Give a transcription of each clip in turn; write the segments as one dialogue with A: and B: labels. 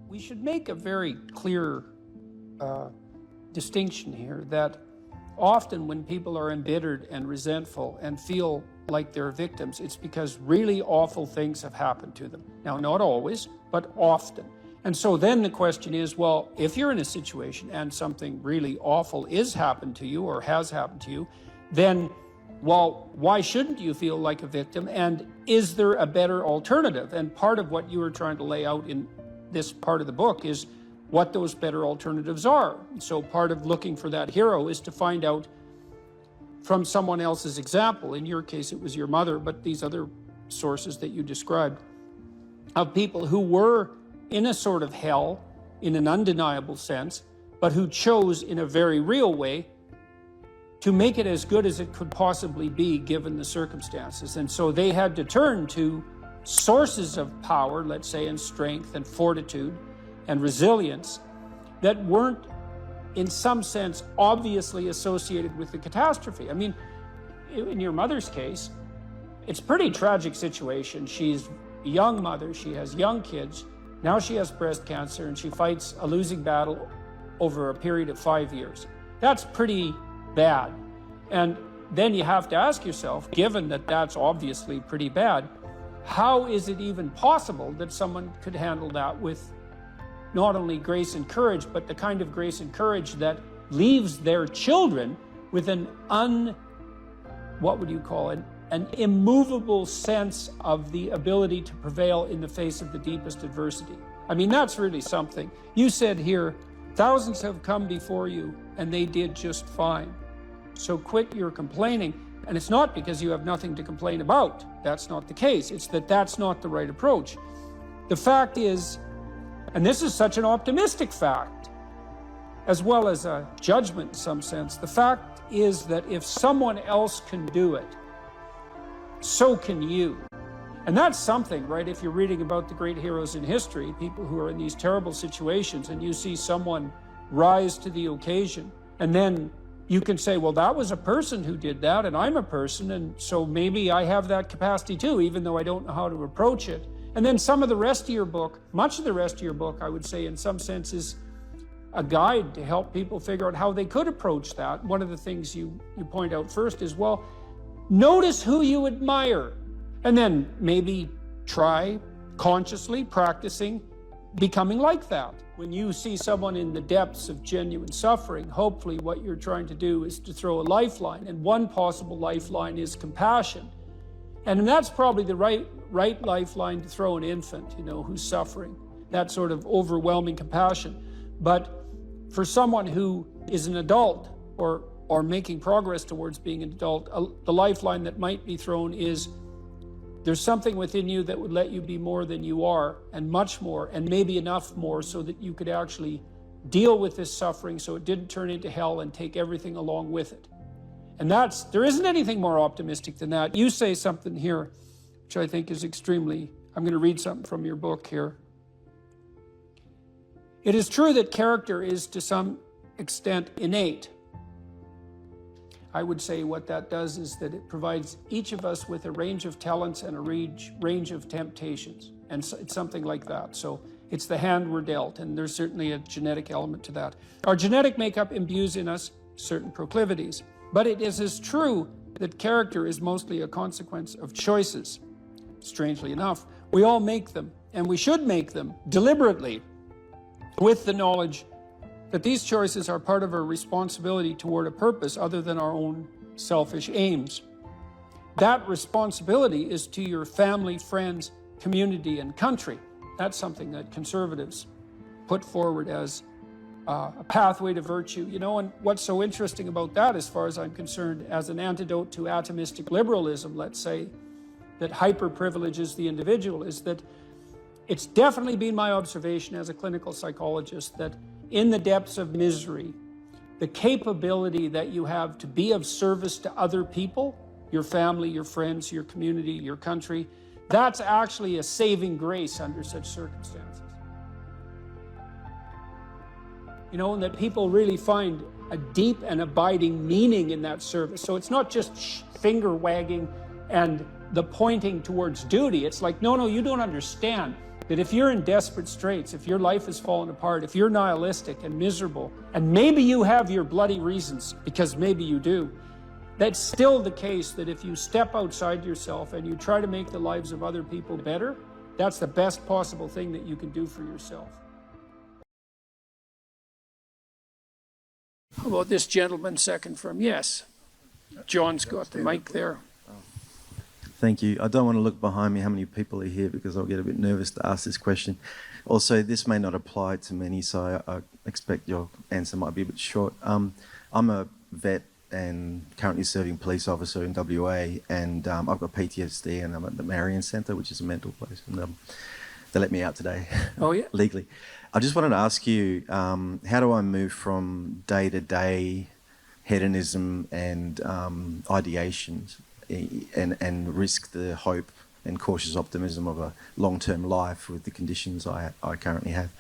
A: We should make a very clear distinction here that often when people are embittered and resentful and feel like they're victims, it's because really awful things have happened to them. Now, not always, but often. And so then the question is, well, if you're in a situation and something really awful is happened to you or has happened to you, then, well, why shouldn't you feel like a victim? And is there a better alternative? And part of what you were trying to lay out in this part of the book is what those better alternatives are. So part of looking for that hero is to find out from someone else's example. In your case, it was your mother, but these other sources that you described of people who were in a sort of hell in an undeniable sense, but who chose in a very real way to make it as good as it could possibly be given the circumstances. And so they had to turn to sources of power, let's say, and strength and fortitude and resilience that weren't, in some sense, obviously associated with the catastrophe. I mean, in your mother's case, it's a pretty tragic situation. She's a young mother, she has young kids, now she has breast cancer, and she fights a losing battle over a period of 5 years. That's pretty bad. And then you have to ask yourself, given that that's obviously pretty bad, how is it even possible that someone could handle that with not only grace and courage, but the kind of grace and courage that leaves their children with an an immovable sense of the ability to prevail in the face of the deepest adversity. I mean, that's really something. You said here, thousands have come before you and they did just fine. So quit your complaining. And it's not because you have nothing to complain about. That's not the case. It's that that's not the right approach. The fact is, and this is such an optimistic fact, as well as a judgment in some sense, the fact is that if someone else can do it, so can you. And that's something, right? If you're reading about the great heroes in history, people who are in these terrible situations, and you see someone rise to the occasion, and then you can say, well, that was a person who did that, and I'm a person, and so maybe I have that capacity too, even though I don't know how to approach it. And then some of the rest of your book, much of the rest of your book, I would say in some sense is a guide to help people figure out how they could approach that. One of the things you point out first is, well, notice who you admire, and then maybe try consciously practicing becoming like that. When you see someone in the depths of genuine suffering, hopefully what you're trying to do is to throw a lifeline, and one possible lifeline is compassion. And that's probably the right lifeline to throw an infant, who's suffering, that sort of overwhelming compassion. But for someone who is an adult or making progress towards being an adult, the lifeline that might be thrown is there's something within you that would let you be more than you are, and much more, and maybe enough more so that you could actually deal with this suffering so it didn't turn into hell and take everything along with it. And there isn't anything more optimistic than that. You say something here, which I think is extremely, I'm going to read something from your book here. It is true that character is to some extent innate. I would say what that does is that it provides each of us with a range of talents and a range of temptations. And so it's something like that. So it's the hand we're dealt, and there's certainly a genetic element to that. Our genetic makeup imbues in us certain proclivities. But it is as true that character is mostly a consequence of choices. Strangely enough, we all make them, and we should make them deliberately, with the knowledge that these choices are part of our responsibility toward a purpose other than our own selfish aims. That responsibility is to your family, friends, community, and country. That's something that conservatives put forward as a pathway to virtue. And what's so interesting about that, as far as I'm concerned, as an antidote to atomistic liberalism, let's say, that hyper-privileges the individual, is that it's definitely been my observation as a clinical psychologist that in the depths of misery, the capability that you have to be of service to other people, your family, your friends, your community, your country, that's actually a saving grace under such circumstances. And that people really find a deep and abiding meaning in that service. So it's not just finger wagging and the pointing towards duty. It's like, no, you don't understand. that if you're in desperate straits, if your life has fallen apart, if you're nihilistic and miserable, and maybe you have your bloody reasons, because maybe you do, that's still the case that if you step outside yourself and you try to make the lives of other people better, that's the best possible thing that you can do for yourself. How about this gentleman second from, yes. John's got the mic there.
B: Thank you. I don't want to look behind me how many people are here because I'll get a bit nervous to ask this question. Also, this may not apply to many, so I expect your answer might be a bit short. I'm a vet and currently serving police officer in WA, and I've got PTSD, and I'm at the Marion Centre, which is a mental place, and they let me out today.
A: Oh, yeah?
B: Legally. I just wanted to ask you, how do I move from day-to-day hedonism and ideations and risk the hope and cautious optimism of a long-term life with the conditions I currently have,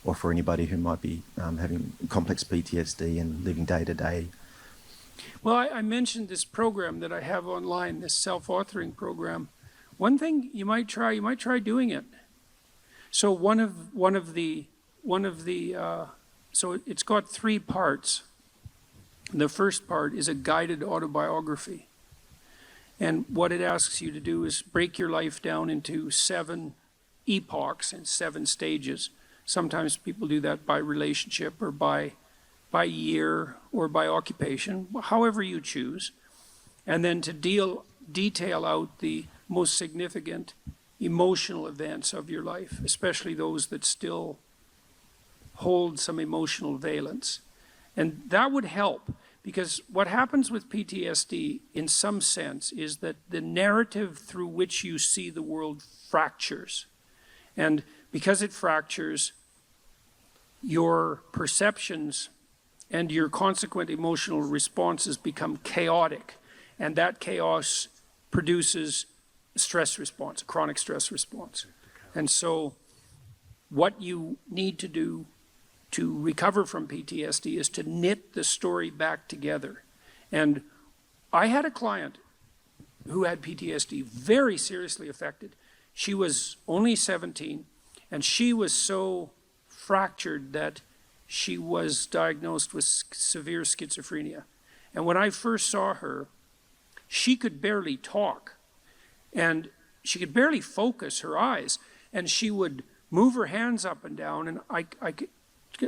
B: or for anybody who might be having complex PTSD and living day-to-day?
A: Well, I mentioned this program that I have online, this self-authoring program. One thing you might try doing it. So so it's got 3 parts. The first part is a guided autobiography. And what it asks you to do is break your life down into 7 epochs and 7 stages. Sometimes people do that by relationship or by year or by occupation, however you choose. And then to detail out the most significant emotional events of your life, especially those that still hold some emotional valence. And that would help, because what happens with PTSD in some sense is that the narrative through which you see the world fractures. And because it fractures, your perceptions and your consequent emotional responses become chaotic. And that chaos produces a stress response, a chronic stress response. And so what you need to do to recover from PTSD is to knit the story back together. And I had a client who had PTSD, very seriously affected. She was only 17, and she was so fractured that she was diagnosed with severe schizophrenia. And when I first saw her, she could barely talk, and she could barely focus her eyes, and she would move her hands up and down, and I could,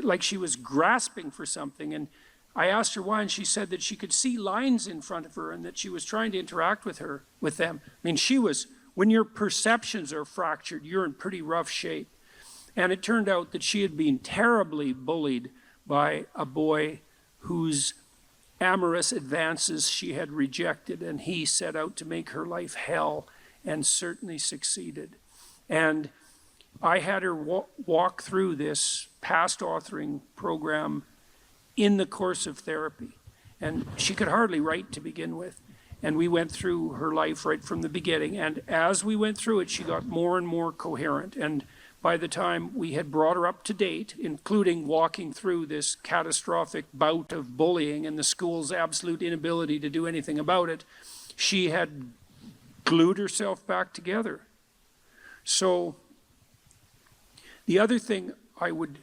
A: like she was grasping for something. And I asked her why, and she said that she could see lines in front of her and that she was trying to interact with them. I mean, when your perceptions are fractured, you're in pretty rough shape. And it turned out that she had been terribly bullied by a boy whose amorous advances she had rejected, and he set out to make her life hell, and certainly succeeded. And I had her walk through this past authoring program in the course of therapy. And she could hardly write to begin with. And we went through her life right from the beginning. And as we went through it, she got more and more coherent. And by the time we had brought her up to date, including walking through this catastrophic bout of bullying and the school's absolute inability to do anything about it, she had glued herself back together. So the other thing I would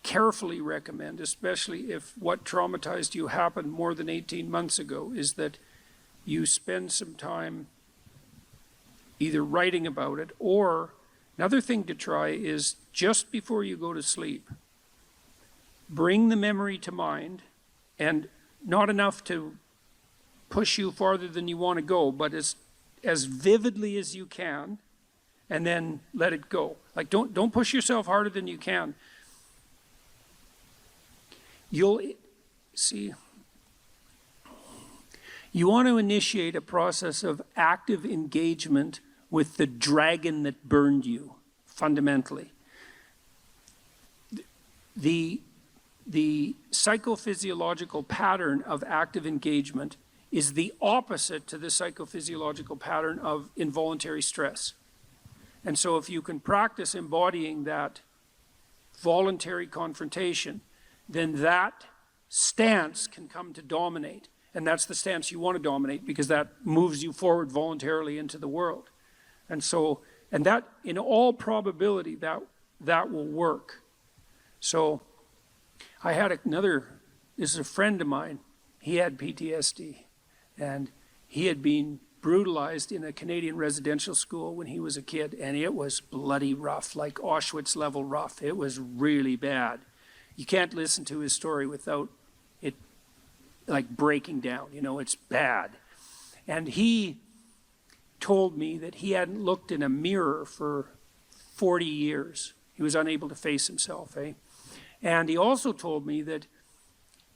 A: carefully recommend, especially if what traumatized you happened more than 18 months ago, is that you spend some time either writing about it, or another thing to try is just before you go to sleep, bring the memory to mind, and not enough to push you farther than you want to go, but as vividly as you can, and then let it go. Like, don't push yourself harder than you can. You'll see, you want to initiate a process of active engagement with the dragon that burned you, fundamentally. The psychophysiological pattern of active engagement is the opposite to the psychophysiological pattern of involuntary stress. And so if you can practice embodying that voluntary confrontation, then that stance can come to dominate. And that's the stance you want to dominate, because that moves you forward voluntarily into the world. And so And that, in all probability, that will work. So I had this is a friend of mine, he had PTSD, and he had been brutalized in a Canadian residential school when he was a kid, and it was bloody rough, like Auschwitz level rough. It was really bad. You can't listen to his story without it like breaking down, you know, it's bad. And he told me that he hadn't looked in a mirror for 40 years. He was unable to face himself, eh? And he also told me that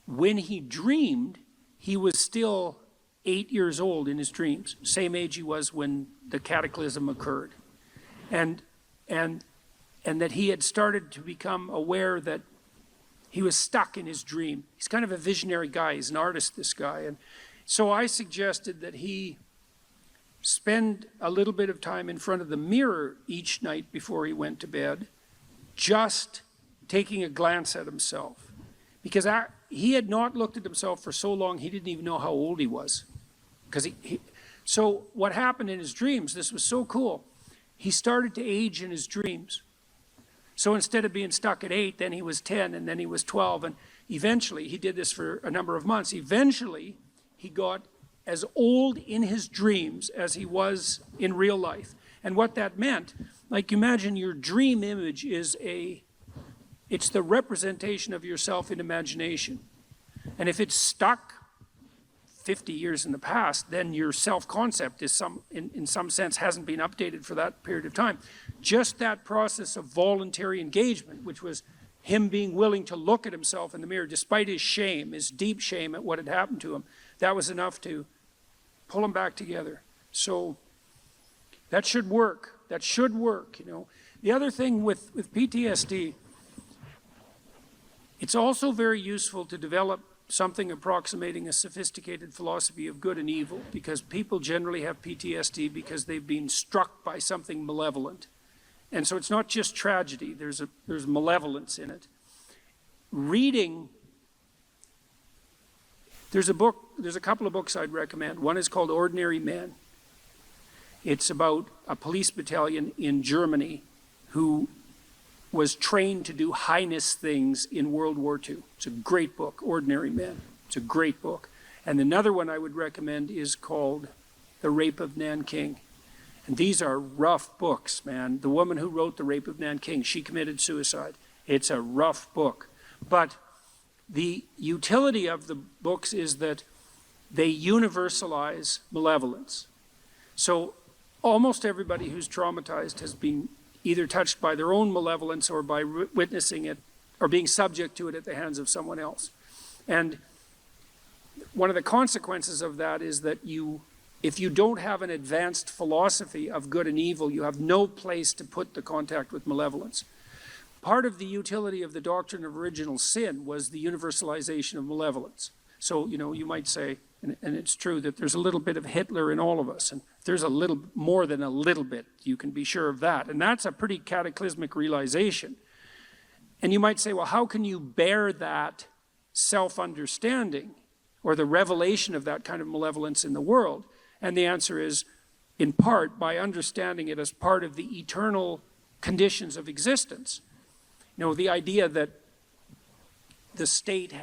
A: when he dreamed, he was still 8 years old in his dreams, same age he was when the cataclysm occurred. And that he had started to become aware that he was stuck in his dream. He's kind of a visionary guy. He's an artist, this guy. And so I suggested that he spend a little bit of time in front of the mirror each night before he went to bed, just taking a glance at himself. Because he had not looked at himself for so long, he didn't even know how old he was. Because so what happened in his dreams, this was so cool, he started to age in his dreams. So instead of being stuck at 8, then he was 10, and then he was 12, and eventually, he did this for a number of months, eventually he got as old in his dreams as he was in real life. And what that meant, like imagine your dream image is it's the representation of yourself in imagination. And if it's stuck 50 years in the past, then your self-concept is in some sense hasn't been updated for that period of time. Just that process of voluntary engagement, which was him being willing to look at himself in the mirror, despite his shame, his deep shame at what had happened to him, that was enough to pull him back together. So that should work. That should work, you know. The other thing with PTSD, it's also very useful to develop something approximating a sophisticated philosophy of good and evil, because people generally have PTSD because they've been struck by something malevolent. And so it's not just tragedy, there's malevolence in it. Reading, there's a couple of books I'd recommend. One is called Ordinary Men. It's about a police battalion in Germany who was trained to do heinous things in World War II. It's a great book, Ordinary Men. It's a great book. And another one I would recommend is called The Rape of Nanking. And these are rough books, man. The woman who wrote The Rape of Nanking, she committed suicide. It's a rough book. But the utility of the books is that they universalize malevolence. So almost everybody who's traumatized has been either touched by their own malevolence or by witnessing it or being subject to it at the hands of someone else. And one of the consequences of that is that if you don't have an advanced philosophy of good and evil, you have no place to put the contact with malevolence. Part of the utility of the doctrine of original sin was the universalization of malevolence. So, you know, you might say, and it's true, that there's a little bit of Hitler in all of us, and there's a little more than a little bit, you can be sure of that. And that's a pretty cataclysmic realization. And you might say, well, how can you bear that self-understanding or the revelation of that kind of malevolence in the world? And the answer is, in part, by understanding it as part of the eternal conditions of existence. You know, the idea that the state,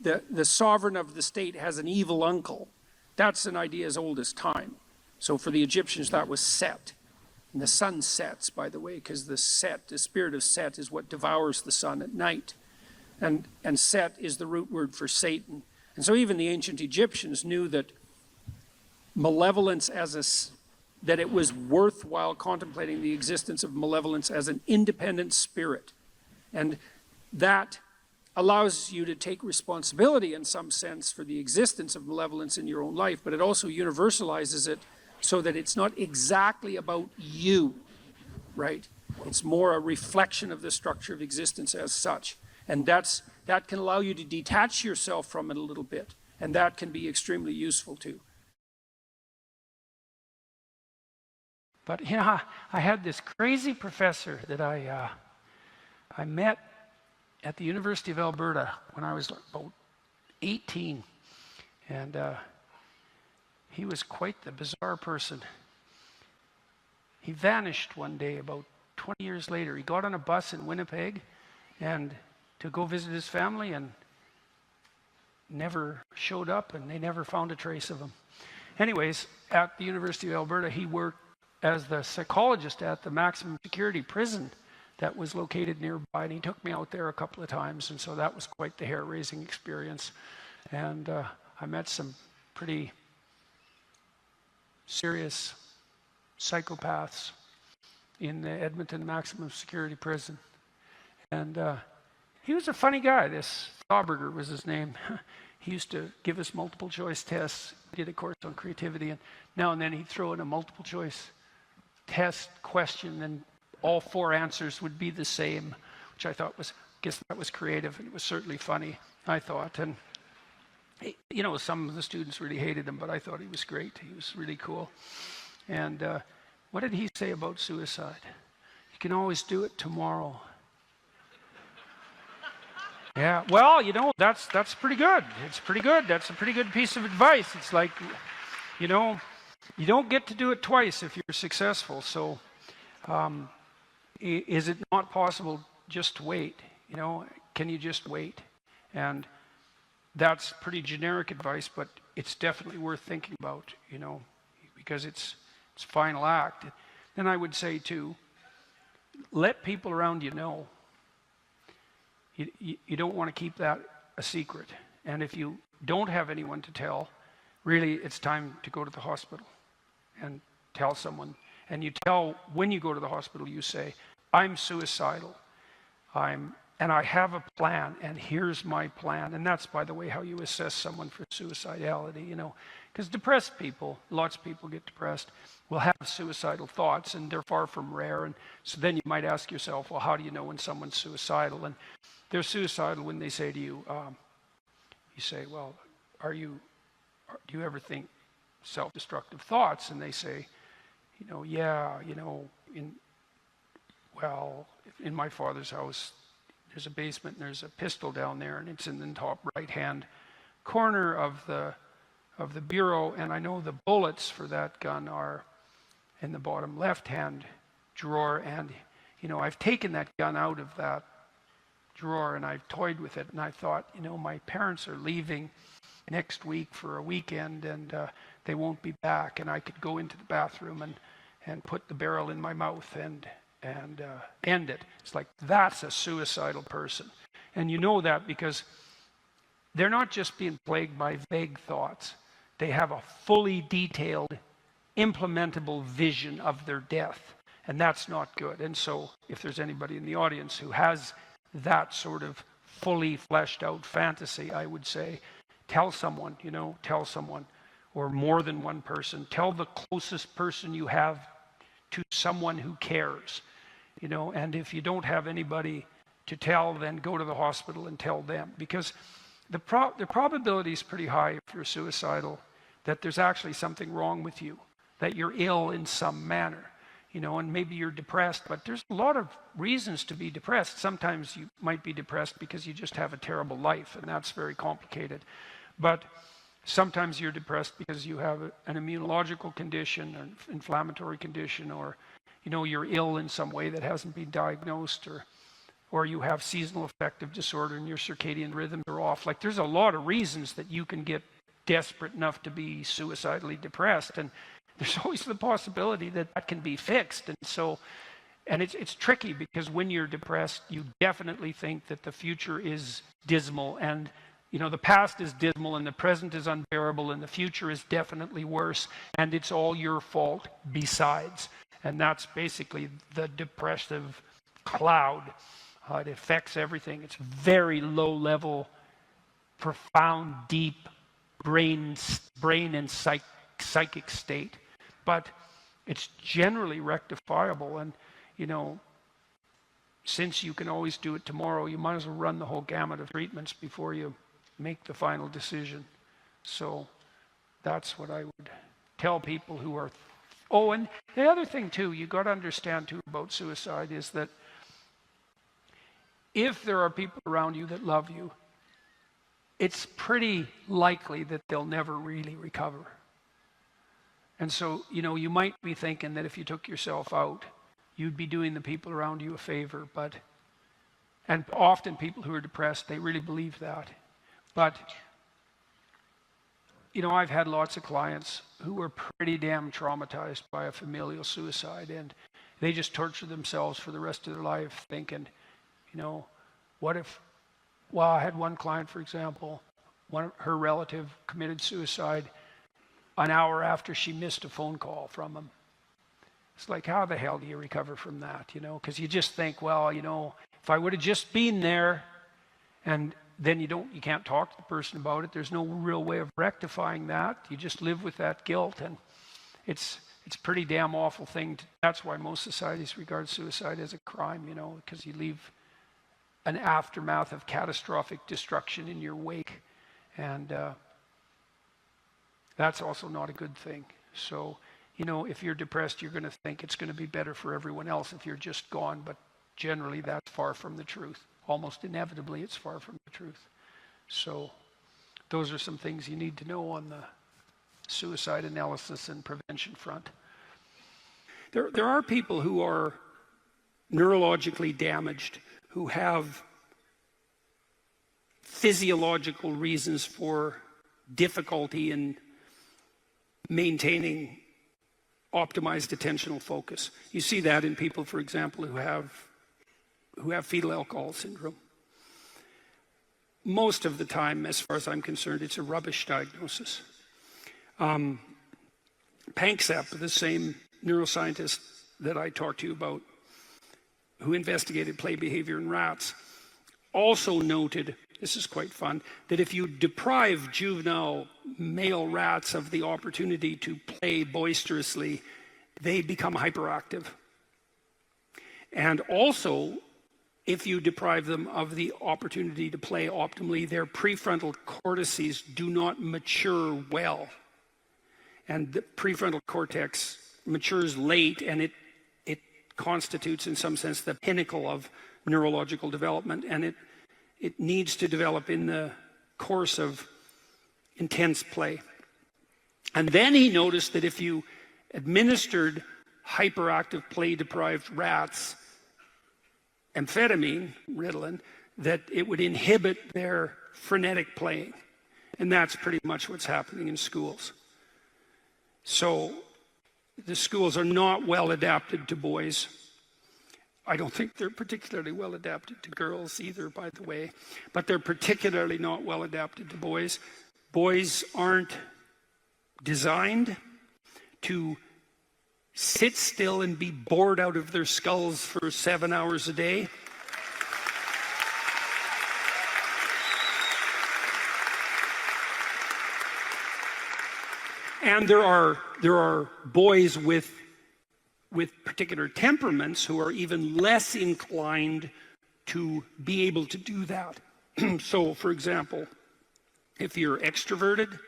A: the sovereign of the state has an evil uncle, that's an idea as old as time. So for the Egyptians, that was Set. And the sun sets, by the way, because the spirit of Set is what devours the sun at night. And Set is the root word for Satan. And so even the ancient Egyptians knew that malevolence that it was worthwhile contemplating the existence of malevolence as an independent spirit. And that allows you to take responsibility in some sense for the existence of malevolence in your own life, but it also universalizes it so that it's not exactly about you, right? It's more a reflection of the structure of existence as such. And that can allow you to detach yourself from it a little bit, and that can be extremely useful too. But you know, I had this crazy professor that I met at the University of Alberta when I was about 18, and he was quite the bizarre person. he vanished one day about 20 years later. He got on a bus in Winnipeg and to go visit his family and never showed up, and they never found a trace of him. Anyways, at the University of Alberta, he worked as the psychologist at the maximum security prison that was located nearby, and he took me out there a couple of times, and so that was quite the hair-raising experience. And I met some pretty serious psychopaths in the Edmonton maximum security prison. And he was a funny guy. This Thauberger was his name. He used to give us multiple choice tests. He did a course on creativity, and now and then he'd throw in a multiple choice test question, and all 4 answers would be the same, which I thought was, guess that was creative, and it was certainly funny, I thought. And you know, some of the students really hated him, but I thought he was great. He was really cool. And what did he say about suicide? You can always do it tomorrow. Yeah, well, you know, that's pretty good. It's pretty good. That's a pretty good piece of advice. It's like, you know, you don't get to do it twice if you're successful. So is it not possible just to wait? You know, can you just wait? And that's pretty generic advice, but it's definitely worth thinking about, you know, because it's final act. Then I would say too, let people around you know. You don't want to keep that a secret. And if you don't have anyone to tell, really it's time to go to the hospital and tell someone. And you tell, when you go to the hospital, you say, I'm suicidal. And I have a plan, and here's my plan. And that's, by the way, how you assess someone for suicidality, you know. Because depressed people, lots of people get depressed, will have suicidal thoughts, and they're far from rare. And so then you might ask yourself, well, how do you know when someone's suicidal? And they're suicidal when they say to you, you say, well, do you ever think self-destructive thoughts? And they say, you know, yeah, you know, in my father's house, there's a basement, and there's a pistol down there, and it's in the top right-hand corner of the bureau, and I know the bullets for that gun are in the bottom left-hand drawer, and, you know, I've taken that gun out of that drawer, and I've toyed with it, and I thought, you know, my parents are leaving next week for a weekend, and they won't be back, and I could go into the bathroom and put the barrel in my mouth and end it. It's like, that's a suicidal person. And you know that because they're not just being plagued by vague thoughts. They have a fully detailed, implementable vision of their death. And that's not good. And so if there's anybody in the audience who has that sort of fully fleshed out fantasy, I would say, tell someone, you know, or more than one person. Tell the closest person you have to someone who cares. You know, and if you don't have anybody to tell, then go to the hospital and tell them. Because the probability is pretty high if you're suicidal that there's actually something wrong with you, that you're ill in some manner. You know, and maybe you're depressed, but there's a lot of reasons to be depressed. Sometimes you might be depressed because you just have a terrible life, and that's very complicated. But sometimes you're depressed because you have an immunological condition, an inflammatory condition, or you know, you're ill in some way that hasn't been diagnosed, or you have seasonal affective disorder and your circadian rhythms are off. Like, there's a lot of reasons that you can get desperate enough to be suicidally depressed, and there's always the possibility that that can be fixed. And so, and it's tricky because when you're depressed, you definitely think that the future is dismal, and you know, the past is dismal and the present is unbearable and the future is definitely worse, and it's all your fault besides. And that's basically the depressive cloud. It affects everything. It's very low level, profound, deep brain and psychic state. But it's generally rectifiable. And, you know, since you can always do it tomorrow, you might as well run the whole gamut of treatments before you make the final decision. So that's what I would tell people who are... Oh, and the other thing too, you got to understand too about suicide is that if there are people around you that love you, it's pretty likely that they'll never really recover. And so, you know, you might be thinking that if you took yourself out, you'd be doing the people around you a favor, and often people who are depressed, they really believe that. But, you know, I've had lots of clients who were pretty damn traumatized by a familial suicide, and they just torture themselves for the rest of their life thinking, you know, what if, well, I had one client, for example, her relative committed suicide an hour after she missed a phone call from him. It's like, how the hell do you recover from that, you know? Because you just think, well, you know, if I would have just been there, and then you can't talk to the person about it. There's no real way of rectifying that. You just live with that guilt, and it's a pretty damn awful thing. That's why most societies regard suicide as a crime, you know, because you leave an aftermath of catastrophic destruction in your wake, and that's also not a good thing. So, you know, if you're depressed, you're going to think it's going to be better for everyone else if you're just gone, but generally that's far from the truth. Almost inevitably, it's far from the truth. So those are some things you need to know on the suicide analysis and prevention front. There are people who are neurologically damaged, who have physiological reasons for difficulty in maintaining optimized attentional focus. You see that in people, for example, who have fetal alcohol syndrome. Most of the time, as far as I'm concerned, it's a rubbish diagnosis. Panksepp, the same neuroscientist that I talked to you about, who investigated play behavior in rats, also noted, this is quite fun, that if you deprive juvenile male rats of the opportunity to play boisterously, they become hyperactive. And also, if you deprive them of the opportunity to play optimally, their prefrontal cortices do not mature well. And the prefrontal cortex matures late, and it constitutes, in some sense, the pinnacle of neurological development, and it needs to develop in the course of intense play. And then he noticed that if you administered hyperactive play-deprived rats amphetamine, Ritalin, that it would inhibit their frenetic playing. And that's pretty much what's happening in schools. So the schools are not well adapted to boys. I don't think they're particularly well adapted to girls either, by the way, but they're particularly not well adapted to boys. Boys aren't designed to sit still and be bored out of their skulls for 7 hours a day. And there are boys with particular temperaments who are even less inclined to be able to do that. So, for example, if you're extroverted,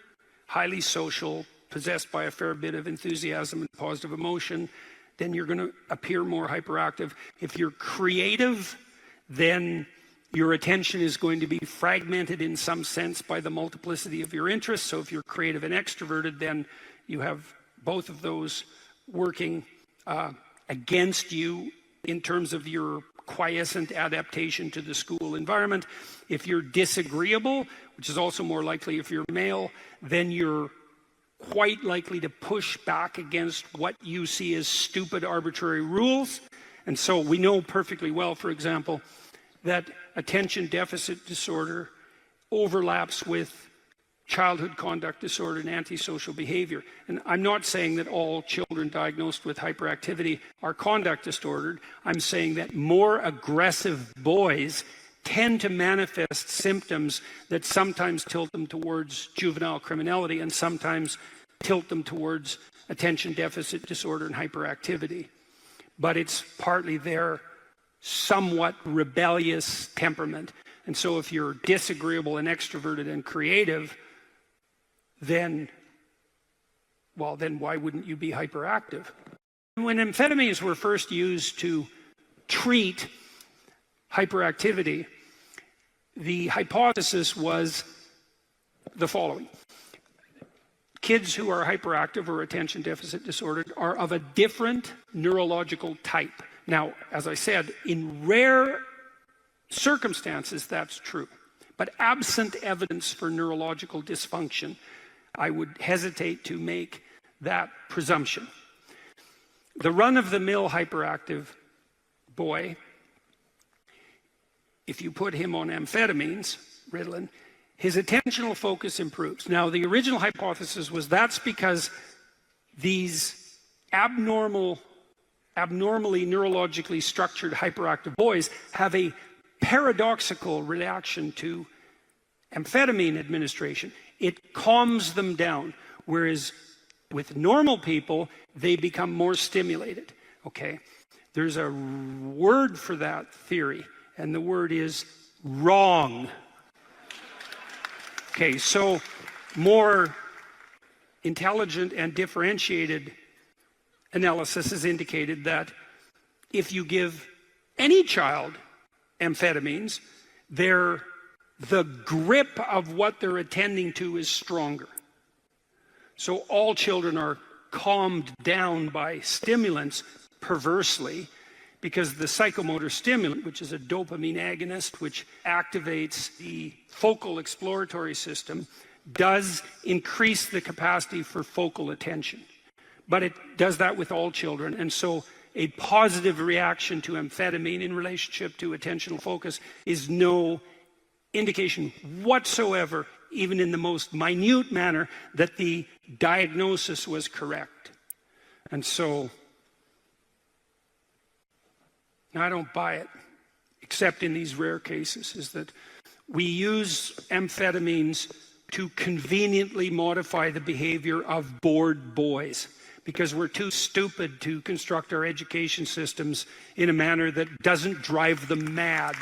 A: highly social, possessed by a fair bit of enthusiasm and positive emotion, then you're going to appear more hyperactive. If you're creative, then your attention is going to be fragmented in some sense by the multiplicity of your interests. So if you're creative and extroverted, then you have both of those working against you in terms of your quiescent adaptation to the school environment. If you're disagreeable, which is also more likely if you're male, then you're quite likely to push back against what you see as stupid, arbitrary rules. And so we know perfectly well, for example, that attention deficit disorder overlaps with childhood conduct disorder and antisocial behavior. And I'm not saying that all children diagnosed with hyperactivity are conduct disordered. I'm saying that more aggressive boys tend to manifest symptoms that sometimes tilt them towards juvenile criminality and sometimes tilt them towards attention deficit disorder and hyperactivity. But it's partly their somewhat rebellious temperament. And so if you're disagreeable and extroverted and creative, then why wouldn't you be hyperactive? When amphetamines were first used to treat hyperactivity, the hypothesis was the following. kids who are hyperactive or attention deficit disordered are of a different neurological type. Now, as I said, in rare circumstances, that's true. But absent evidence for neurological dysfunction, I would hesitate to make that presumption. The run-of-the-mill hyperactive boy, if you put him on amphetamines, Ritalin, his attentional focus improves. Now, the original hypothesis was that's because these abnormally neurologically structured hyperactive boys have a paradoxical reaction to amphetamine administration. It calms them down, whereas with normal people, they become more stimulated, okay? There's a word for that theory, and the word is wrong. Okay, so more intelligent and differentiated analysis has indicated that if you give any child amphetamines, the grip of what they're attending to is stronger. So all children are calmed down by stimulants perversely, because the psychomotor stimulant, which is a dopamine agonist, which activates the focal exploratory system, does increase the capacity for focal attention. But it does that with all children. And so a positive reaction to amphetamine in relationship to attentional focus is no indication whatsoever, even in the most minute manner, that the diagnosis was correct. And so I don't buy it, except in these rare cases, is that we use amphetamines to conveniently modify the behavior of bored boys, because we're too stupid to construct our education systems in a manner that doesn't drive them mad.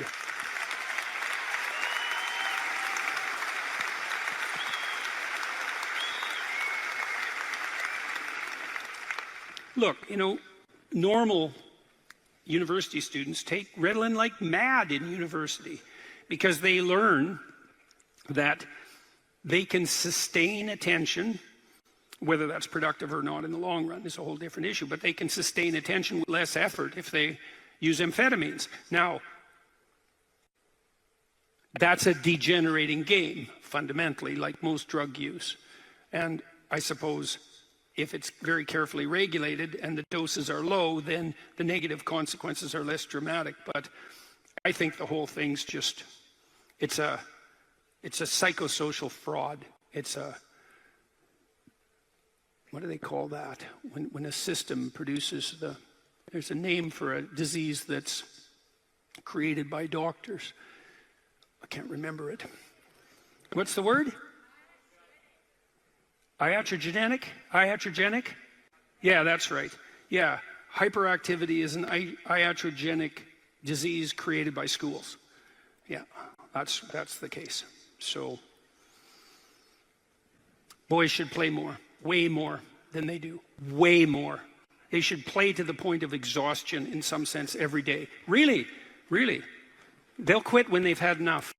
A: Look, you know, normal university students take Ritalin like mad in university, because they learn that they can sustain attention, whether that's productive or not in the long run is a whole different issue, but they can sustain attention with less effort if they use amphetamines. Now, that's a degenerating game, fundamentally, like most drug use. And I suppose if it's very carefully regulated and the doses are low, then the negative consequences are less dramatic. But I think the whole thing's just, it's a psychosocial fraud. It's a, what do they call that? When a system produces there's a name for a disease that's created by doctors. I can't remember it. What's the word? Iatrogenic? Yeah, that's right. Yeah, hyperactivity is an iatrogenic disease created by schools. Yeah, that's the case. So boys should play more, way more than they do, way more. They should play to the point of exhaustion in some sense every day. Really, really. They'll quit when they've had enough.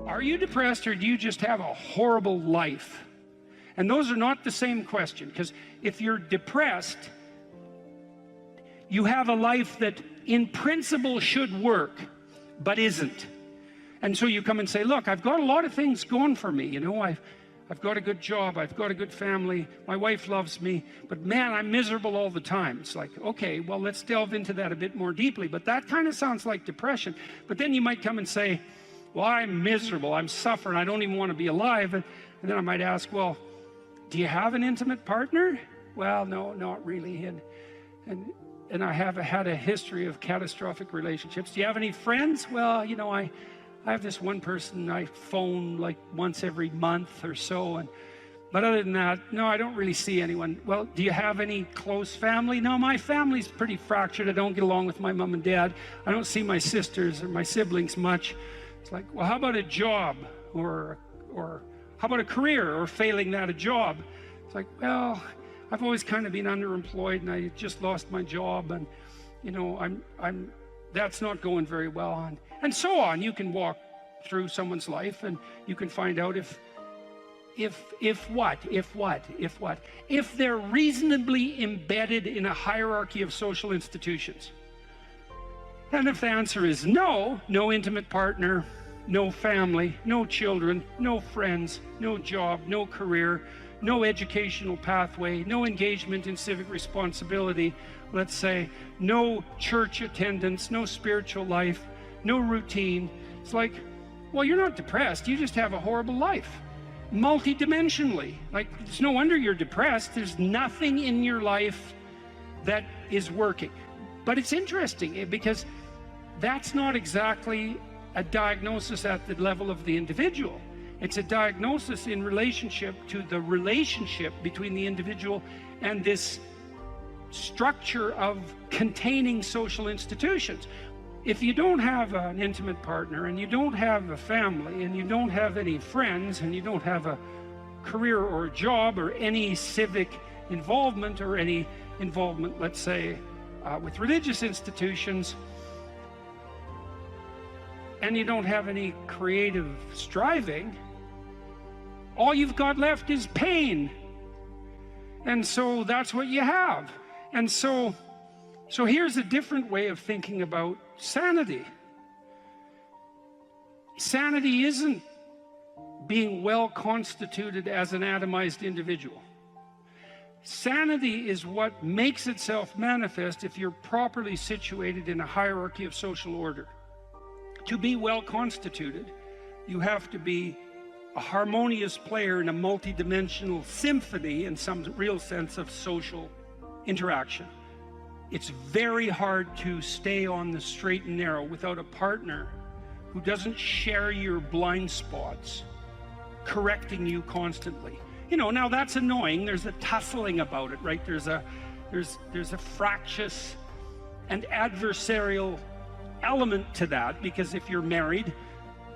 A: Are you depressed, or do you just have a horrible life? And those are not the same question, because if you're depressed, you have a life that in principle should work, but isn't. And so you come and say, look, I've got a lot of things going for me. You know, I've got a good job, I've got a good family, my wife loves me, but man, I'm miserable all the time. It's like, okay, well, let's delve into that a bit more deeply. But that kind of sounds like depression. But then you might come and say, well, I'm miserable, I'm suffering, I don't even want to be alive. And then I might ask, well, do you have an intimate partner? Well, no, not really. And I have had a history of catastrophic relationships. Do you have any friends? Well, you know, I have this one person I phone like once every month or so. But other than that, no, I don't really see anyone. Well, do you have any close family? No, my family's pretty fractured. I don't get along with my mom and dad. I don't see my sisters or my siblings much. It's like, well, how about a job? Or how about a career? Or failing that, a job? It's like, well, I've always kind of been underemployed, and I just lost my job, and you know, that's not going very well. And so on. You can walk through someone's life, and you can find out if they're reasonably embedded in a hierarchy of social institutions. And if the answer is no, no intimate partner, no family, no children, no friends, no job, no career, no educational pathway, no engagement in civic responsibility, let's say, no church attendance, no spiritual life, no routine. It's like, well, you're not depressed, you just have a horrible life. Multidimensionally. Like, it's no wonder you're depressed. There's nothing in your life that is working. But it's interesting because that's not exactly a diagnosis at the level of the individual. It's a diagnosis in relationship to the relationship between the individual and this structure of containing social institutions. If you don't have an intimate partner, and you don't have a family, and you don't have any friends, and you don't have a career or a job or any civic involvement or any involvement, let's say, with religious institutions, and you don't have any creative striving, all you've got left is pain. And so that's what you have. And so here's a different way of thinking about sanity. Sanity isn't being well constituted as an atomized individual. Sanity is what makes itself manifest if you're properly situated in a hierarchy of social order. To be well constituted, you have to be a harmonious player in a multidimensional symphony in some real sense of social interaction. It's very hard to stay on the straight and narrow without a partner who doesn't share your blind spots, correcting you constantly. You know, now that's annoying. There's a tussling about it, right? There's a fractious and adversarial element to that, because if you're married,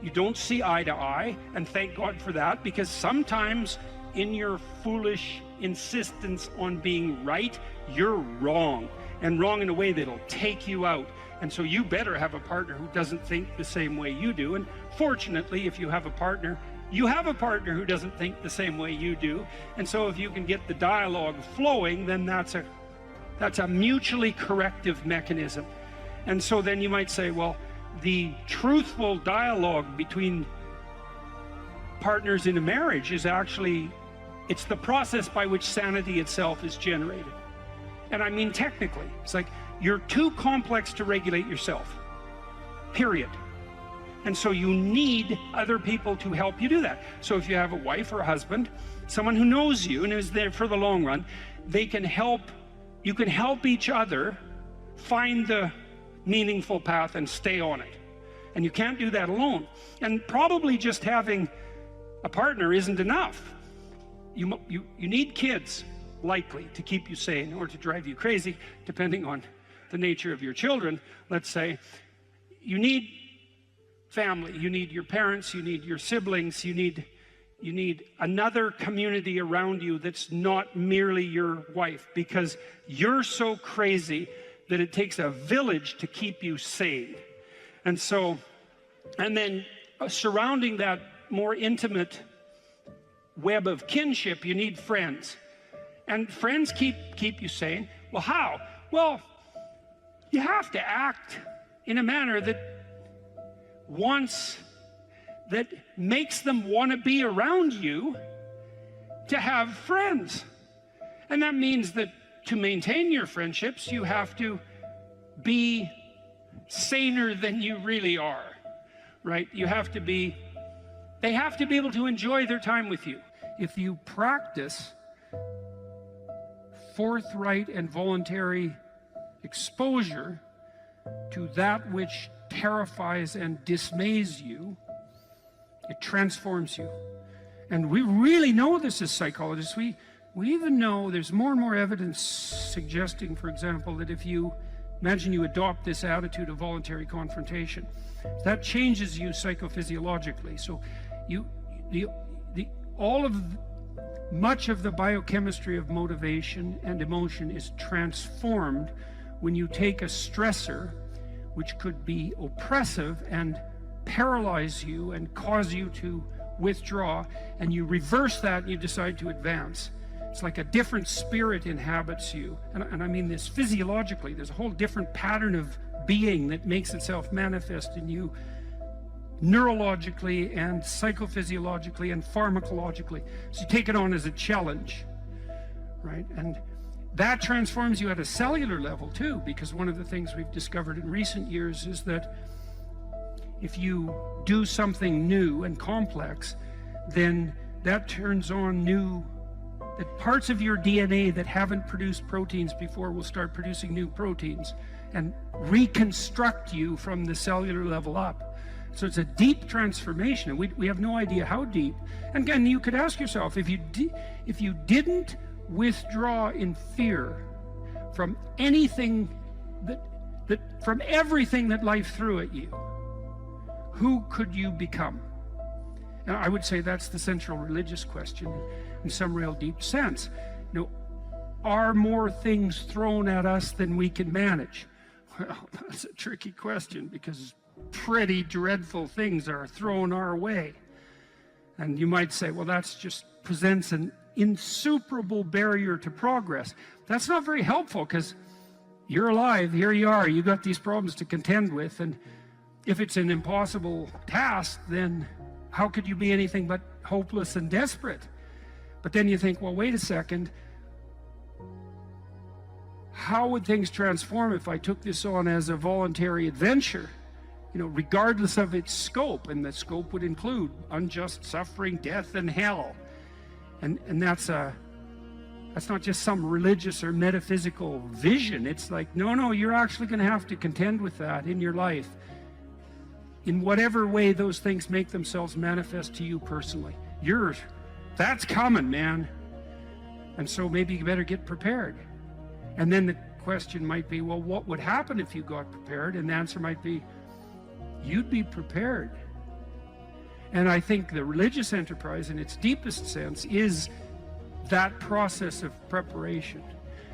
A: you don't see eye to eye, and thank God for that, because sometimes in your foolish insistence on being right, you're wrong, and wrong in a way that'll take you out. And so you better have a partner who doesn't think the same way you do. And fortunately, if you have a partner, you have a partner who doesn't think the same way you do. And so if you can get the dialogue flowing, then that's a mutually corrective mechanism. And so then you might say, well, the truthful dialogue between partners in a marriage is actually, it's the process by which sanity itself is generated. And I mean technically, it's like you're too complex to regulate yourself, period. And so you need other people to help you do that. So if you have a wife or a husband, someone who knows you and is there for the long run, they can help, you can help each other find the meaningful path and stay on it. And you can't do that alone. And probably just having a partner isn't enough. You need kids, likely, to keep you sane or to drive you crazy, depending on the nature of your children, let's say. You need family, you need your parents, you need your siblings, you need another community around you that's not merely your wife, because you're so crazy that it takes a village to keep you sane. And so, and then surrounding that more intimate web of kinship, you need friends. And friends keep you sane. Well, how? Well, you have to act in a manner that makes them want to be around you to have friends. And that means that to maintain your friendships, you have to be saner than you really are, right? You have to be, they have to be able to enjoy their time with you. If you practice forthright and voluntary exposure to that which terrifies and dismays you, it transforms you. And we really know this as psychologists. We even know there's more and more evidence suggesting, for example, that if you imagine you adopt this attitude of voluntary confrontation, that changes you psychophysiologically. So much of the biochemistry of motivation and emotion is transformed when you take a stressor which could be oppressive and paralyze you and cause you to withdraw, and you reverse that and you decide to advance. It's like a different spirit inhabits you. And I mean this physiologically. There's a whole different pattern of being that makes itself manifest in you neurologically and psychophysiologically and pharmacologically. So you take it on as a challenge, right? And that transforms you at a cellular level too, because one of the things we've discovered in recent years is that if you do something new and complex, then that turns on that parts of your DNA that haven't produced proteins before will start producing new proteins and reconstruct you from the cellular level up. So it's a deep transformation, and we have no idea how deep. And again, you could ask yourself, if you didn't withdraw in fear from anything from everything that life threw at you, who could you become? And I would say that's the central religious question in some real deep sense. You know, are more things thrown at us than we can manage? Well, that's a tricky question, because pretty dreadful things are thrown our way. And you might say, well, that just presents an insuperable barrier to progress. That's not very helpful, because you're alive, here you are, you got these problems to contend with, and if it's an impossible task, then how could you be anything but hopeless and desperate? But then you think, well, wait a second, how would things transform if I took this on as a voluntary adventure? You know, regardless of its scope, and the scope would include unjust suffering, death, and hell. And that's not just some religious or metaphysical vision. It's like, no, you're actually going to have to contend with that in your life, in whatever way those things make themselves manifest to you personally. That's coming, man. And so maybe you better get prepared. And then the question might be, well, what would happen if you got prepared? And the answer might be, you'd be prepared. And I think the religious enterprise in its deepest sense is that process of preparation.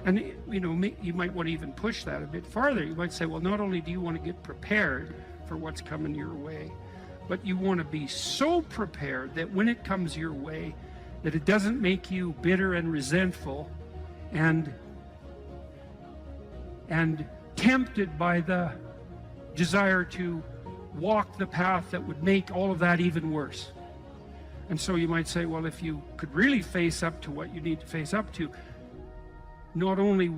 A: And you know, you might want to even push that a bit farther. You might say, well, not only do you want to get prepared for what's coming your way, but you want to be so prepared that when it comes your way, that it doesn't make you bitter and resentful and tempted by the desire to walk the path that would make all of that even worse. And so you might say, well, if you could really face up to what you need to face up to, not only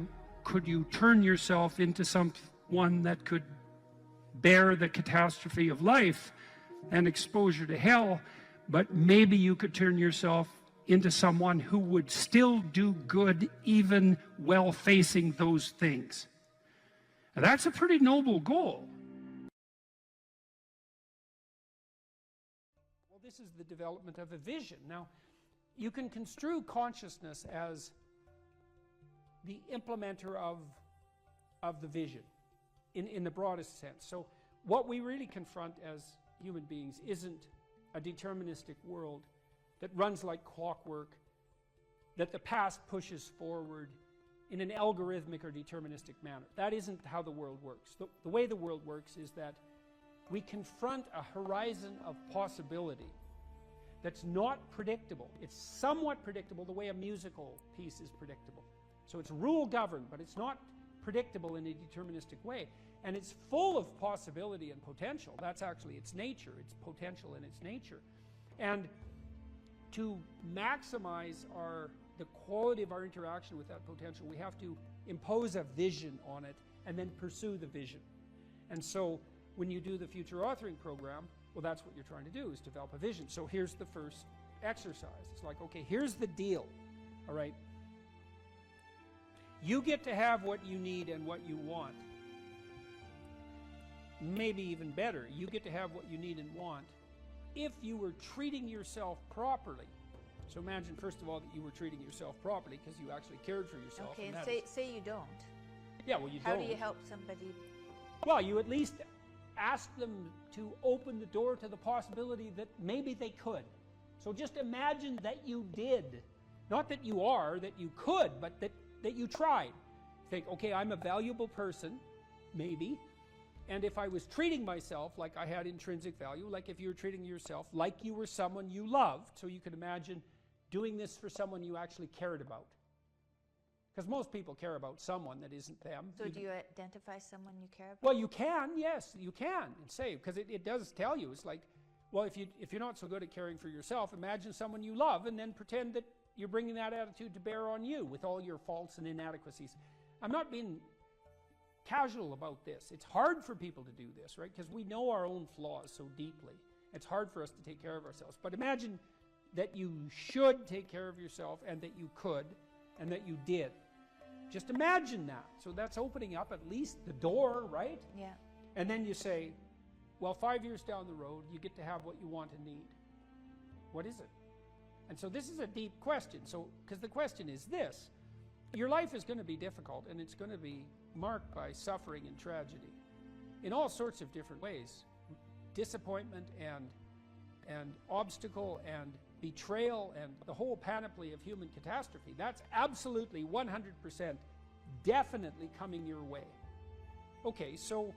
A: could you turn yourself into someone that could bear the catastrophe of life and exposure to hell, but maybe you could turn yourself into someone who would still do good even while facing those things. Now, that's a pretty noble goal. Well, this is the development of a vision. Now, you can construe consciousness as the implementer of the vision in the broadest sense. So what we really confront as human beings isn't a deterministic world that runs like clockwork, that the past pushes forward in an algorithmic or deterministic manner. That isn't how the world works. The way the world works is that we confront a horizon of possibility that's not predictable. It's somewhat predictable the way a musical piece is predictable. So it's rule governed, but it's not predictable in a deterministic way. And it's full of possibility and potential. That's actually its nature. It's potential in its nature. And to maximize the quality of our interaction with that potential, we have to impose a vision on it and then pursue the vision. And so when you do the future authoring program, well, that's what you're trying to do, is develop a vision. So here's the first exercise. It's like, okay, here's the deal, all right? You get to have what you need and what you want. Maybe even better, you get to have what you need and want if you were treating yourself properly. So imagine, first of all, that you were treating yourself properly because you actually cared for yourself.
C: Okay, and say you don't.
A: Yeah, well, you don't.
C: How do you help somebody?
A: Well, you at least ask them to open the door to the possibility that maybe they could. So just imagine that you did. Not that you are, that you could, but that you tried. Think, okay, I'm a valuable person, maybe. And if I was treating myself like I had intrinsic value, like if you were treating yourself like you were someone you loved, so you can imagine doing this for someone you actually cared about. Because most people care about someone that isn't them.
C: So do you identify someone you care about?
A: Well, you can, yes, you can, and say, because it does tell you, it's like, well, if you're not so good at caring for yourself, imagine someone you love and then pretend that you're bringing that attitude to bear on you with all your faults and inadequacies. I'm not being casual about this. It's hard for people to do this, right? Because we know our own flaws so deeply. It's hard for us to take care of ourselves. But imagine that you should take care of yourself and that you could and that you did. Just imagine that. So that's opening up at least the door, right?
C: Yeah.
A: And then you say, well, 5 years down the road, you get to have what you want and need. What is it? And so this is a deep question. So, because the question is this: your life is going to be difficult, and it's going to be marked by suffering and tragedy in all sorts of different ways. Disappointment and obstacle and betrayal and the whole panoply of human catastrophe. That's absolutely 100% definitely coming your way. Okay, so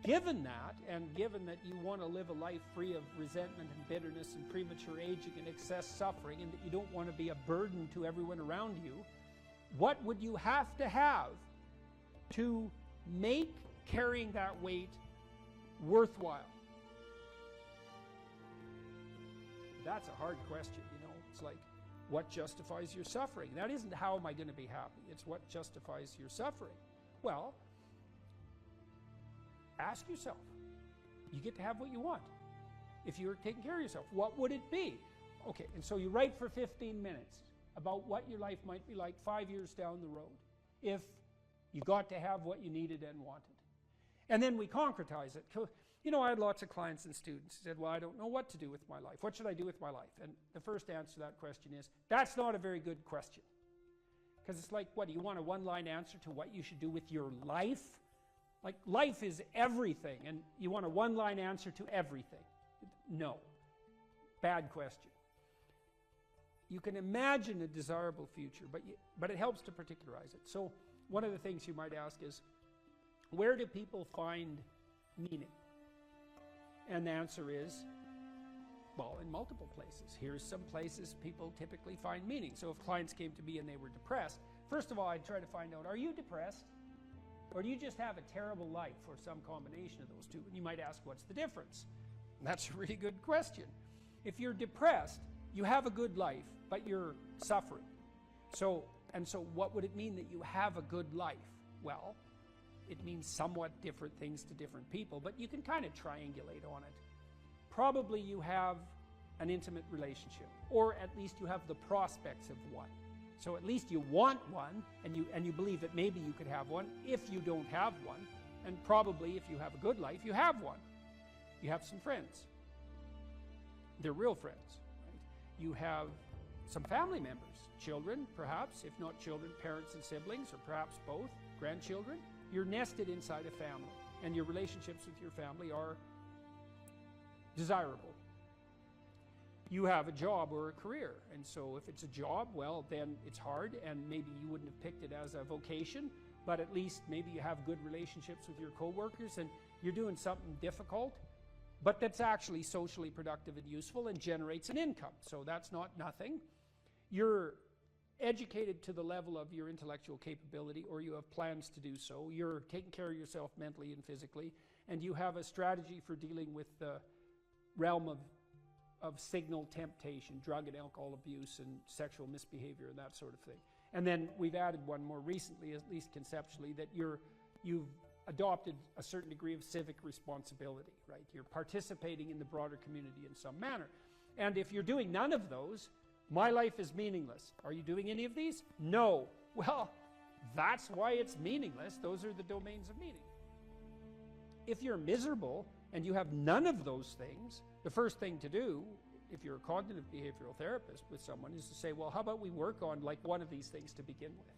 A: given that, and given that you want to live a life free of resentment and bitterness and premature aging and excess suffering, and that you don't want to be a burden to everyone around you, what would you have to make carrying that weight worthwhile? That's a hard question, you know. It's like, what justifies your suffering? That isn't how am I going to be happy. It's what justifies your suffering. Well, ask yourself. You get to have what you want. If you're taking care of yourself, what would it be? Okay, and so you write for 15 minutes about what your life might be like 5 years down the road if you got to have what you needed and wanted. And then we concretize it. You know, I had lots of clients and students who said, well, I don't know what to do with my life. What should I do with my life? And the first answer to that question is, that's not a very good question. Because it's like, what, do you want a one-line answer to what you should do with your life? Like, life is everything, and you want a one-line answer to everything. No. Bad question. You can imagine a desirable future, but it helps to particularize it. So one of the things you might ask is, where do people find meaning? And the answer is, well, in multiple places. Here's some places people typically find meaning. So if clients came to me and they were depressed, first of all, I'd try to find out, are you depressed? Or do you just have a terrible life, or some combination of those two? And you might ask, what's the difference? And that's a really good question. If you're depressed, you have a good life, but you're suffering. So what would it mean that you have a good life? Well, it means somewhat different things to different people, but you can kind of triangulate on it. Probably you have an intimate relationship, or at least you have the prospects of one. So at least you want one, and you believe that maybe you could have one if you don't have one, and probably if you have a good life, you have one. You have some friends. They're real friends. Right? You have some family members, children perhaps, if not children, parents and siblings, or perhaps both, grandchildren. You're nested inside a family, and your relationships with your family are desirable. You have a job or a career, and so if it's a job, well, then it's hard, and maybe you wouldn't have picked it as a vocation, but at least maybe you have good relationships with your coworkers, and you're doing something difficult, but that's actually socially productive and useful and generates an income, so that's not nothing. You're educated to the level of your intellectual capability, or you have plans to do so. You're taking care of yourself mentally and physically, and you have a strategy for dealing with the realm of signal temptation, drug and alcohol abuse and sexual misbehavior and that sort of thing. And then we've added one more recently, at least conceptually, that you've adopted a certain degree of civic responsibility, right? You're participating in the broader community in some manner. And if you're doing none of those, my life is meaningless. Are you doing any of these? No. Well, that's why it's meaningless. Those are the domains of meaning. If you're miserable and you have none of those things, the first thing to do, if you're a cognitive behavioral therapist with someone, is to say, well, how about we work on like one of these things to begin with?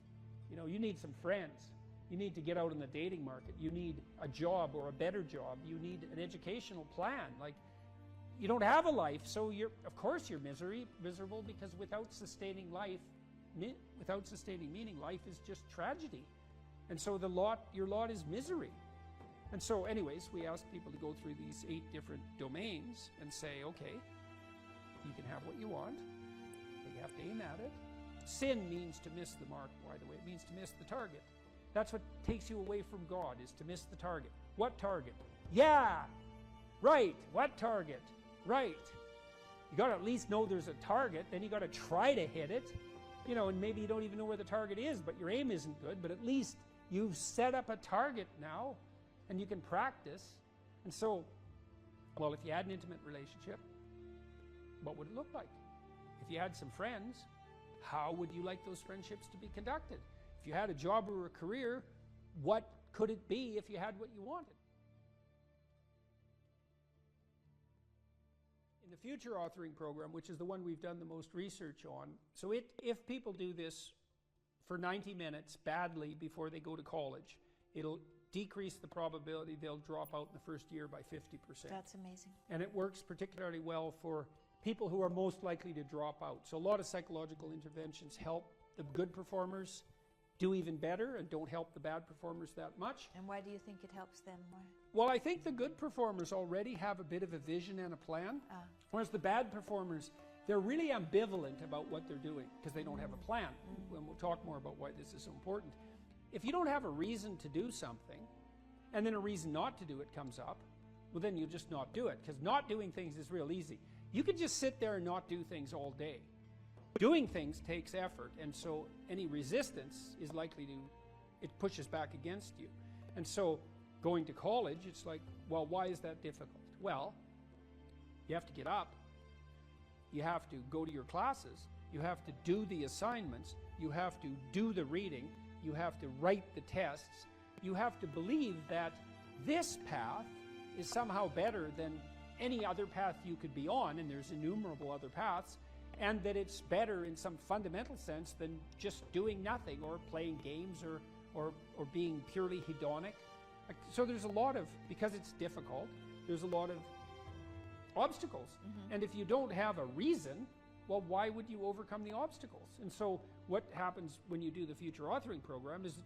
A: You know, you need some friends. You need to get out in the dating market. You need a job or a better job. You need an educational plan. Like, you don't have a life, so of course you're miserable, because without sustaining meaning, life is just tragedy. And so your lot is misery. And so anyways, we asked people to go through these 8 different domains and say, okay, you can have what you want, but you have to aim at it. Sin means to miss the mark, by the way. It means to miss the target. That's what takes you away from God, is to miss the target. What target? Yeah, right. What target? Right. You got to at least know there's a target, then you got to try to hit it. You know, and maybe you don't even know where the target is, but your aim isn't good, but at least you've set up a target now, and you can practice. And so, well, if you had an intimate relationship, what would it look like? If you had some friends, how would you like those friendships to be conducted? If you had a job or a career, what could it be if you had what you wanted? In the future authoring program, which is the one we've done the most research on, so if people do this for 90 minutes badly before they go to college, it'll decrease the probability they'll drop out in the first year by 50%.
C: That's amazing.
A: And it works particularly well for people who are most likely to drop out. So a lot of psychological interventions help the good performers do even better and don't help the bad performers that much.
C: And why do you think it helps them more?
A: Well, I think the good performers already have a bit of a vision and a plan, whereas the bad performers, they're really ambivalent about what they're doing because they don't have a plan. And we'll talk more about why this is so important. If you don't have a reason to do something, and then a reason not to do it comes up, well, then you just not do it, because not doing things is real easy. You could just sit there and not do things all day. Doing things takes effort, and so any resistance is likely to, it pushes back against you. And so going to college, it's like, well, why is that difficult? Well, you have to get up, you have to go to your classes, you have to do the assignments, you have to do the reading, you have to write the tests, you have to believe that this path is somehow better than any other path you could be on, and there's innumerable other paths, and that it's better in some fundamental sense than just doing nothing or playing games or being purely hedonic. So there's a lot of, because it's difficult, there's a lot of obstacles. And if you don't have a reason, well, why would you overcome the obstacles? And so what happens when you do the future authoring program is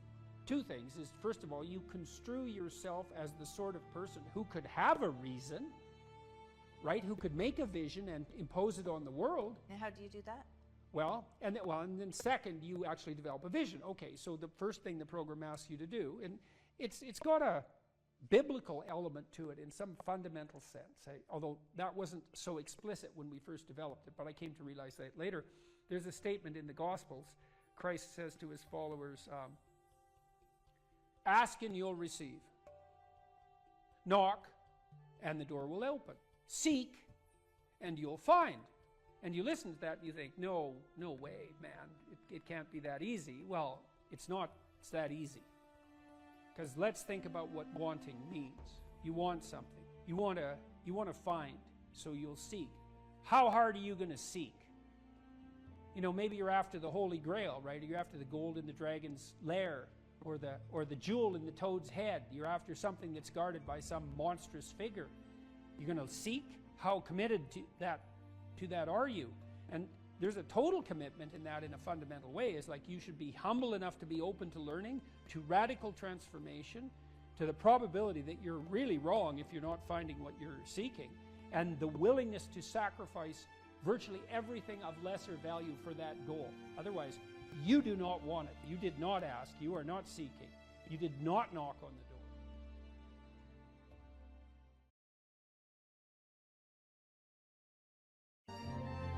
A: 2 things. Is first of all, you construe yourself as the sort of person who could have a reason, right? Who could make a vision and impose it on the world.
C: And how do you do that?
A: Well, and then second, you actually develop a vision. Okay, so the first thing the program asks you to do, and it's got a biblical element to it in some fundamental sense, although that wasn't so explicit when we first developed it, but I came to realize that later. There's a statement in the Gospels. Christ says to his followers, ask and you'll receive. Knock and the door will open. Seek and you'll find. And you listen to that and you think, no way, man, it can't be that easy. Well, it's that easy. Because let's think about what wanting means. You want something. You want to find, so you'll seek. How hard are you going to seek? You know, maybe you're after the Holy Grail, right? Or you're after the gold in the dragon's lair, or the jewel in the toad's head. You're after something that's guarded by some monstrous figure. You're going to seek? How committed to that are you? And there's a total commitment in that in a fundamental way. It's like you should be humble enough to be open to learning, to radical transformation, to the probability that you're really wrong if you're not finding what you're seeking, and the willingness to sacrifice virtually everything of lesser value for that goal. Otherwise, you do not want it. You did not ask. You are not seeking. You did not knock on the door.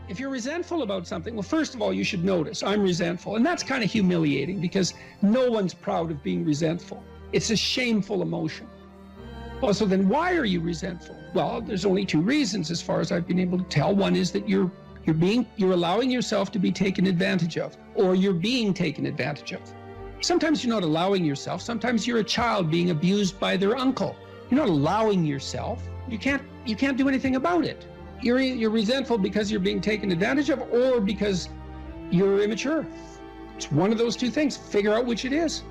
A: If you're resentful about something, well, first of all, you should notice, I'm resentful. And that's kind of humiliating because no one's proud of being resentful. It's a shameful emotion. Well, so then why are you resentful? Well, there's only 2 reasons as far as I've been able to tell. One is that you're allowing yourself to be taken advantage of, or you're being taken advantage of. Sometimes you're not allowing yourself. Sometimes you're a child being abused by their uncle. You're not allowing yourself. You can't do anything about it. You're resentful because you're being taken advantage of, or because you're immature. It's one of those 2 things. Figure out which it is,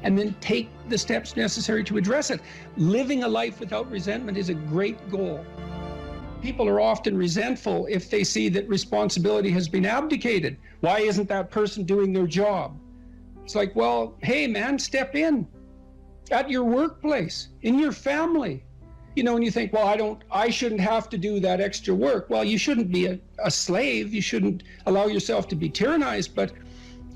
A: and then take the steps necessary to address it. Living a life without resentment is a great goal. People are often resentful if they see that responsibility has been abdicated. Why isn't that person doing their job? It's like, well, hey man, step in. at your workplace, in your family. You know, and you think, well, I shouldn't have to do that extra work. Well, you shouldn't be a slave. You shouldn't allow yourself to be tyrannized. But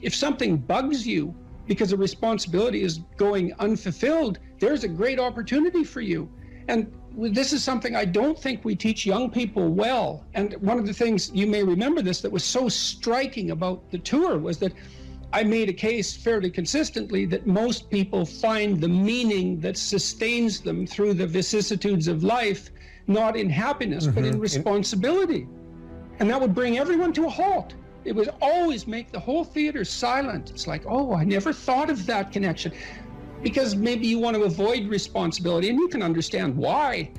A: if something bugs you because a responsibility is going unfulfilled, there's a great opportunity for you. And this is something I don't think we teach young people well. And one of the things, you may remember this, that was so striking about the tour was that I made a case fairly consistently that most people find the meaning that sustains them through the vicissitudes of life, not in happiness, but in responsibility. And that would bring everyone to a halt. It would always make the whole theater silent. It's like, oh, I never thought of that connection. Because maybe you want to avoid responsibility, and you can understand why.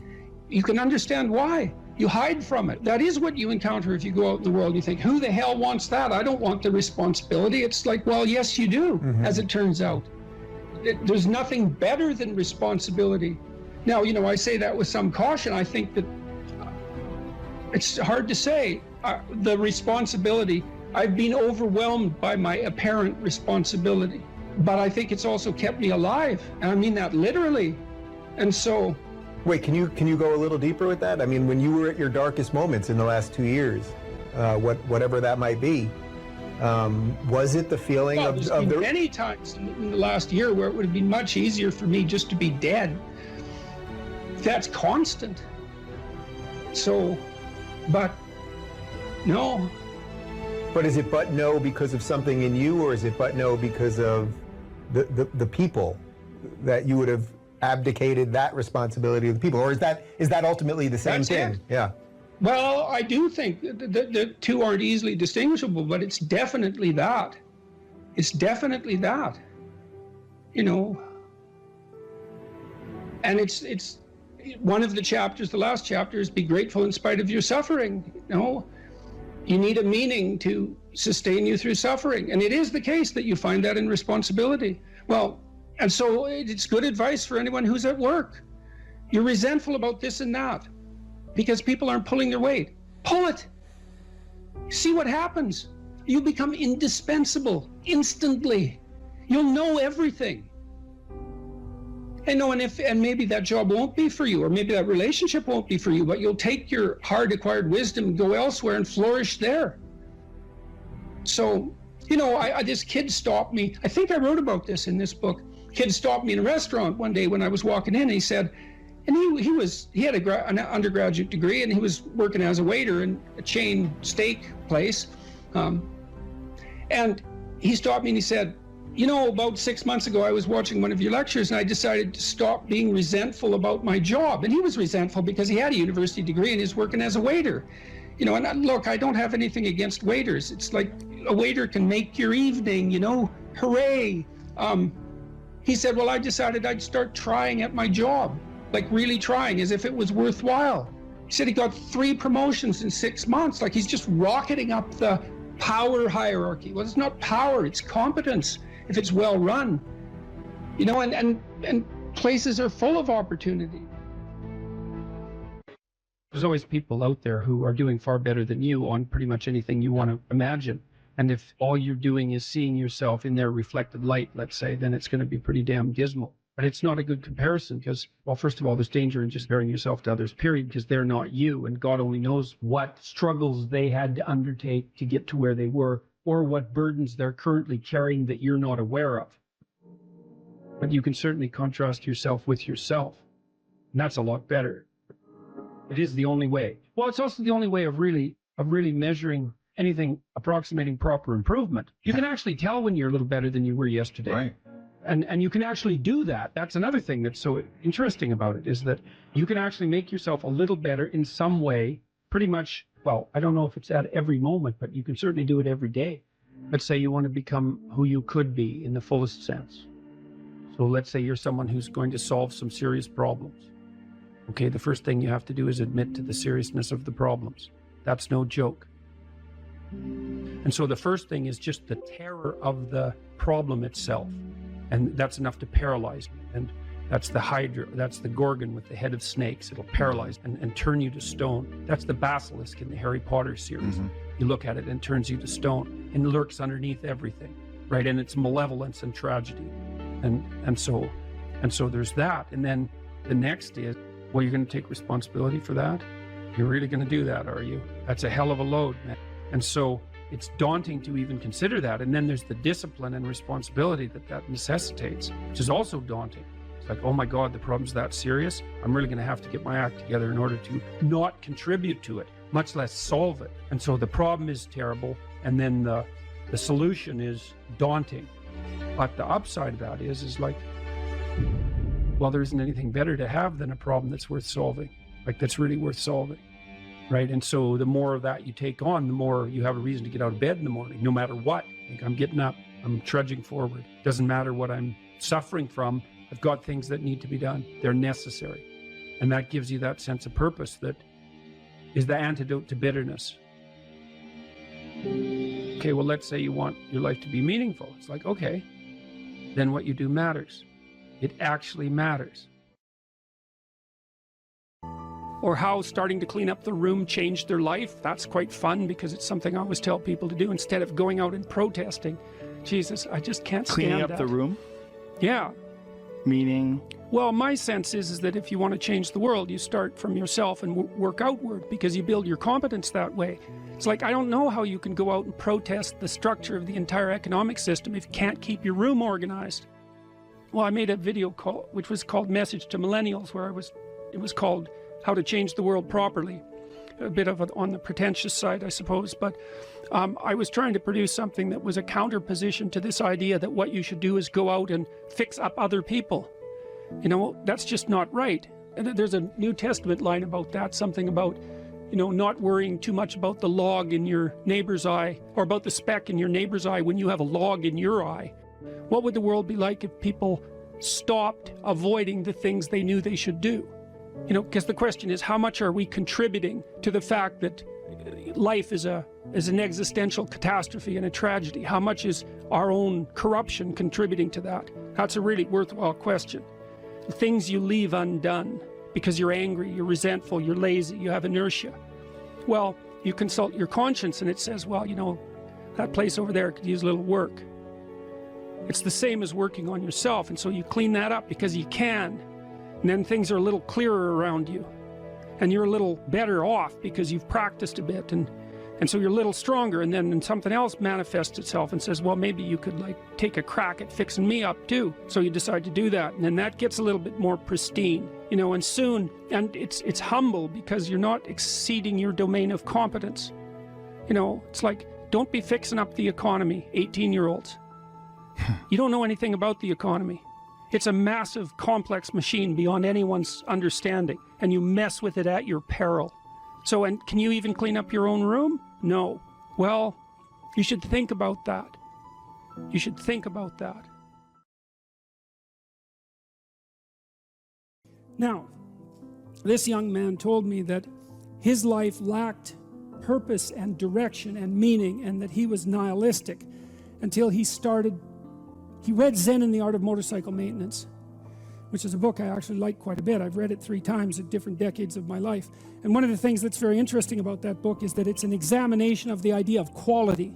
A: You can understand why. You hide from it. That is what you encounter if you go out in the world. You think, who the hell wants that? I don't want the responsibility. It's like, well, yes, you do, as it turns out. There's nothing better than responsibility. Now, you know, I say that with some caution. I think that it's hard to say. The responsibility, I've been overwhelmed by my apparent responsibility, but I think it's also kept me alive. And I mean that literally. And so,
D: wait, can you go a little deeper with that? I mean, when you were at your darkest moments in the last 2 years, whatever that might be, was it the feeling
A: well,
D: of
A: there's been
D: the
A: many times in the last year where it would have been much easier for me just to be dead. That's constant. So, but no.
D: But is it but no because of something in you, or is it but no because of the people that you would have abdicated that responsibility of the people, or is that ultimately the same
A: That's
D: thing?
A: it.
D: Yeah.
A: Well, I do think the two aren't easily distinguishable, but it's definitely that. It's definitely that. You know. And it's one of the chapters, the last chapter, is be grateful in spite of your suffering. You know, you need a meaning to sustain you through suffering. And it is the case that you find that in responsibility. Well, and so it's good advice for anyone who's at work. You're resentful about this and that because people aren't pulling their weight. Pull it. See what happens. You become indispensable instantly. You'll know everything. And maybe that job won't be for you, or maybe that relationship won't be for you, but you'll take your hard-acquired wisdom and go elsewhere and flourish there. So, you know, this kid stopped me. I think I wrote about this in this book. Kid stopped me in a restaurant one day when I was walking in. And he said, and he had an undergraduate degree, and he was working as a waiter in a chain steak place. And he stopped me and he said, you know, about 6 months ago, I was watching one of your lectures and I decided to stop being resentful about my job. And he was resentful because he had a university degree and he's working as a waiter. You know, and look, I don't have anything against waiters. It's like a waiter can make your evening, you know, hooray. He said, well, I decided I'd start trying at my job, like really trying as if it was worthwhile. He said he got 3 promotions in 6 months, like he's just rocketing up the power hierarchy. Well, it's not power, it's competence. If it's well run, you know, and places are full of opportunity. There's always people out there who are doing far better than you on pretty much anything you want to imagine. And if all you're doing is seeing yourself in their reflected light, let's say, then it's going to be pretty damn dismal. But it's not a good comparison because, well, first of all, there's danger in just comparing yourself to others, period, because they're not you. And God only knows what struggles they had to undertake to get to where they were, or what burdens they're currently carrying that you're not aware of. But you can certainly contrast yourself with yourself. And that's a lot better. It is the only way. Well, it's also the only way of really measuring anything approximating proper improvement. You can actually tell when you're a little better than you were yesterday.
E: Right.
A: And you can actually do that. That's another thing that's so interesting about it, is that you can actually make yourself a little better in some way, pretty much. Well, I don't know if it's at every moment, but you can certainly do it every day. Let's say you want to become who you could be in the fullest sense. So let's say you're someone who's going to solve some serious problems. Okay, the first thing you have to do is admit to the seriousness of the problems. That's no joke. And so the first thing is just the terror of the problem itself. And that's enough to paralyze me. And that's the Hydra, that's the Gorgon with the head of snakes. It'll paralyze and turn you to stone. That's the basilisk in the Harry Potter series.
B: Mm-hmm.
A: You look at it and it turns you to stone and lurks underneath everything, right? And it's malevolence and tragedy. And so And so there's that. And then the next is, well, you're going to take responsibility for that? You're really going to do that, are you? That's a hell of a load, man. And so it's daunting to even consider that. And then there's the discipline and responsibility that necessitates, which is also daunting. It's like, oh my God, the problem's that serious. I'm really going to have to get my act together in order to not contribute to it, much less solve it. And so the problem is terrible. And then the solution is daunting. But the upside of that is like, well, there isn't anything better to have than a problem that's worth solving, like that's really worth solving, right? And so the more of that you take on, the more you have a reason to get out of bed in the morning, no matter what. Like, I'm getting up, I'm trudging forward. Doesn't matter what I'm suffering from, I've got things that need to be done. They're necessary. And that gives you that sense of purpose that is the antidote to bitterness. Okay, well, let's say you want your life to be meaningful. It's like, okay, then what you do matters. It actually matters. Or how starting to clean up the room changed their life. That's quite fun because it's something I always tell people to do instead of going out and protesting. Jesus, I just can't stand
E: Cleaning
A: that.
E: up the room?
A: Yeah.
E: Meaning?
A: Well, my sense is that if you want to change the world, you start from yourself and work outward because you build your competence that way. It's like, I don't know how you can go out and protest the structure of the entire economic system if you can't keep your room organized. Well, I made a video call, which was called Message to Millennials, where it was called How to Change the World Properly. A bit of it on the pretentious side, I suppose, but I was trying to produce something that was a counterposition to this idea that what you should do is go out and fix up other people. You know, that's just not right. And there's a New Testament line about that, something about, you know, not worrying too much about the log in your neighbor's eye, or about the speck in your neighbor's eye when you have a log in your eye. What would the world be like if people stopped avoiding the things they knew they should do? You know, because the question is, how much are we contributing to the fact that life is an existential catastrophe and a tragedy? How much is our own corruption contributing to that? That's a really worthwhile question. The things you leave undone because you're angry, you're resentful, you're lazy, you have inertia. Well, you consult your conscience and it says, well, you know, that place over there could use a little work. It's the same as working on yourself, and so you clean that up because you can, and then things are a little clearer around you, and you're a little better off because you've practiced a bit, and so you're a little stronger, and then something else manifests itself and says, well, maybe you could like take a crack at fixing me up too. So you decide to do that, and then that gets a little bit more pristine, you know, and soon, and it's humble because you're not exceeding your domain of competence. You know, it's like, don't be fixing up the economy, 18-year-olds. You don't know anything about the economy. It's a massive, complex machine beyond anyone's understanding, and you mess with it at your peril. So, and can you even clean up your own room? No. Well, you should think about that. You should think about that. Now, this young man told me that his life lacked purpose and direction and meaning, and that he was nihilistic until he read Zen and the Art of Motorcycle Maintenance, which is a book I actually like quite a bit. I've read it 3 times at different decades of my life. And one of the things that's very interesting about that book is that it's an examination of the idea of quality,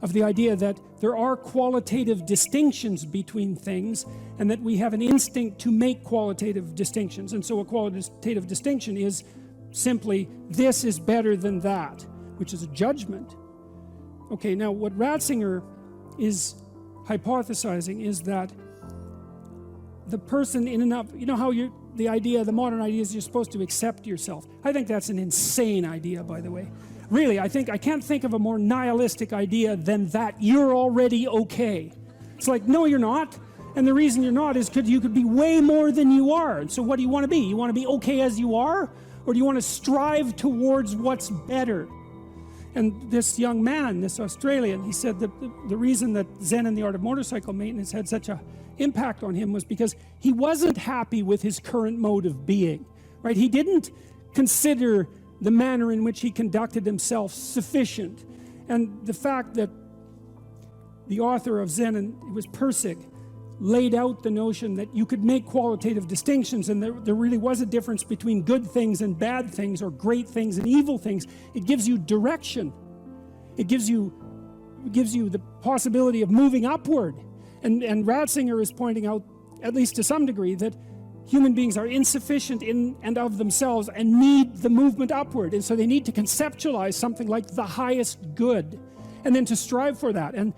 A: of the idea that there are qualitative distinctions between things, and that we have an instinct to make qualitative distinctions. And so a qualitative distinction is simply, this is better than that, which is a judgment. Okay, now what Ratzinger is hypothesizing is that the person in and of, you know how the modern idea is you're supposed to accept yourself. I think that's an insane idea, by the way. Really, I can't think of a more nihilistic idea than that you're already okay. It's like, no, you're not. And the reason you're not is because you could be way more than you are. And so what do you want to be? You want to be okay as you are? Or do you want to strive towards what's better? And this young man, this Australian, he said that the reason that Zen and the Art of Motorcycle Maintenance had such an impact on him was because he wasn't happy with his current mode of being, right? He didn't consider the manner in which he conducted himself sufficient. And the fact that the author of Zen, and it was Pirsig, laid out the notion that you could make qualitative distinctions, and there really was a difference between good things and bad things, or great things and evil things. It gives you direction. It gives you the possibility of moving upward. And Ratzinger is pointing out,
E: at least to some degree, that human beings are insufficient in and of themselves and need the movement upward. And so they need to conceptualize something like the highest good and then to strive for that. And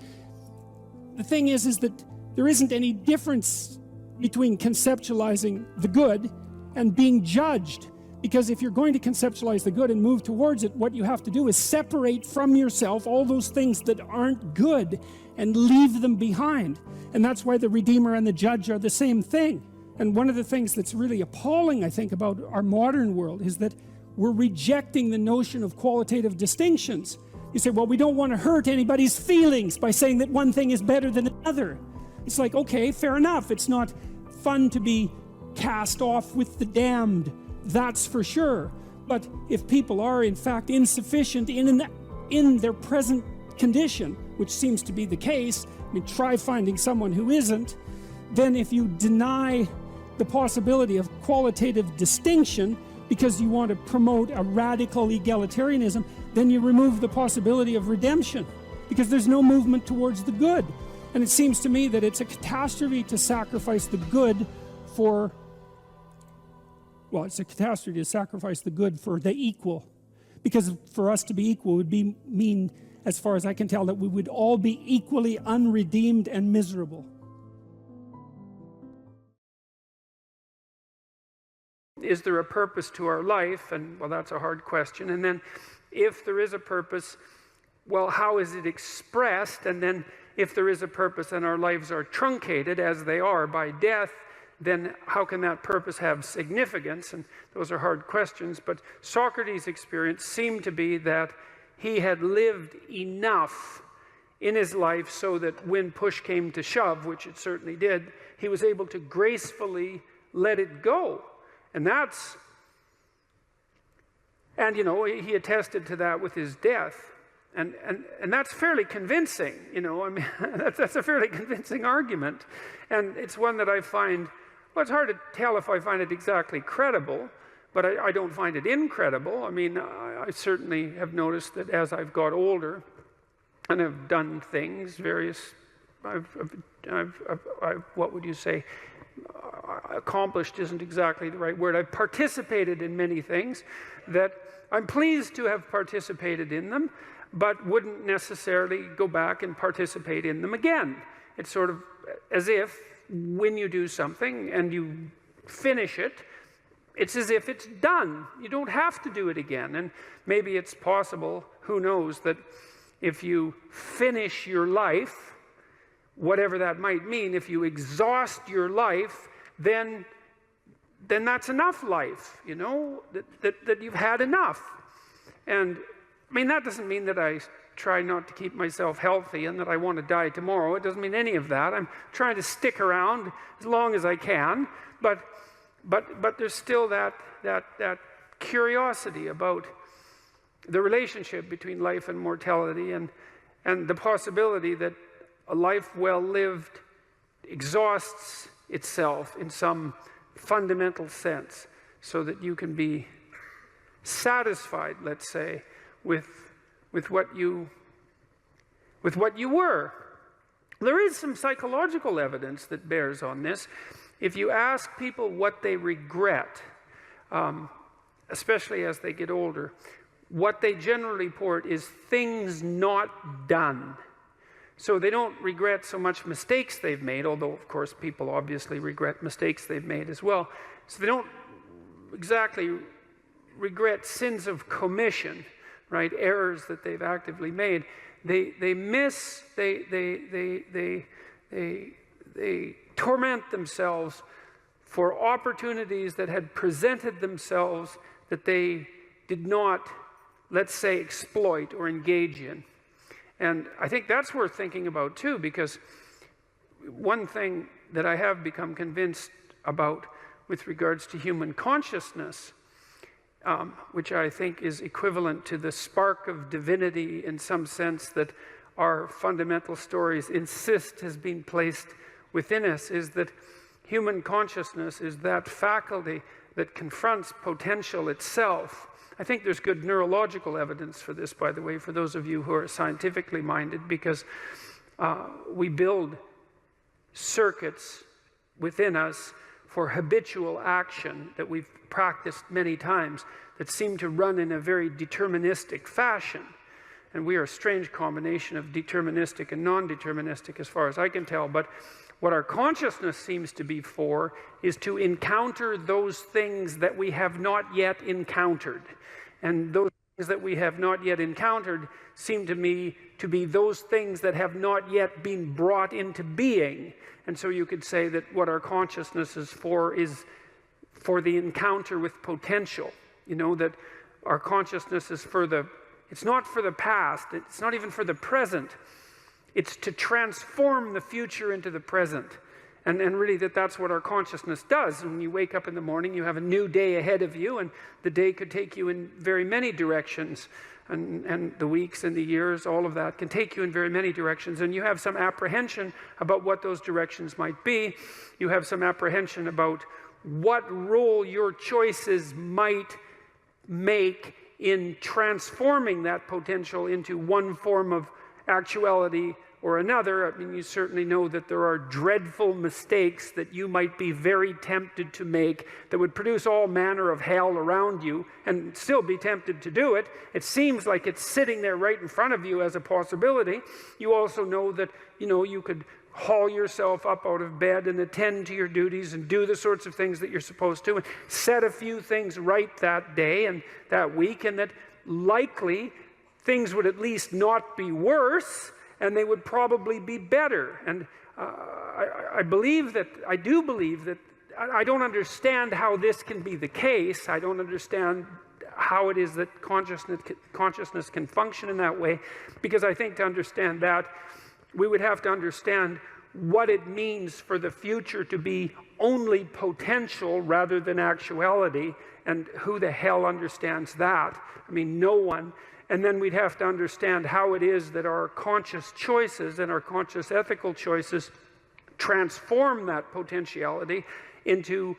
E: the thing is that there isn't any difference between conceptualizing the good and being judged. Because if you're going to conceptualize the good and move towards it, what you have to do is separate from yourself all those things that aren't good and leave them behind. And that's why the Redeemer and the Judge are the same thing. And one of the things that's really appalling, I think, about our modern world is that we're rejecting the notion of qualitative distinctions. You say, well, we don't want to hurt anybody's feelings by saying that one thing is better than another. It's like, okay, fair enough. It's not fun to be cast off with the damned, that's for sure. But if people are in fact insufficient in their present condition, which seems to be the case, I mean, try finding someone who isn't, then if you deny the possibility of qualitative distinction because you want to promote a radical egalitarianism, then you remove the possibility of redemption because there's no movement towards the good. And it seems to me that it's a catastrophe to sacrifice the good for, well, it's a catastrophe to sacrifice the good for the equal. Because for us to be equal would mean, as far as I can tell, that we would all be equally unredeemed and miserable.
A: Is there a purpose to our life? And, well, that's a hard question. And then, if there is a purpose, well, how is it expressed? And then, if there is a purpose and our lives are truncated, as they are by death, then how can that purpose have significance? And those are hard questions. But Socrates' experience seemed to be that he had lived enough in his life so that when push came to shove, which it certainly did, he was able to gracefully let it go. And that's, and you know, he attested to that with his death. And that's fairly convincing, you know, I mean, that's a fairly convincing argument. And it's one that I find, well, it's hard to tell if I find it exactly credible, but I don't find it incredible. I mean, I certainly have noticed that as I've got older and have done things, what would you say? Accomplished isn't exactly the right word. I've participated in many things that I'm pleased to have participated in them, but wouldn't necessarily go back and participate in them again. It's sort of as if when you do something and you finish it, it's as if it's done. You don't have to do it again. And maybe it's possible, who knows, that if you finish your life, whatever that might mean, if you exhaust your life, then that's enough life, you know, that you've had enough. And I mean, that doesn't mean that I try not to keep myself healthy and that I want to die tomorrow. It doesn't mean any of that. I'm trying to stick around as long as I can, but there's still that curiosity about the relationship between life and mortality, and the possibility that a life well lived exhausts itself in some fundamental sense so that you can be satisfied, let's say, with what you were. There is some psychological evidence that bears on this. If you ask people what they regret, especially as they get older, what they generally report is things not done. So they don't regret so much mistakes they've made, although, of course, people obviously regret mistakes they've made as well. So they don't exactly regret sins of commission, right? Errors that they've actively made. They torment themselves for opportunities that had presented themselves that they did not, let's say, exploit or engage in. And I think that's worth thinking about too, because one thing that I have become convinced about with regards to human consciousness, which I think is equivalent to the spark of divinity in some sense that our fundamental stories insist has been placed within us, is that human consciousness is that faculty that confronts potential itself. I think there's good neurological evidence for this, by the way, for those of you who are scientifically minded, because we build circuits within us for habitual action that we've practiced many times that seem to run in a very deterministic fashion. And we are a strange combination of deterministic and non-deterministic as far as I can tell. But what our consciousness seems to be for is to encounter those things that we have not yet encountered. And those things that we have not yet encountered seem to me to be those things that have not yet been brought into being. And so you could say that what our consciousness is for the encounter with potential. You know, that our consciousness is it's not for the past, it's not even for the present. It's to transform the future into the present. And really that's what our consciousness does. When you wake up in the morning, you have a new day ahead of you, and the day could take you in very many directions. And the weeks and the years, all of that can take you in very many directions. And you have some apprehension about what those directions might be. You have some apprehension about what role your choices might make in transforming that potential into one form of actuality or another. I mean, you certainly know that there are dreadful mistakes that you might be very tempted to make that would produce all manner of hell around you and still be tempted to do it. It seems like it's sitting there right in front of you as a possibility. You also know that, you know, you could haul yourself up out of bed and attend to your duties and do the sorts of things that you're supposed to and set a few things right that day and that week, and that likely things would at least not be worse, and they would probably be better. And I do believe that I don't understand how this can be the case. I don't understand how it is that consciousness can function in that way, because I think to understand that, we would have to understand what it means for the future to be only potential rather than actuality, and who the hell understands that? I mean, no one. And then we'd have to understand how it is that our conscious choices and our conscious ethical choices transform that potentiality into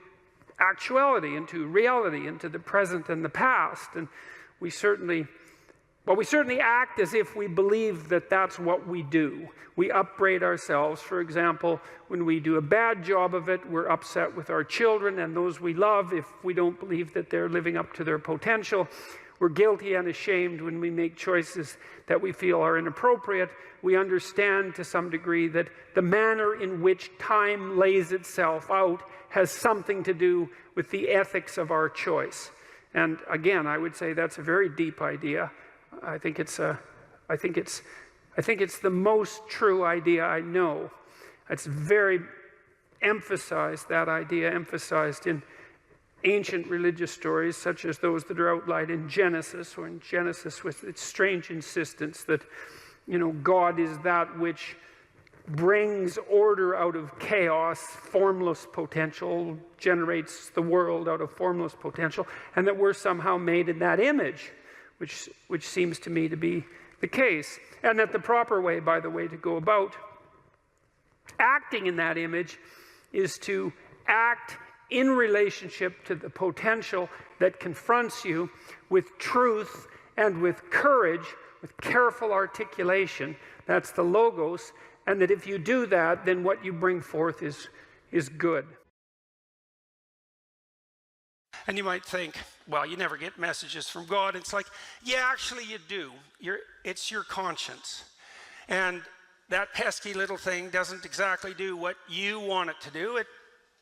A: actuality, into reality, into the present and the past. And we certainly act as if we believe that that's what we do. We upbraid ourselves. For example, when we do a bad job of it, we're upset with our children and those we love if we don't believe that they're living up to their potential. We're guilty and ashamed when we make choices that we feel are inappropriate. We understand to some degree that the manner in which time lays itself out has something to do with the ethics of our choice. And again, I would say that's a very deep idea. I think it's the most true idea I know. It's very emphasized, that idea emphasized in ancient religious stories such as those that are outlined in Genesis, or in Genesis with its strange insistence that, you know, God is that which brings order out of chaos, formless potential, generates the world out of formless potential, and that we're somehow made in that image, which seems to me to be the case. And that the proper way, by the way, to go about acting in that image is to act in relationship to the potential that confronts you with truth and with courage, with careful articulation. That's the logos. And that if you do that, then what you bring forth is good. And you might think, well, you never get messages from God. It's like, yeah, actually you do. It's your conscience. And that pesky little thing doesn't exactly do what you want it to do. It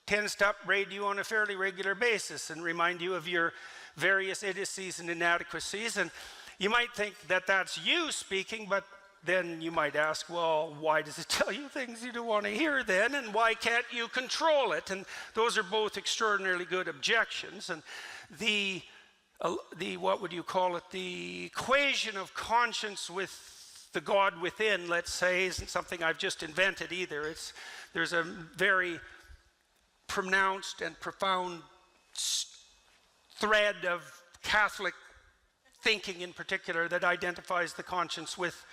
A: tends to upbraid you on a fairly regular basis and remind you of your various idiocies and inadequacies. And you might think that that's you speaking, but then you might ask, well, why does it tell you things you don't want to hear then? And why can't you control it? And those are both extraordinarily good objections. And the what would you call it? The equation of conscience with the God within, let's say, isn't something I've just invented either. There's a very pronounced and profound thread of Catholic thinking in particular that identifies the conscience with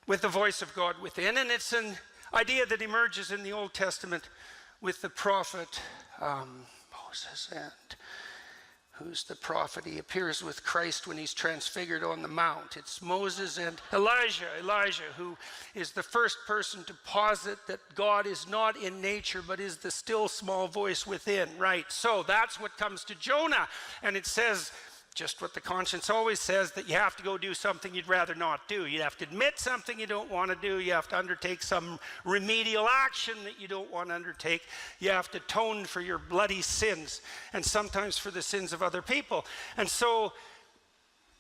A: the voice of God within. And it's an idea that emerges in the Old Testament with the prophet Moses. And who's the prophet. He appears with Christ when he's transfigured on the mount. It's Moses and Elijah, who is the first person to posit that God is not in nature, but is the still small voice within, right? So that's what comes to Jonah. And it says, just what the conscience always says, that you have to go do something you'd rather not do. You have to admit something you don't want to do. You have to undertake some remedial action that you don't want to undertake. You have to atone for your bloody sins, and sometimes for the sins of other people. And so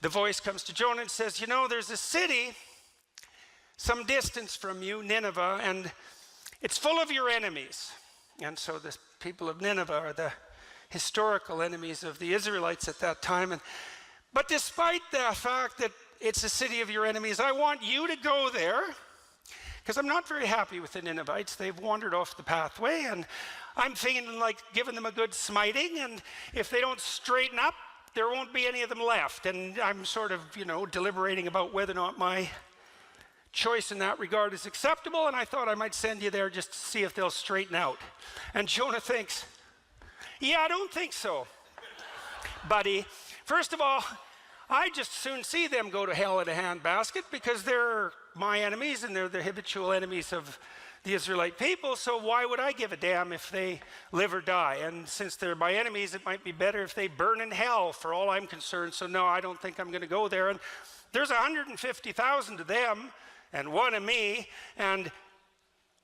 A: the voice comes to Jonah and says, you know, there's a city some distance from you, Nineveh, and it's full of your enemies. And so the people of Nineveh are the historical enemies of the Israelites at that time. But despite the fact that it's a city of your enemies, I want you to go there, because I'm not very happy with the Ninevites. They've wandered off the pathway, and I'm feeling like giving them a good smiting, and if they don't straighten up, there won't be any of them left. And I'm sort of, deliberating about whether or not my choice in that regard is acceptable, and I thought I might send you there just to see if they'll straighten out. And Jonah thinks, yeah, I don't think so, buddy. First of all, I just soon see them go to hell in a handbasket, because they're my enemies and they're the habitual enemies of the Israelite people, so why would I give a damn if they live or die? And since they're my enemies, it might be better if they burn in hell for all I'm concerned, so no, I don't think I'm going to go there. And there's 150,000 of them and one of me, and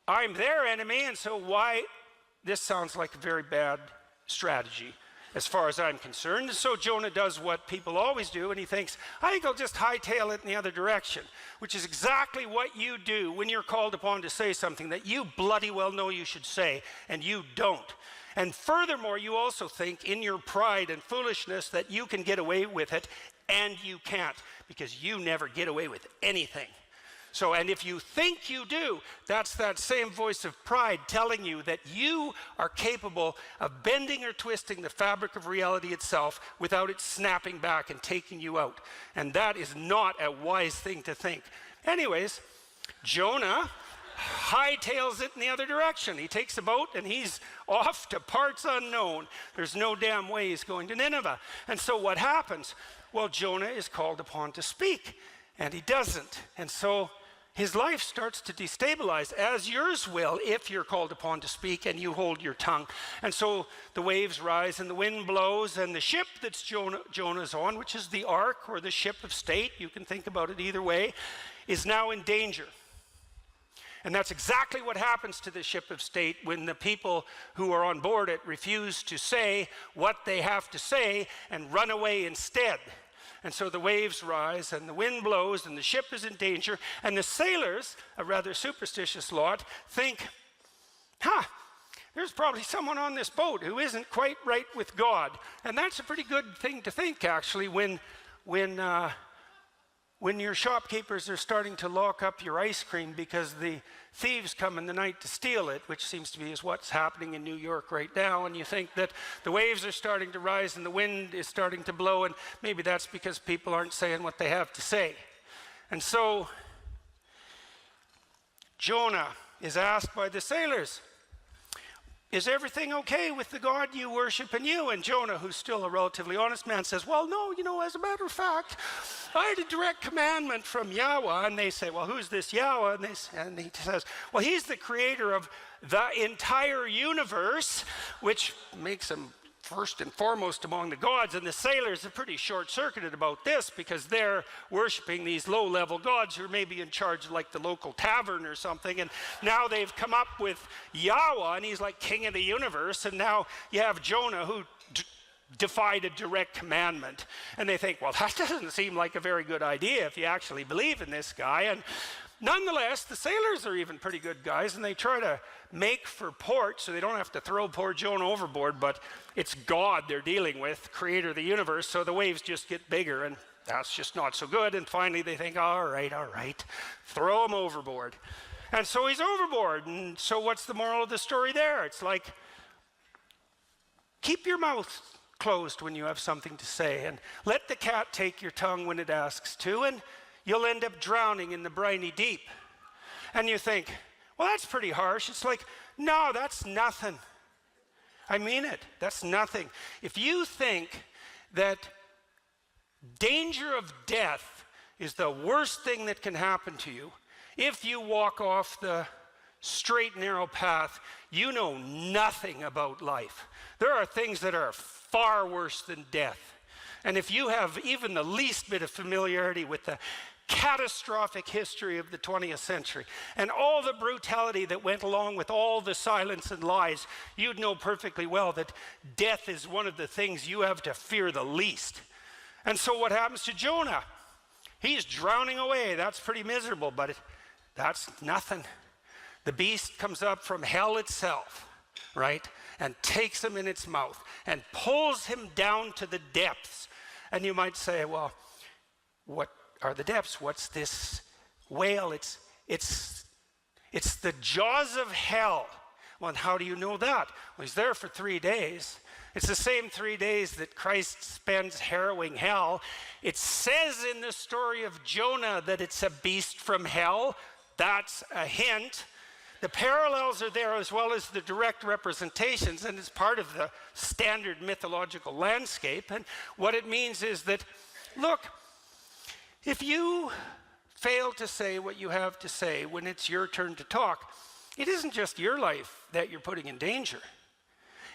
A: I'm their enemy, and so why? This sounds like a very bad strategy as far as I'm concerned. So Jonah does what people always do, and he thinks, I think I'll just hightail it in the other direction, which is exactly what you do when you're called upon to say something that you bloody well know you should say, and you don't. And furthermore, you also think in your pride and foolishness that you can get away with it, and you can't, because you never get away with anything. So, and if you think you do, that's that same voice of pride telling you that you are capable of bending or twisting the fabric of reality itself without it snapping back and taking you out. And that is not a wise thing to think. Anyways, Jonah hightails it in the other direction. He takes a boat and he's off to parts unknown. There's no damn way he's going to Nineveh. And so what happens? Well, Jonah is called upon to speak, and he doesn't. And so his life starts to destabilize, as yours will if you're called upon to speak and you hold your tongue. And so the waves rise and the wind blows, and the ship that's Jonah's on, which is the ark or the ship of state, you can think about it either way, is now in danger. And that's exactly what happens to the ship of state when the people who are on board it refuse to say what they have to say and run away instead. And so the waves rise and the wind blows and the ship is in danger, and the sailors, a rather superstitious lot, think, there's probably someone on this boat who isn't quite right with God. And that's a pretty good thing to think, actually, when your shopkeepers are starting to lock up your ice cream because the thieves come in the night to steal it, which seems to be is what's happening in New York right now, and you think that the waves are starting to rise and the wind is starting to blow, and maybe that's because people aren't saying what they have to say. And so Jonah is asked by the sailors, is everything okay with the God you worship and you? And Jonah, who's still a relatively honest man, says, well, no, as a matter of fact, I had a direct commandment from Yahweh. And they say, well, who's this Yahweh? And he says, well, he's the creator of the entire universe, which makes him first and foremost among the gods. And the sailors are pretty short-circuited about this, because they're worshiping these low-level gods who are maybe in charge of like the local tavern or something, and now they've come up with Yahweh, and he's like king of the universe, and now you have Jonah who defied a direct commandment, and they think, well, that doesn't seem like a very good idea if you actually believe in this guy. And nonetheless, the sailors are even pretty good guys, and they try to make for port so they don't have to throw poor Jonah overboard, but it's God they're dealing with, creator of the universe, so the waves just get bigger, and that's just not so good. And finally they think, all right, throw him overboard. And so he's overboard. And so what's the moral of the story there? It's like, keep your mouth closed when you have something to say, and let the cat take your tongue when it asks to, and you'll end up drowning in the briny deep. And you think, well, that's pretty harsh. It's like, no, that's nothing. I mean it. That's nothing. If you think that danger of death is the worst thing that can happen to you. If you walk off the straight, narrow path, you know nothing about life. There are things that are far worse than death. And if you have even the least bit of familiarity with the catastrophic history of the 20th century and all the brutality that went along with all the silence and lies, you'd know perfectly well that death is one of the things you have to fear the least. And so what happens to Jonah? He's drowning away. That's pretty miserable, but that's nothing. The beast comes up from hell itself, right? And takes him in its mouth and pulls him down to the depths. And you might say, well, what are the depths? What's this whale? It's the jaws of hell. Well, and how do you know that? Well, he's there for 3 days. It's the same 3 days that Christ spends harrowing hell. It says in the story of Jonah that it's a beast from hell. That's a hint. The parallels are there as well as the direct representations, and it's part of the standard mythological landscape. And what it means is that, look, if you fail to say what you have to say when it's your turn to talk, it isn't just your life that you're putting in danger.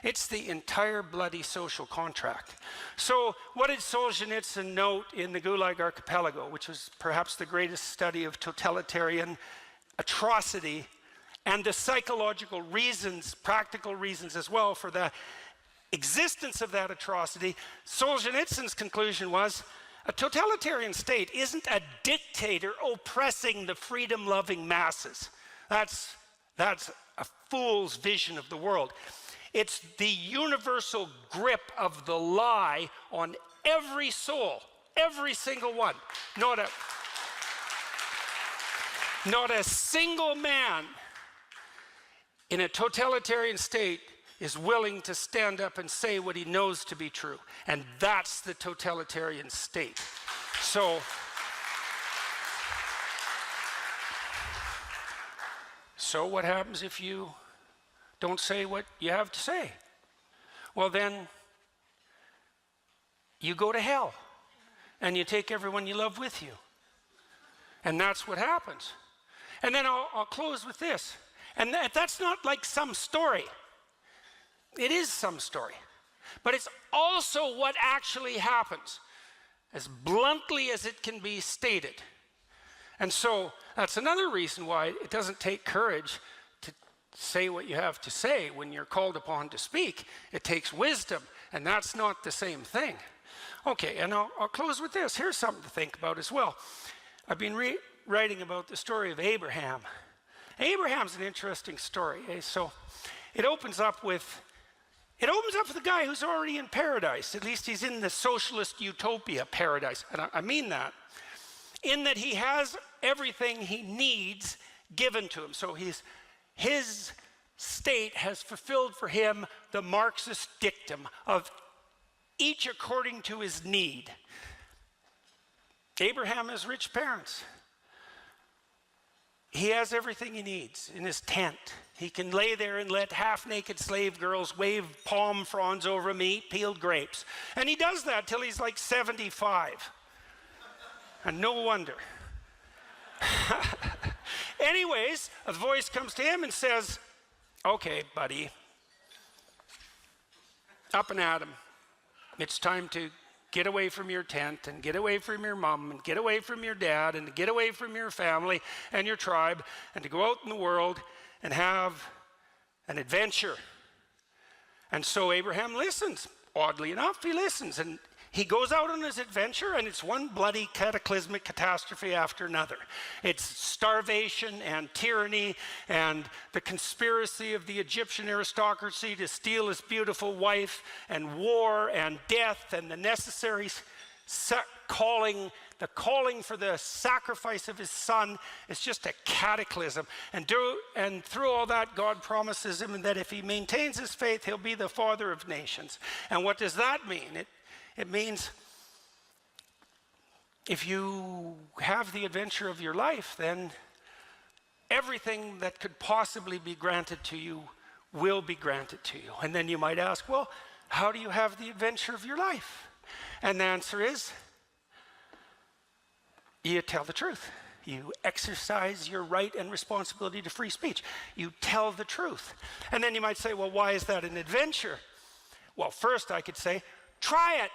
A: It's the entire bloody social contract. So what did Solzhenitsyn note in the Gulag Archipelago, which was perhaps the greatest study of totalitarian atrocity and the psychological reasons, practical reasons as well for the existence of that atrocity? Solzhenitsyn's conclusion was, a totalitarian state isn't a dictator oppressing the freedom-loving masses. That's a fool's vision of the world. It's the universal grip of the lie on every soul, every single one. Not a single man in a totalitarian state is willing to stand up and say what he knows to be true. And that's the totalitarian state. So what happens if you don't say what you have to say? Well, then you go to hell and you take everyone you love with you. And that's what happens. And then I'll close with this. And that's not like some story. It is some story. But it's also what actually happens, as bluntly as it can be stated. And so that's another reason why it doesn't take courage to say what you have to say when you're called upon to speak. It takes wisdom, and that's not the same thing. Okay, and I'll close with this. Here's something to think about as well. I've been writing about the story of Abraham. Abraham's an interesting story. So it opens up with a guy who's already in paradise. At least he's in the socialist utopia paradise. And I mean that. In that he has everything he needs given to him. So his state has fulfilled for him the Marxist dictum of each according to his need. Abraham has rich parents. He has everything he needs in his tent. He can lay there and let half-naked slave girls wave palm fronds over him, eat peeled grapes. And he does that till he's like 75. And no wonder. Anyways, a voice comes to him and says, okay, buddy, up and at him. It's time to get away from your tent and get away from your mom and get away from your dad and to get away from your family and your tribe and to go out in the world and have an adventure. And so Abraham listens. Oddly enough, he listens, and he goes out on his adventure, and it's one bloody cataclysmic catastrophe after another. It's starvation and tyranny and the conspiracy of the Egyptian aristocracy to steal his beautiful wife, and war and death and the necessary calling for the sacrifice of his son. It's just a cataclysm. And through all that, God promises him that if he maintains his faith, he'll be the father of nations. And what does that mean? It means if you have the adventure of your life, then everything that could possibly be granted to you will be granted to you. And then you might ask, well, how do you have the adventure of your life?
F: And the answer is, you tell the truth. You exercise your right and responsibility to free speech. You tell the truth. And then you might say, well, why is that an adventure? Well, first I could say, try it.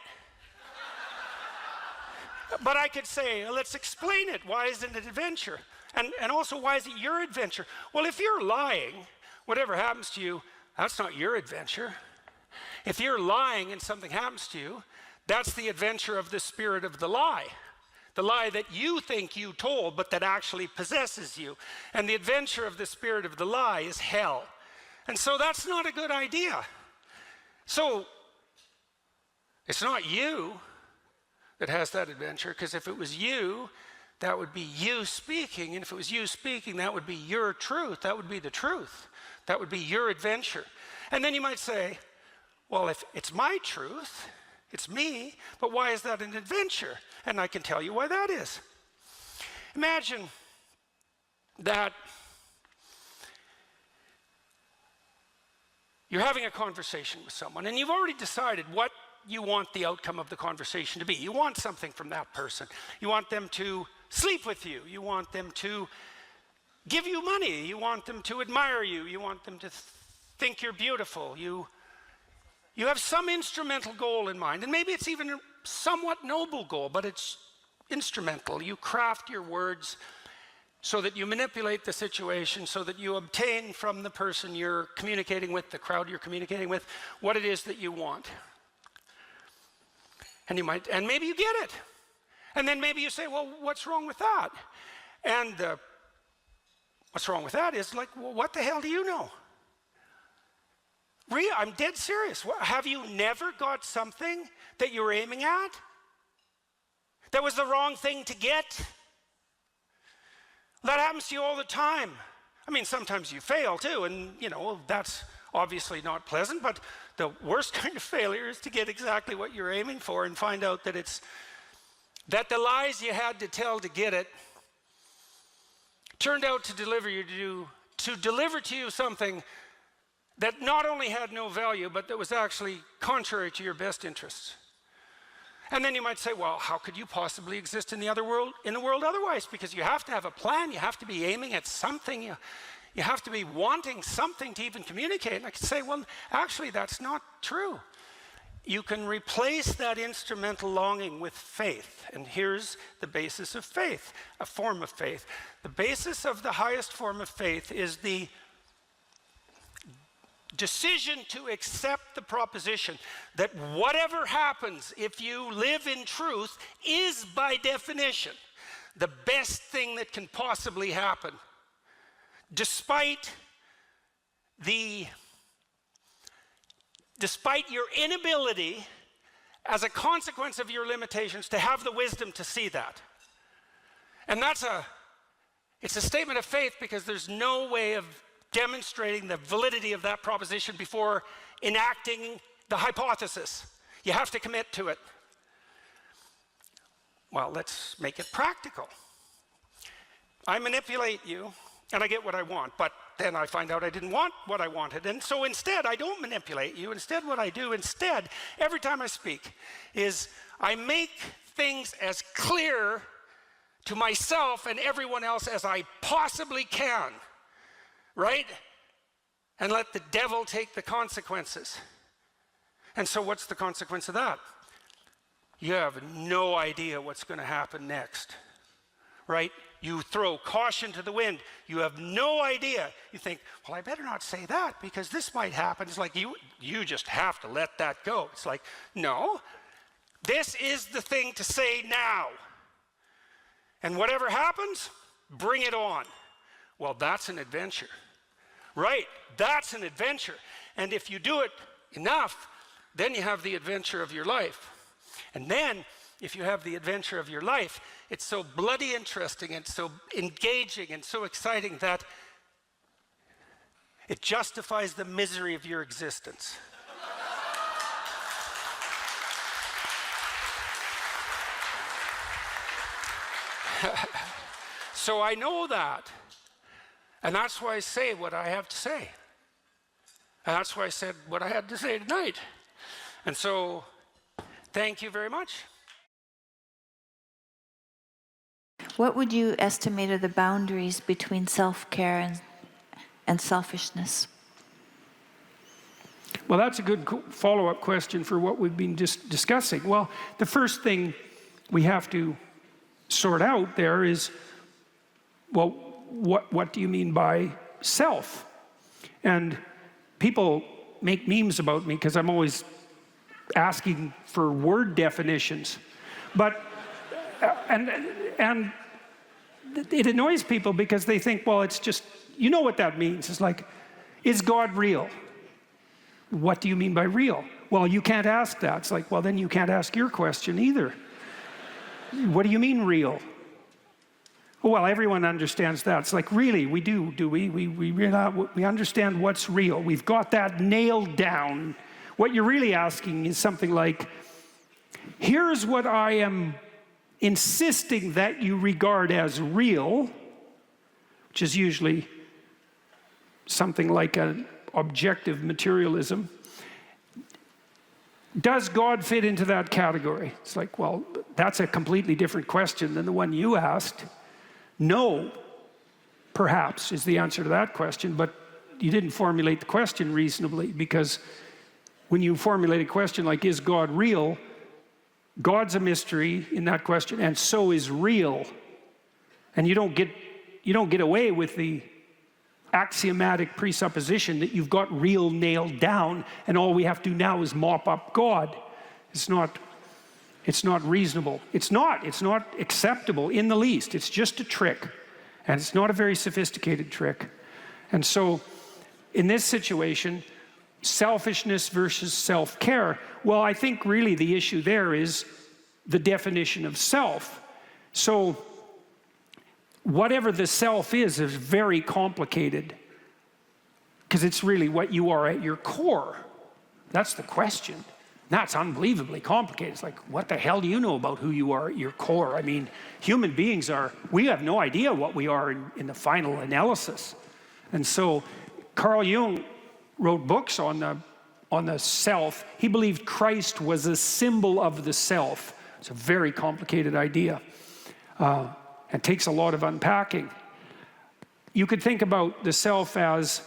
F: But I could say, let's explain it. Why is it an adventure? And also, why is it your adventure? Well, if you're lying, whatever happens to you, that's not your adventure. If you're lying and something happens to you, that's the adventure of the spirit of the lie. The lie that you think you told, but that actually possesses you. And the adventure of the spirit of the lie is hell. And so that's not a good idea. So it's not you that has that adventure, because if it was you, that would be you speaking. And if it was you speaking, that would be your truth. That would be the truth. That would be your adventure. And then you might say, well, if it's my truth, it's me, but why is that an adventure? And I can tell you why that is. Imagine that you're having a conversation with someone and you've already decided what you want the outcome of the conversation to be. You want something from that person. You want them to sleep with you. You want them to give you money. You want them to admire you. You want them to think you're beautiful. You have some instrumental goal in mind, and maybe it's even a somewhat noble goal, but it's instrumental. You craft your words so that you manipulate the situation, so that you obtain from the person you're communicating with, the crowd you're communicating with, what it is that you want. And maybe you get it. And then maybe you say, well, what's wrong with that? And what's wrong with that is like, well, what the hell do you know? I'm dead serious. Have you never got something that you were aiming at that was the wrong thing to get? That happens to you all the time. I mean, sometimes you fail too, and that's obviously not pleasant, but the worst kind of failure is to get exactly what you're aiming for and find out that the lies you had to tell to get it turned out to deliver to you something that not only had no value, but that was actually contrary to your best interests. And then you might say, well, how could you possibly exist in the world otherwise? Because you have to have a plan, you have to be aiming at something, you have to be wanting something to even communicate. And I could say, well, actually, that's not true. You can replace that instrumental longing with faith. And here's the basis of faith, a form of faith. The basis of the highest form of faith is the decision to accept the proposition that whatever happens if you live in truth is by definition the best thing that can possibly happen, despite your inability as a consequence of your limitations to have the wisdom to see that. And it's a statement of faith, because there's no way of demonstrating the validity of that proposition before enacting the hypothesis. You have to commit to it. Well, let's make it practical. I manipulate you and I get what I want, but then I find out I didn't want what I wanted. And so instead, I don't manipulate you. Instead, what I do every time I speak, is I make things as clear to myself and everyone else as I possibly can. Right? And let the devil take the consequences. And so what's the consequence of that? You have no idea what's going to happen next. Right? You throw caution to the wind. You have no idea. You think, well, I better not say that because this might happen. It's like you just have to let that go. It's like, no, this is the thing to say now. And whatever happens, bring it on. Well, that's an adventure. Right, that's an adventure. And if you do it enough, then you have the adventure of your life. And then, if you have the adventure of your life, it's so bloody interesting and so engaging and so exciting that it justifies the misery of your existence. So I know that. And that's why I say what I have to say. And that's why I said what I had to say tonight. And so Thank you very much.
C: What would you estimate are the boundaries between self-care and selfishness?
A: Well, that's a good follow-up question for what we've been discussing. Well, the first thing we have to sort out there is, well, what do you mean by self? And people make memes about me because I'm always asking for word definitions. But, and it annoys people because they think, well, it's just, you know what that means. It's like, is God real? What do you mean by real? Well, you can't ask that. It's like, well, then you can't ask your question either. What do you mean real? Well, everyone understands that. It's like, really, we do we? We understand what's real. We've got that nailed down. What you're really asking is something like, here's what I am insisting that you regard as real, which is usually something like an objective materialism. Does God fit into that category? It's like, well, that's a completely different question than the one you asked. No, perhaps, is the answer to that question, but you didn't formulate the question reasonably, because when you formulate a question like, is God real? God's a mystery in that question, and so is real. And you don't get away with the axiomatic presupposition that you've got real nailed down, and all we have to do now is mop up God. It's not reasonable. It's not acceptable in the least. It's just a trick, and it's not a very sophisticated trick. And so in this situation, selfishness versus self-care, well, I think really the issue there is the definition of self. So whatever the self is very complicated, because it's really what you are at your core. That's the question. That's unbelievably complicated. It's like, what the hell do you know about who you are at your core? I mean, human beings we have no idea what we are in the final analysis. And so Carl Jung wrote books on the self. He believed Christ was a symbol of the self. It's a very complicated idea. It takes a lot of unpacking. You could think about the self as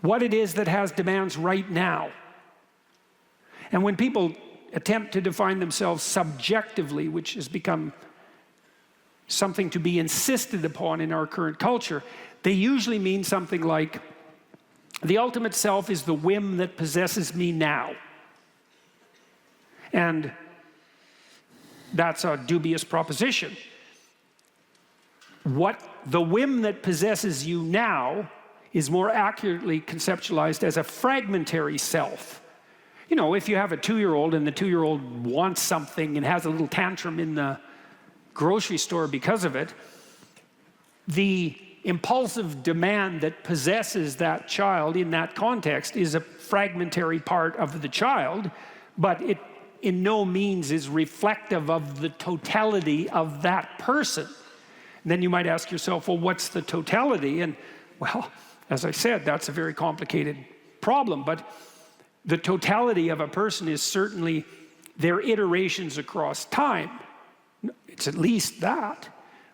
A: what it is that has demands right now. And when people attempt to define themselves subjectively, which has become something to be insisted upon in our current culture, they usually mean something like, the ultimate self is the whim that possesses me now. And that's a dubious proposition. What the whim that possesses you now is more accurately conceptualized as a fragmentary self. You know, if you have a 2-year-old and the 2-year-old wants something and has a little tantrum in the grocery store because of it, the impulsive demand that possesses that child in that context is a fragmentary part of the child, but it in no means is reflective of the totality of that person. And then you might ask yourself, well, what's the totality? And well, as I said, that's a very complicated problem, but the totality of a person is certainly their iterations across time. It's at least that,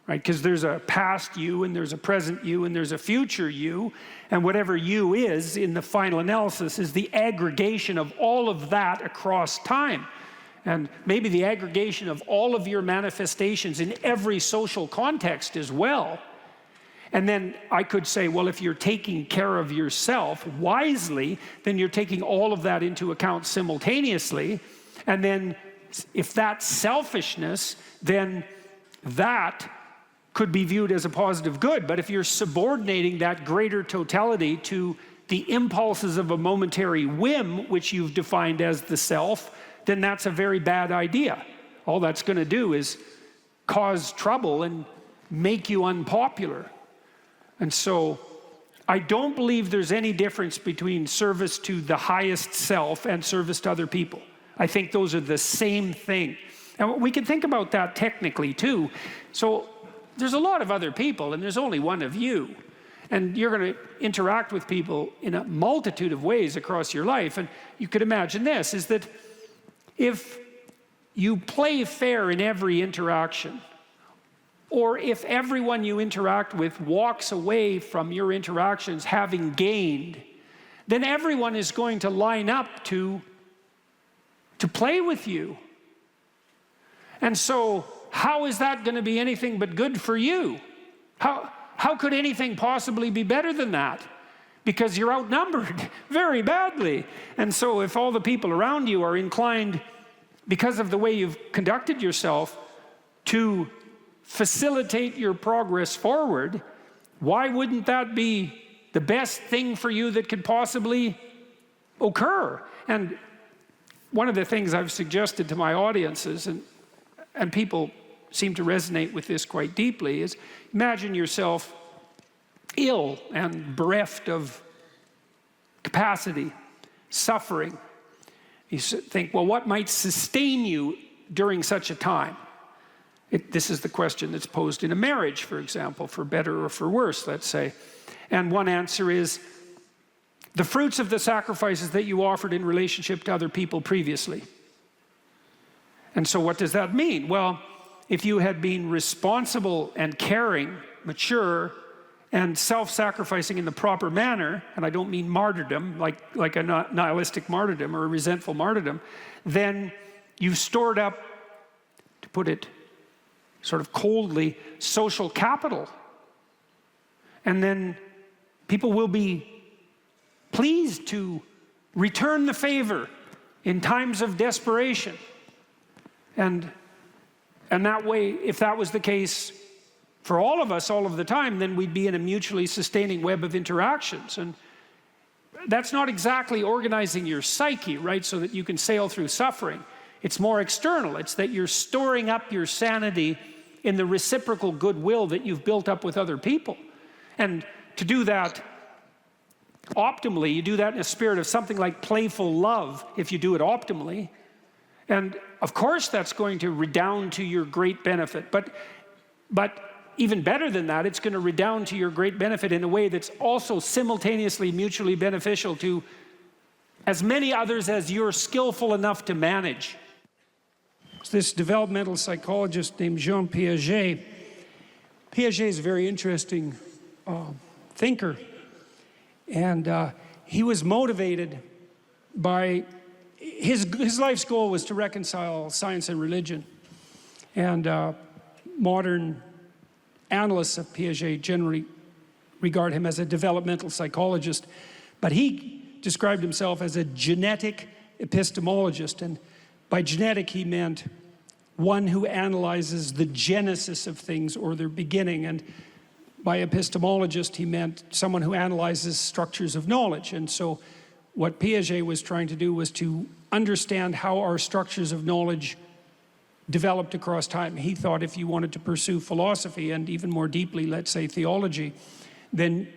A: right? Because there's a past you, and there's a present you, and there's a future you, and whatever you is in the final analysis is the aggregation of all of that across time. And maybe the aggregation of all of your manifestations in every social context as well. And then I could say, well, if you're taking care of yourself wisely, then you're taking all of that into account simultaneously. And then if that's selfishness, then that could be viewed as a positive good. But if you're subordinating that greater totality to the impulses of a momentary whim, which you've defined as the self, then that's a very bad idea. All that's going to do is cause trouble and make you unpopular. And so I don't believe there's any difference between service to the highest self and service to other people. I think those are the same thing. And we can think about that technically too. So there's a lot of other people and there's only one of you. And you're going to interact with people in a multitude of ways across your life. And you could imagine this, is that if you play fair in every interaction, or if everyone you interact with walks away from your interactions having gained, then everyone is going to line up to play with you. And so, how is that going to be anything but good for you? How could anything possibly be better than that? Because you're outnumbered very badly. And so if all the people around you are inclined, because of the way you've conducted yourself, to facilitate your progress forward, why wouldn't that be the best thing for you that could possibly occur? And one of the things I've suggested to my audiences, and people seem to resonate with this quite deeply, is imagine yourself ill and bereft of capacity, suffering. You think, well, what might sustain you during such a time? This is the question that's posed in a marriage, for example, for better or for worse, let's say. And one answer is the fruits of the sacrifices that you offered in relationship to other people previously. And so what does that mean? Well, if you had been responsible and caring, mature, and self-sacrificing in the proper manner, and I don't mean martyrdom, like a nihilistic martyrdom or a resentful martyrdom, then you've stored up, to put it sort of coldly, social capital. And then people will be pleased to return the favor in times of desperation. And that way, if that was the case for all of us all of the time, then we'd be in a mutually sustaining web of interactions. And that's not exactly organizing your psyche, right, so that you can sail through suffering. It's more external. It's that you're storing up your sanity in the reciprocal goodwill that you've built up with other people. And to do that optimally, you do that in a spirit of something like playful love, if you do it optimally. And of course that's going to redound to your great benefit. But even better than that, it's going to redound to your great benefit in a way that's also simultaneously mutually beneficial to as many others as you're skillful enough to manage. This developmental psychologist named Jean Piaget. Piaget is a very interesting thinker. And he was motivated by his life's goal was to reconcile science and religion. And modern analysts of Piaget generally regard him as a developmental psychologist. But he described himself as a genetic epistemologist. And by genetic, he meant one who analyzes the genesis of things or their beginning. And by epistemologist, he meant someone who analyzes structures of knowledge. And so what Piaget was trying to do was to understand how our structures of knowledge developed across time. He thought if you wanted to pursue philosophy, and even more deeply, let's say theology, then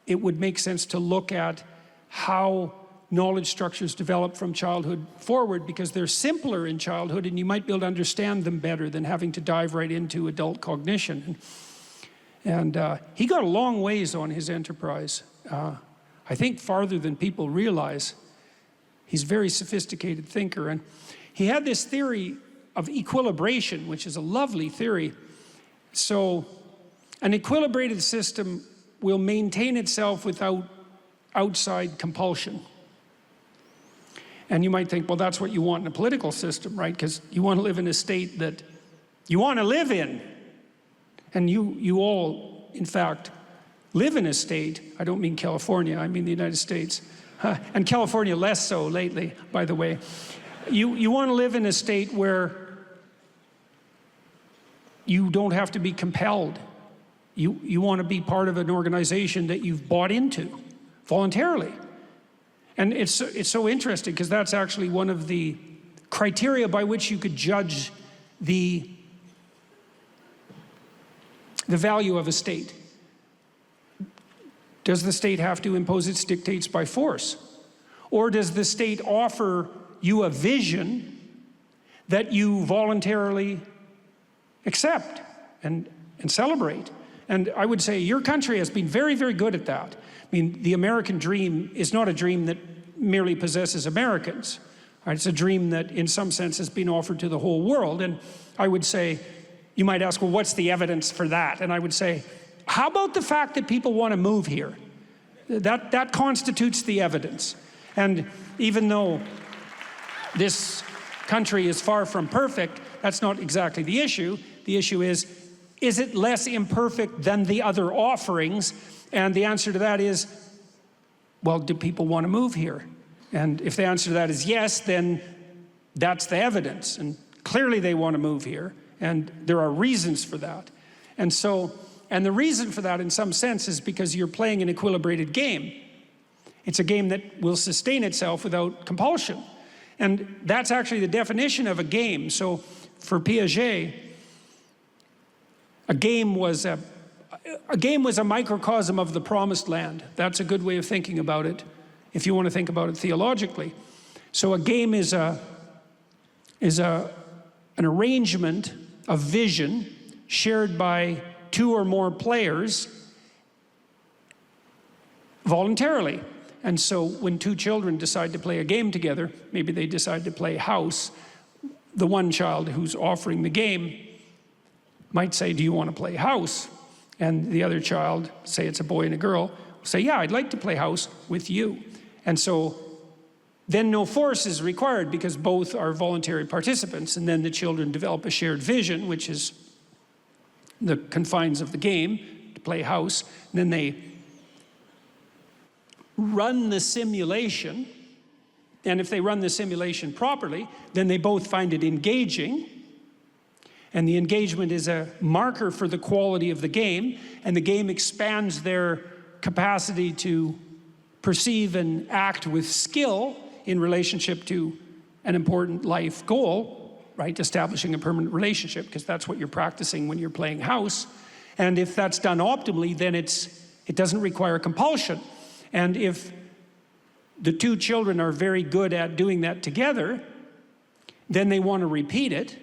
A: it would make sense to look at how knowledge structures develop from childhood forward, because they're simpler in childhood and you might be able to understand them better than having to dive right into adult cognition. And he got a long ways on his enterprise. I think farther than people realize. He's a very sophisticated thinker. And he had this theory of equilibration, which is a lovely theory. So an equilibrated system will maintain itself without outside compulsion. And you might think, well, that's what you want in a political system, right? Because you want to live in a state that you want to live in. And you all, in fact, live in a state, I don't mean California, I mean the United States. And California less so lately, by the way. You want to live in a state where you don't have to be compelled. You want to be part of an organization that you've bought into voluntarily. And it's so interesting because that's actually one of the criteria by which you could judge the value of a state. Does the state have to impose its dictates by force? Or does the state offer you a vision that you voluntarily accept and celebrate? And I would say your country has been very, very good at that. I mean, the American dream is not a dream that merely possesses Americans. Right? It's a dream that, in some sense, has been offered to the whole world. And I would say, you might ask, well, what's the evidence for that? And I would say, how about the fact that people want to move here? That constitutes the evidence. And even though this country is far from perfect, that's not exactly the issue. The issue is it less imperfect than the other offerings? And the answer to that is, well, do people want to move here? And if the answer to that is yes, then that's the evidence. And clearly they want to move here. And there are reasons for that. And the reason for that in some sense is because you're playing an equilibrated game. It's a game that will sustain itself without compulsion. And that's actually the definition of a game. So for Piaget, a game was a microcosm of the promised land. That's a good way of thinking about it, if you want to think about it theologically. So a game is an arrangement of vision shared by two or more players voluntarily. And so when two children decide to play a game together, maybe they decide to play house, the one child who's offering the game might say, do you want to play house? And the other child, say it's a boy and a girl, will say, yeah, I'd like to play house with you. And so then no force is required because both are voluntary participants. And then the children develop a shared vision, which is the confines of the game, to play house. And then they run the simulation. And if they run the simulation properly, then they both find it engaging. And the engagement is a marker for the quality of the game. And the game expands their capacity to perceive and act with skill in relationship to an important life goal, right? Establishing a permanent relationship, because that's what you're practicing when you're playing house. And if that's done optimally, then it doesn't require compulsion. And if the two children are very good at doing that together, then they want to repeat it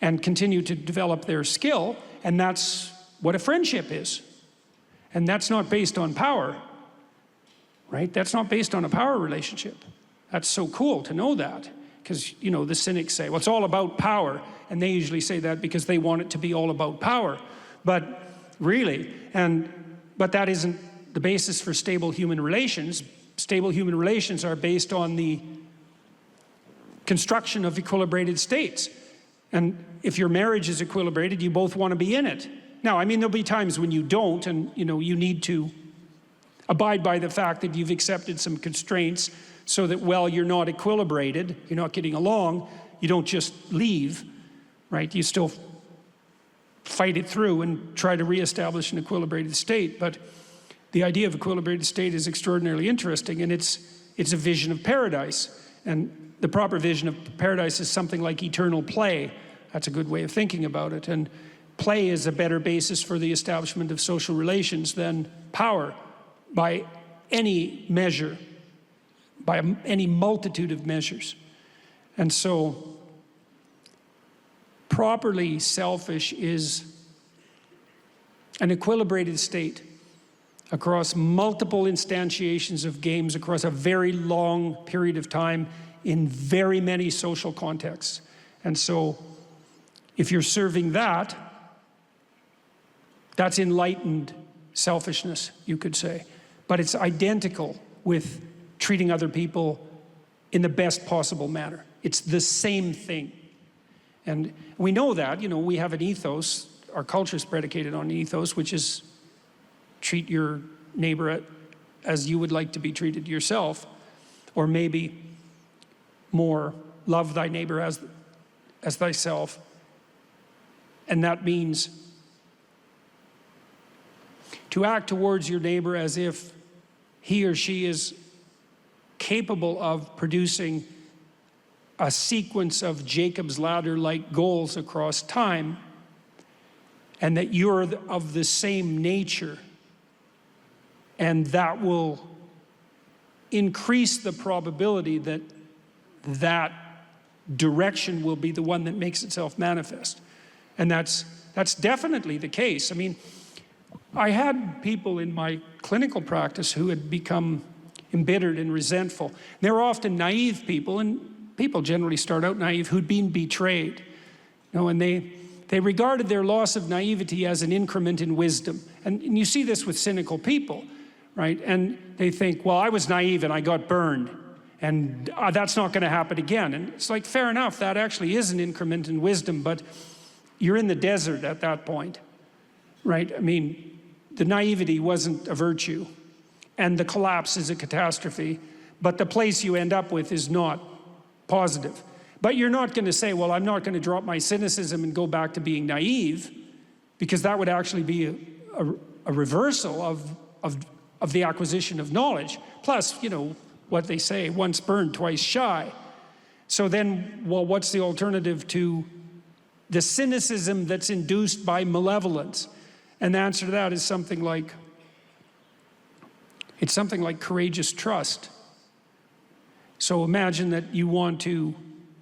A: and continue to develop their skill. And that's what a friendship is. And that's not based on power, right? That's not based on a power relationship. That's so cool to know that. Because, you know, the cynics say, well, it's all about power. And they usually say that because they want it to be all about power. But really, but that isn't the basis for stable human relations. Stable human relations are based on the construction of equilibrated states. And if your marriage is equilibrated, you both want to be in it. Now, I mean, there'll be times when you don't, and you need to abide by the fact that you've accepted some constraints so that while you're not equilibrated, you're not getting along, you don't just leave, right? You still fight it through and try to reestablish an equilibrated state. But the idea of equilibrated state is extraordinarily interesting, and it's a vision of paradise. And the proper vision of paradise is something like eternal play. That's a good way of thinking about it. And play is a better basis for the establishment of social relations than power by any measure, by any multitude of measures. And so, properly selfish is an equilibrated state across multiple instantiations of games across a very long period of time in very many social contexts. And so, if you're serving that, that's enlightened selfishness, you could say. But it's identical with treating other people in the best possible manner. It's the same thing. And we know that, we have an ethos, our culture is predicated on an ethos, which is treat your neighbor as you would like to be treated yourself, or maybe more, love thy neighbor as thyself. And that means to act towards your neighbor as if he or she is capable of producing a sequence of Jacob's ladder-like goals across time, and that you're of the same nature, and that will increase the probability that that direction will be the one that makes itself manifest. And that's definitely the case. I mean, I had people in my clinical practice who had become embittered and resentful. They were often naive people, and people generally start out naive, who'd been betrayed. And they regarded their loss of naivety as an increment in wisdom. And you see this with cynical people, right? And they think, well, I was naive and I got burned, and that's not going to happen again. And it's like, fair enough, that actually is an increment in wisdom, but you're in the desert at that point, right? I mean, the naivety wasn't a virtue, and the collapse is a catastrophe, but the place you end up with is not positive. But you're not going to say, well, I'm not going to drop my cynicism and go back to being naive, because that would actually be a reversal of the acquisition of knowledge. Plus, what they say, once burned, twice shy. So then, well, what's the alternative to the cynicism that's induced by malevolence? And the answer to that is something like courageous trust. So imagine that you want to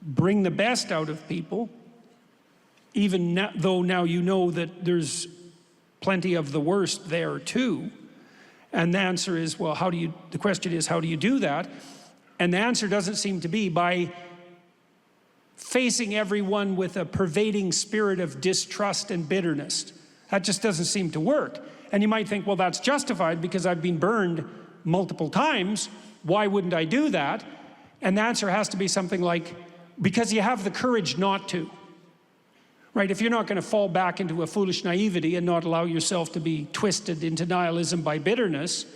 A: bring the best out of people, even though now you know that there's plenty of the worst there too. And the answer is, well, the question is, how do you do that? And the answer doesn't seem to be by facing everyone with a pervading spirit of distrust and bitterness. That just doesn't seem to work. And you might think, well, that's justified because I've been burned multiple times. Why wouldn't I do that? And the answer has to be something like, because you have the courage not to. Right? If you're not going to fall back into a foolish naivety and not allow yourself to be twisted into nihilism by bitterness,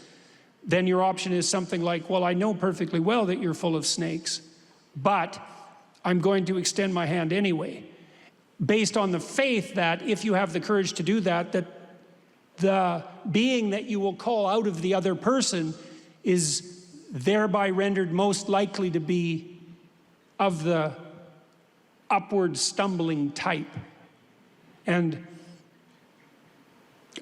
A: then your option is something like, well, I know perfectly well that you're full of snakes, but I'm going to extend my hand anyway, based on the faith that if you have the courage to do that, that the being that you will call out of the other person is thereby rendered most likely to be of the upward stumbling type. And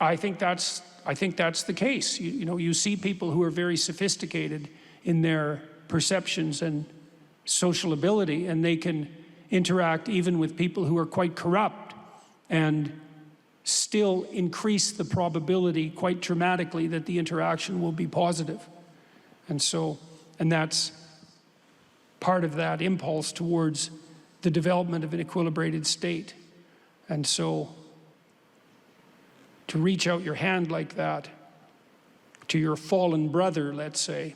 A: I think that's the case. You see people who are very sophisticated in their perceptions and social ability, and they can interact even with people who are quite corrupt and still increase the probability quite dramatically that the interaction will be positive. And that's part of that impulse towards the development of an equilibrated state. And so to reach out your hand like that to your fallen brother, let's say,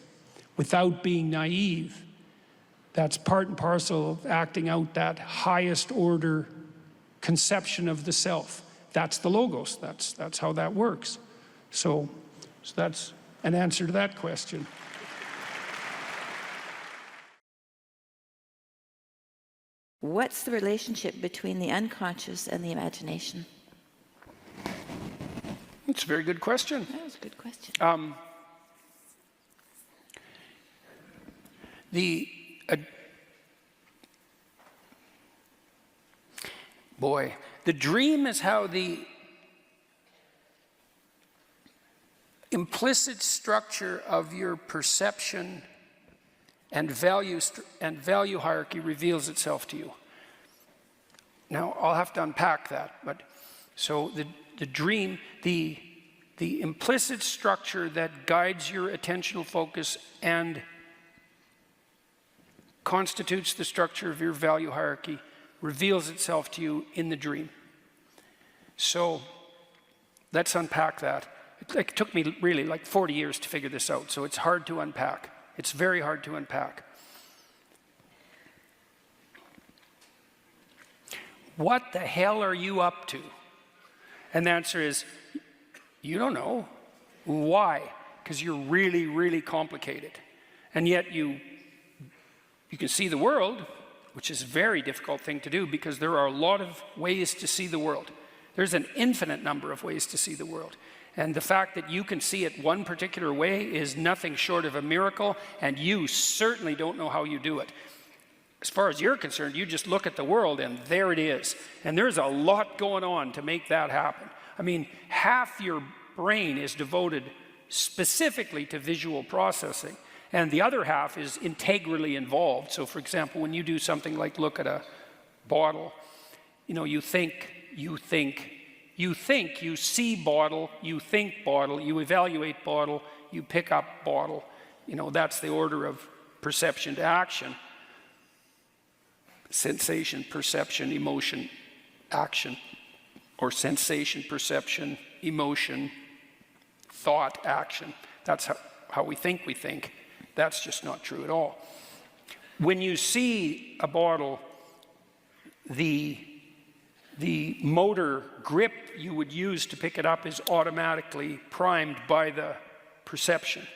A: without being naive, that's part and parcel of acting out that highest order conception of the self. That's the logos. That's how that works. So that's an answer to that question.
C: What's the relationship between the unconscious and the imagination?
A: It's a very good question.
C: That was a good question.
A: The dream is how the implicit structure of your perception and value hierarchy reveals itself to you. Now, I'll have to unpack that, but so the dream, the implicit structure that guides your attentional focus and constitutes the structure of your value hierarchy reveals itself to you in the dream. So let's unpack that. It took me really like 40 years to figure this out, so it's hard to unpack. It's very hard to unpack. What the hell are you up to? And the answer is, you don't know. Why? Because you're really, really complicated. And yet you can see the world, which is a very difficult thing to do because there are a lot of ways to see the world. There's an infinite number of ways to see the world. And the fact that you can see it one particular way is nothing short of a miracle, and you certainly don't know how you do it. As far as you're concerned, you just look at the world and there it is. And there's a lot going on to make that happen. I mean, half your brain is devoted specifically to visual processing, and the other half is integrally involved. So for example, when you do something like look at a bottle, you think You think, you see bottle, you think bottle, you evaluate bottle, you pick up bottle. You know, that's the order of perception to action. Sensation, perception, emotion, action. Or sensation, perception, emotion, thought, action. That's how we think. That's just not true at all. When you see a bottle, the motor grip you would use to pick it up is automatically primed by the perception.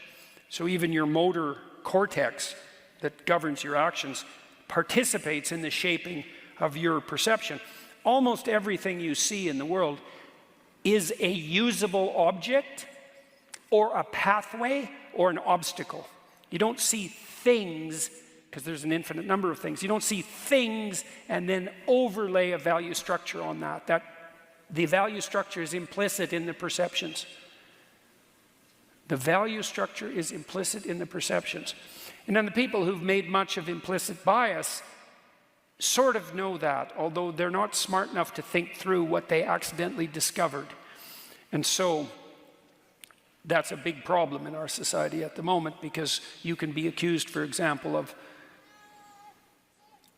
A: So even your motor cortex that governs your actions participates in the shaping of your perception. Almost everything you see in the world is a usable object or a pathway or an obstacle. You don't see things, because there's an infinite number of things. You don't see things and then overlay a value structure on that. The value structure is implicit in the perceptions. The value structure is implicit in the perceptions. And then the people who've made much of implicit bias sort of know that, although they're not smart enough to think through what they accidentally discovered. And so that's a big problem in our society at the moment, because you can be accused, for example, of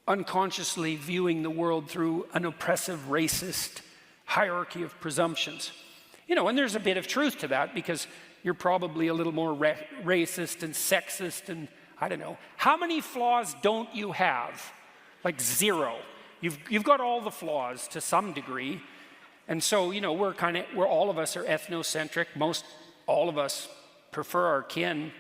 A: unconsciously viewing the world through an oppressive, racist hierarchy of presumptions. You know, and there's a bit of truth to that, because you're probably a little more racist and sexist and, I don't know. How many flaws don't you have? Like 0. You've got all the flaws to some degree. And so, you know, we're all of us are ethnocentric. All of us prefer our kin,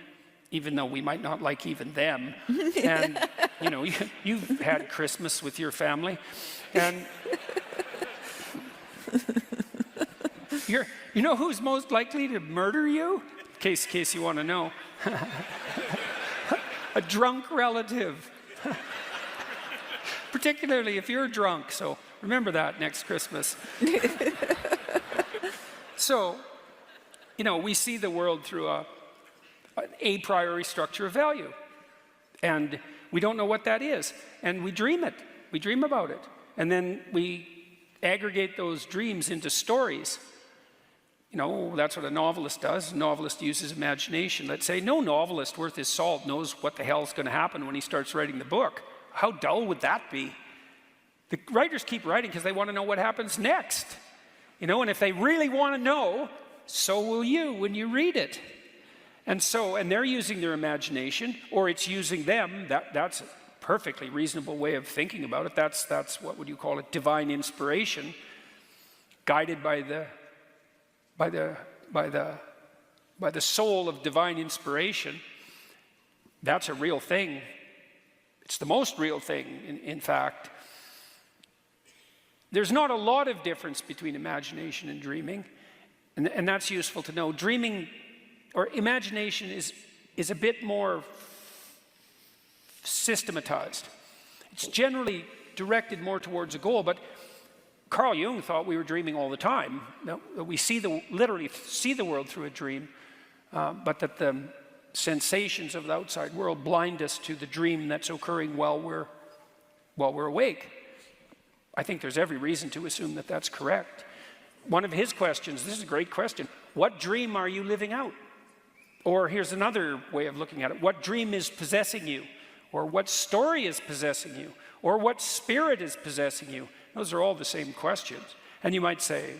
A: even though we might not like even them. And, you know, you've had Christmas with your family. And you know who's most likely to murder you? In case you want to know. A drunk relative. Particularly if you're drunk, so remember that next Christmas. So, you know, we see the world through an a priori structure of value. And we don't know what that is. And we dream it. We dream about it. And then we aggregate those dreams into stories. You know, that's what a novelist does. A novelist uses imagination. Let's say no novelist worth his salt knows what the hell's going to happen when he starts writing the book. How dull would that be? The writers keep writing because they want to know what happens next. You know, and if they really want to know, so will you when you read it. And they're using their imagination, or it's using them. That's a perfectly reasonable way of thinking about it. That's what would you call it? Divine inspiration, guided by the soul of divine inspiration. That's a real thing. It's the most real thing, in fact. There's not a lot of difference between imagination and dreaming, and that's useful to know. Dreaming or imagination is a bit more systematized. It's generally directed more towards a goal, but Carl Jung thought we were dreaming all the time. That we literally see the world through a dream, but that the sensations of the outside world blind us to the dream that's occurring while we're awake. I think there's every reason to assume that that's correct. One of his questions, this is a great question, what dream are you living out? Or here's another way of looking at it, what dream is possessing you? Or what story is possessing you? Or what spirit is possessing you? Those are all the same questions. And you might say,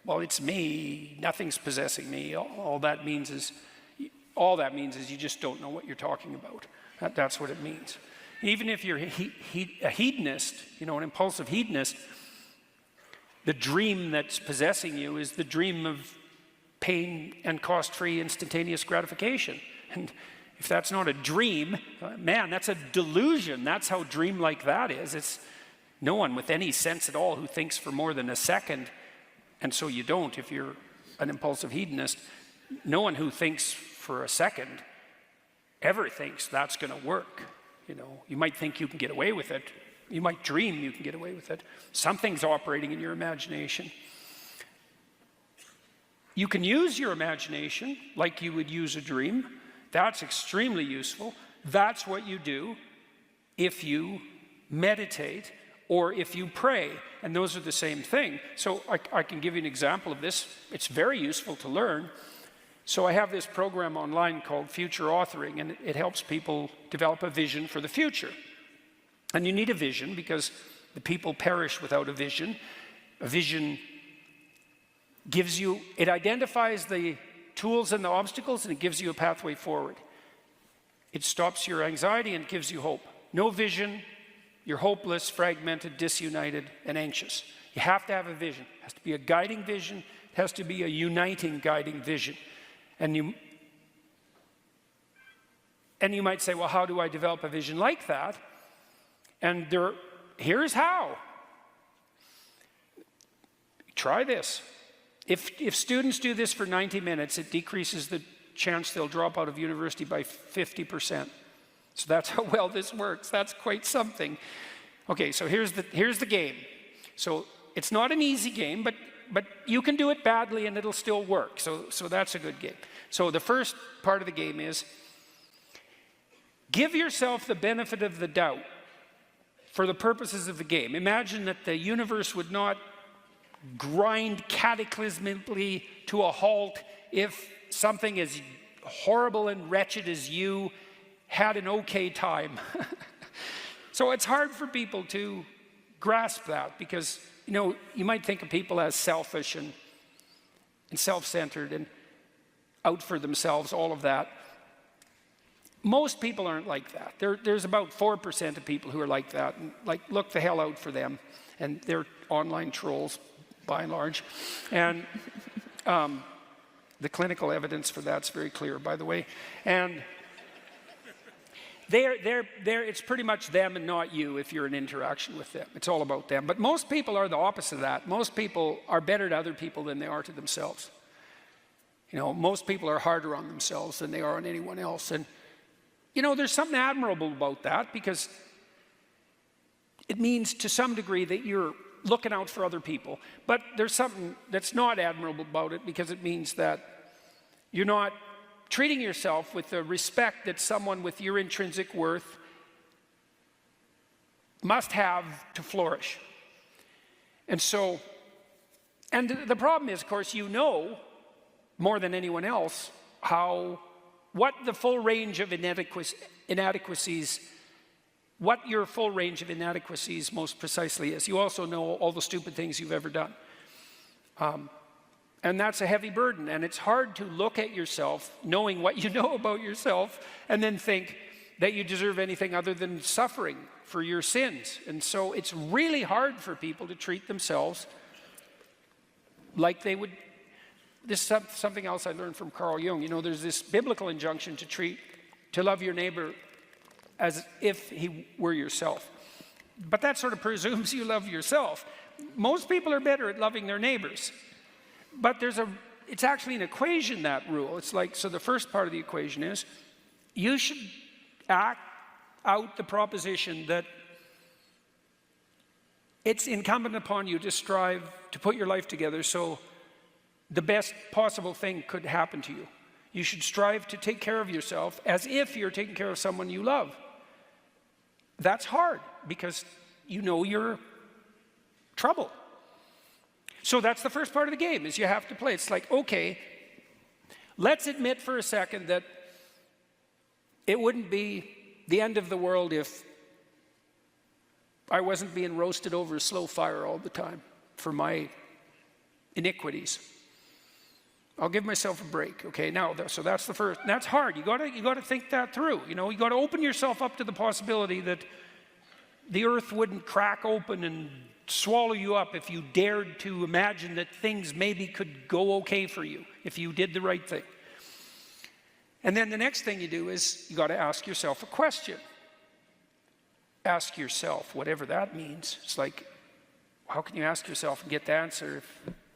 A: well, it's me, nothing's possessing me. All that means is you just don't know what you're talking about. That's what it means. Even if you're a hedonist, you know, an impulsive hedonist, the dream that's possessing you is the dream of pain and cost-free instantaneous gratification. And if that's not a dream, man, that's a delusion. That's how dream-like that is. It's no one with any sense at all who thinks for more than a second, and so you don't if you're an impulsive hedonist. No one who thinks for a second ever thinks that's going to work. You know, you might think you can get away with it. You might dream you can get away with it. Something's operating in your imagination. You can use your imagination like you would use a dream. That's extremely useful. That's what you do if you meditate or if you pray, and those are the same thing. So I can give you an example of this. It's very useful to learn. So I have this program online called Future Authoring, and it helps people develop a vision for the future. And you need a vision because the people perish without a vision. A vision gives you, it identifies the tools and the obstacles, and it gives you a pathway forward. It stops your anxiety and gives you hope. No vision, you're hopeless, fragmented, disunited, and anxious. You have to have a vision. It has to be a guiding vision. It has to be a uniting guiding vision. And you might say, well, how do I develop a vision like that? And here's how. Try this. If students do this for 90 minutes, it decreases the chance they'll drop out of university by 50%. So that's how well this works. That's quite something. Okay, so here's the game. So it's not an easy game, but you can do it badly and it'll still work. So that's a good game. So the first part of the game is give yourself the benefit of the doubt for the purposes of the game. Imagine that the universe would not grind cataclysmically to a halt if something as horrible and wretched as you had an okay time. So it's hard for people to grasp that because, you might think of people as selfish and self-centered and out for themselves, all of that. Most people aren't like that. There's about 4% of people who are like that, and look the hell out for them. And they're online trolls, by and large. And the clinical evidence for that's very clear, by the way. And it's pretty much them and not you if you're in interaction with them. It's all about them. But most people are the opposite of that. Most people are better to other people than they are to themselves. Most people are harder on themselves than they are on anyone else. And, there's something admirable about that because it means to some degree that you're looking out for other people. But there's something that's not admirable about it because it means that you're not treating yourself with the respect that someone with your intrinsic worth must have to flourish. And the problem is, of course, more than anyone else, what the full range of inadequacies, what your full range of inadequacies most precisely is. You also know all the stupid things you've ever done. And that's a heavy burden, and it's hard to look at yourself, knowing what you know about yourself, and then think that you deserve anything other than suffering for your sins. And so it's really hard for people to treat themselves like they would. This is something else I learned from Carl Jung. There's this biblical injunction to love your neighbor as if he were yourself. But that sort of presumes you love yourself. Most people are better at loving their neighbors. But it's actually an equation, that rule. It's so the first part of the equation is you should act out the proposition that it's incumbent upon you to strive to put your life together so the best possible thing could happen to you. You should strive to take care of yourself as if you're taking care of someone you love. That's hard because you're trouble. So that's the first part of the game, is you have to play. It's okay, let's admit for a second that it wouldn't be the end of the world if I wasn't being roasted over a slow fire all the time for my iniquities. I'll give myself a break, okay? Now, so that's the first. That's hard. You got to think that through. You got to open yourself up to the possibility that the earth wouldn't crack open and swallow you up if you dared to imagine that things maybe could go okay for you if you did the right thing. And then the next thing you do is you got to ask yourself a question. Ask yourself, whatever that means. It's how can you ask yourself and get the answer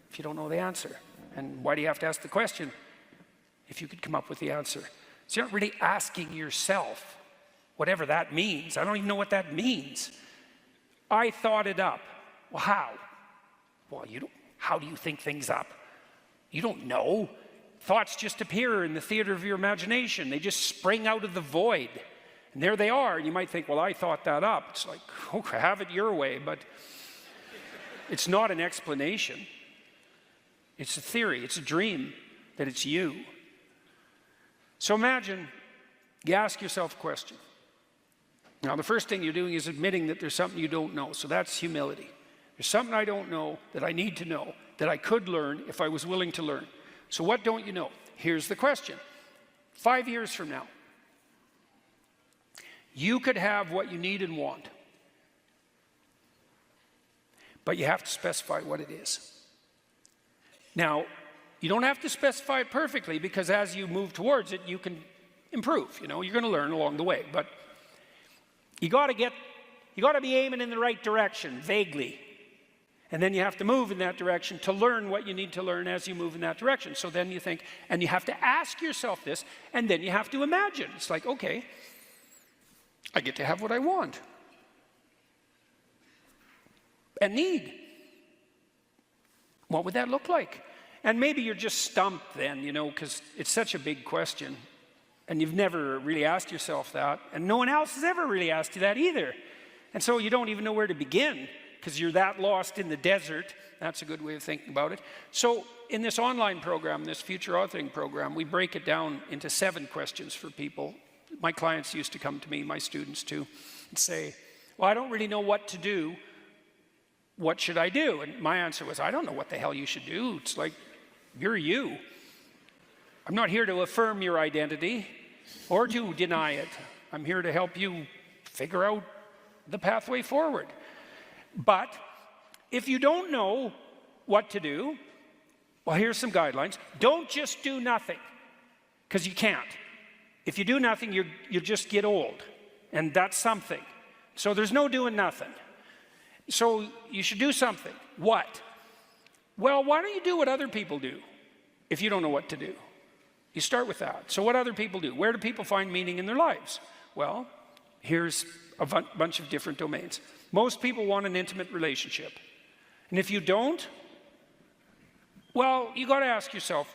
A: if you don't know the answer? And why do you have to ask the question if you could come up with the answer? So you're not really asking yourself, whatever that means. I don't even know what that means. I thought it up. Well, how? Well, how do you think things up? You don't know. Thoughts just appear in the theater of your imagination. They just spring out of the void. And there they are, and you might think, well, I thought that up. It's like, okay, have it your way, but it's not an explanation. It's a theory, it's a dream that it's you. So imagine, you ask yourself a question. Now, the first thing you're doing is admitting that there's something you don't know, so that's humility. There's something I don't know that I need to know, that I could learn if I was willing to learn. So what don't you know? Here's the question. 5 years from now, you could have what you need and want, but you have to specify what it is. Now, you don't have to specify it perfectly, because as you move towards it, you can improve. You know, you're going to learn along the way, but you got to be aiming in the right direction, vaguely. And then you have to move in that direction to learn what you need to learn as you move in that direction. So then you think, and you have to ask yourself this, and then you have to imagine. It's like, okay, I get to have what I want and need. What would that look like? And maybe you're just stumped then, you know, because it's such a big question, and you've never really asked yourself that, and no one else has ever really asked you that either. And so you don't even know where to begin, because you're that lost in the desert. That's a good way of thinking about it. So in this online program, this future authoring program, we break it down into 7 questions for people. My clients used to come to me, my students too, and say, well, I don't really know what to do. What should I do? And my answer was, I don't know what the hell you should do. It's like, you're you. I'm not here to affirm your identity or to deny it. I'm here to help you figure out the pathway forward. But if you don't know what to do, well, here's some guidelines. Don't just do nothing, because you can't. If you do nothing, you just get old, and that's something. So there's no doing nothing. So you should do something. What? Well, why don't you do what other people do if you don't know what to do? You start with that. So what other people do? Where do people find meaning in their lives? Well, here's a bunch of different domains. Most people want an intimate relationship. And if you don't, well, you got to ask yourself,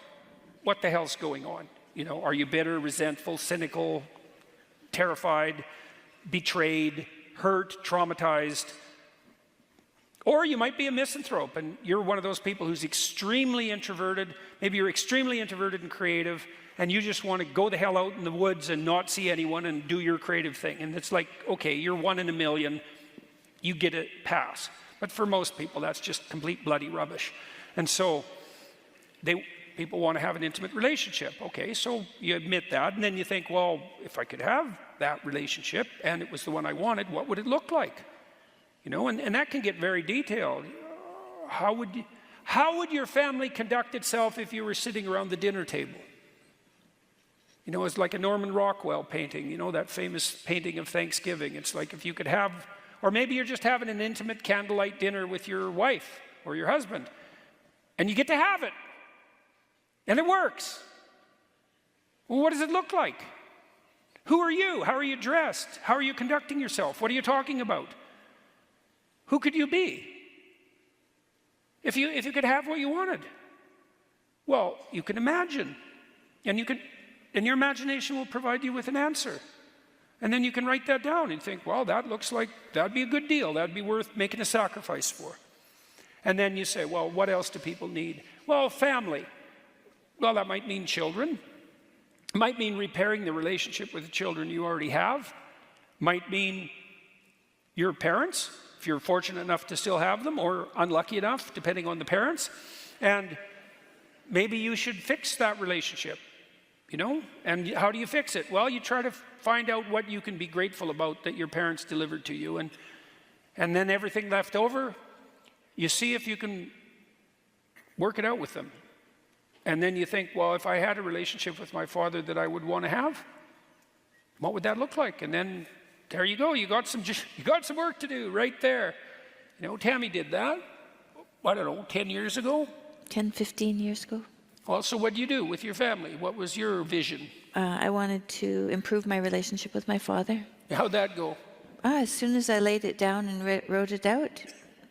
A: what the hell's going on? You know, are you bitter, resentful, cynical, terrified, betrayed, hurt, traumatized? Or you might be a misanthrope, and you're one of those people who's extremely introverted. Maybe you're extremely introverted and creative, and you just want to go the hell out in the woods and not see anyone and do your creative thing. And it's like, okay, you're 1 in a million. You get a pass. But for most people, that's just complete bloody rubbish. And so people want to have an intimate relationship. Okay, so you admit that, and then you think, well, if I could have that relationship and it was the one I wanted, what would it look like? You know, and that can get very detailed. How would your family conduct itself if you were sitting around the dinner table? You know, it's like a Norman Rockwell painting, you know, that famous painting of Thanksgiving. It's like if you could have, or maybe you're just having an intimate candlelight dinner with your wife or your husband, and you get to have it, and it works. Well, what does it look like? Who are you? How are you dressed? How are you conducting yourself? What are you talking about? Who could you be if you could have what you wanted? Well, you can imagine, and your imagination will provide you with an answer. And then you can write that down and think, well, that looks like that'd be a good deal. That'd be worth making a sacrifice for. And then you say, well, what else do people need? Well, family. Well, that might mean children. It might mean repairing the relationship with the children you already have. Might mean your parents, if you're fortunate enough to still have them, or unlucky enough, depending on the parents. And maybe you should fix that relationship, you know? And how do you fix it? Well, you try to find out what you can be grateful about that your parents delivered to you. And then everything left over, you see if you can work it out with them. And then you think, well, if I had a relationship with my father that I would want to have, what would that look like? And then there you go. You got some work to do right there. You know, Tammy did that, I don't know, 10 years ago?
C: 10, 15 years ago.
A: Well, so what do you do with your family? What was your vision?
C: I wanted to improve my relationship with my father.
A: How'd that go?
C: As soon as I laid it down and wrote it out,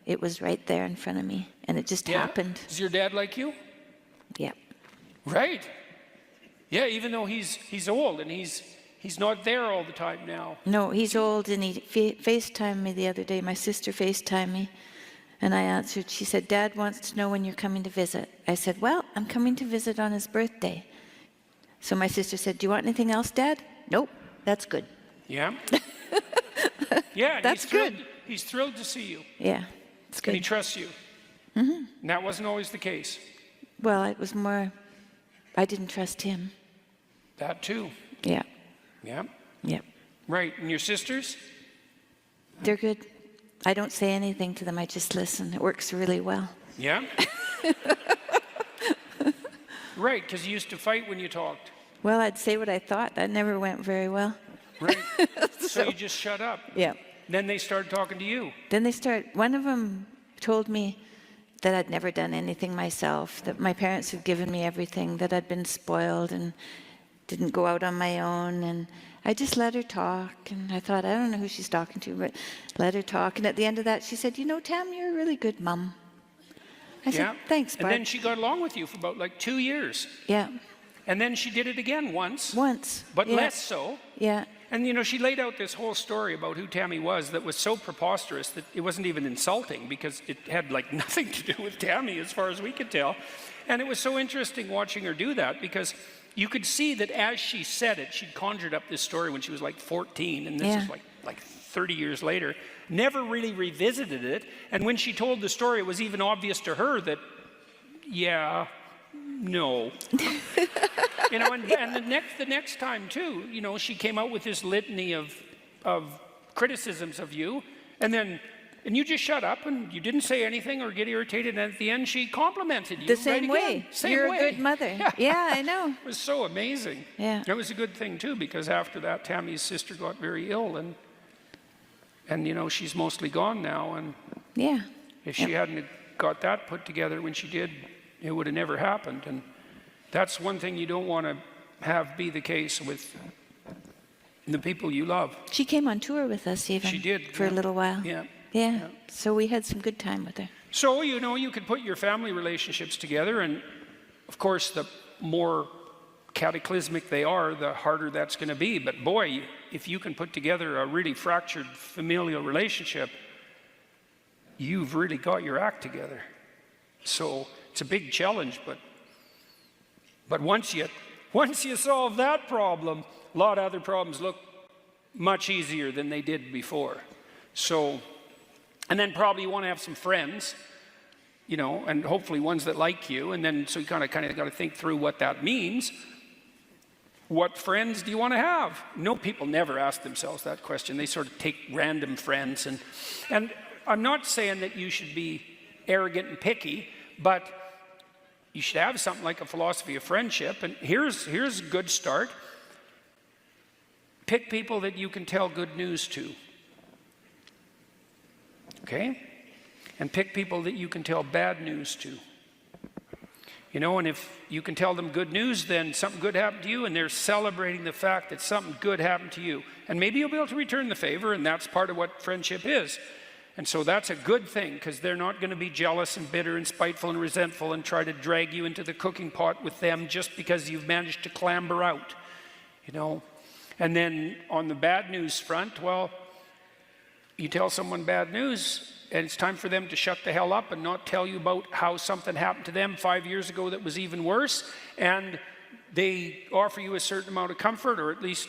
C: it was right there in front of me, and it just happened.
A: Is your dad like you?
C: Yeah.
A: Right. Yeah, even though he's old and he's he's not there all the time now.
C: No, he's old, and he FaceTimed me the other day. My sister FaceTimed me, and I answered. She said, Dad wants to know when you're coming to visit. I said, well, I'm coming to visit on his birthday. So my sister said, do you want anything else, Dad? Nope, that's good.
A: Yeah. Yeah, and
C: That's good.
A: He's thrilled to see you.
C: Yeah, it's
A: And he
C: good.
A: trusts you. And that wasn't always the case.
C: Well, it was more, I didn't trust him.
A: That too.
C: Yeah,
A: Yeah.
C: yeah.
A: Right. And your sisters?
C: They're good. I don't say anything to them, I just listen. It works really well.
A: Yeah. Right, because you used to fight when you talked.
C: Well, I'd say what I thought. That never went very well.
A: Right. So you just shut up.
C: Yeah.
A: Then they started talking to you.
C: Then one of them told me that I'd never done anything myself, that my parents had given me everything, that I'd been spoiled and didn't go out on my own. And I just let her talk. And I thought, I don't know who she's talking to, but let her talk. And at the end of that, she said, you know, Tam, you're a really good mum. I said, thanks, Barb.
A: And then she got along with you for about like 2 years.
C: Yeah.
A: And then she did it again once.
C: Once.
A: But
C: yeah.
A: less so.
C: Yeah.
A: And, you know, she laid out this whole story about who Tammy was that was so preposterous that it wasn't even insulting because it had, like, nothing to do with Tammy as far as we could tell. And it was so interesting watching her do that because you could see that as she said it, she'd conjured up this story when she was, like, 14, and this is, like 30 years later, never really revisited it. And when she told the story, it was even obvious to her that, yeah, no. You know, and the next time too, you know, she came out with this litany of criticisms of you, and you just shut up and you didn't say anything or get irritated, and at the end she complimented you.
C: The same
A: right
C: way.
A: Again. Same
C: You're
A: way.
C: a good mother. Yeah, I know.
A: It was so amazing.
C: Yeah.
A: It was a good thing too, because after that Tammy's sister got very ill, and you know, she's mostly gone now, and
C: Yeah.
A: if she hadn't got that put together when she did, it would have never happened. And that's one thing you don't want to have be the case with the people you love.
C: She came on tour with us even.
A: She did.
C: For a little while.
A: Yeah.
C: Yeah. So we had some good time with her.
A: So, you know, you could put your family relationships together, and of course, the more cataclysmic they are, the harder that's going to be. But boy, if you can put together a really fractured familial relationship, you've really got your act together. So it's a big challenge, but once you solve that problem, a lot of other problems look much easier than they did before. So, and then probably you want to have some friends, you know, and hopefully ones that like you, and then so you kind of got to think through what that means. What friends do you want to have? No, people never ask themselves that question. They sort of take random friends, and I'm not saying that you should be arrogant and picky, but you should have something like a philosophy of friendship. And here's a good start. Pick people that you can tell good news to. Okay? And pick people that you can tell bad news to. You know, and if you can tell them good news, then something good happened to you, and they're celebrating the fact that something good happened to you. And maybe you'll be able to return the favor, and that's part of what friendship is. And so that's a good thing, because they're not going to be jealous and bitter and spiteful and resentful and try to drag you into the cooking pot with them just because you've managed to clamber out, you know. And then on the bad news front, well, you tell someone bad news, and it's time for them to shut the hell up and not tell you about how something happened to them 5 years ago that was even worse, and they offer you a certain amount of comfort, or at least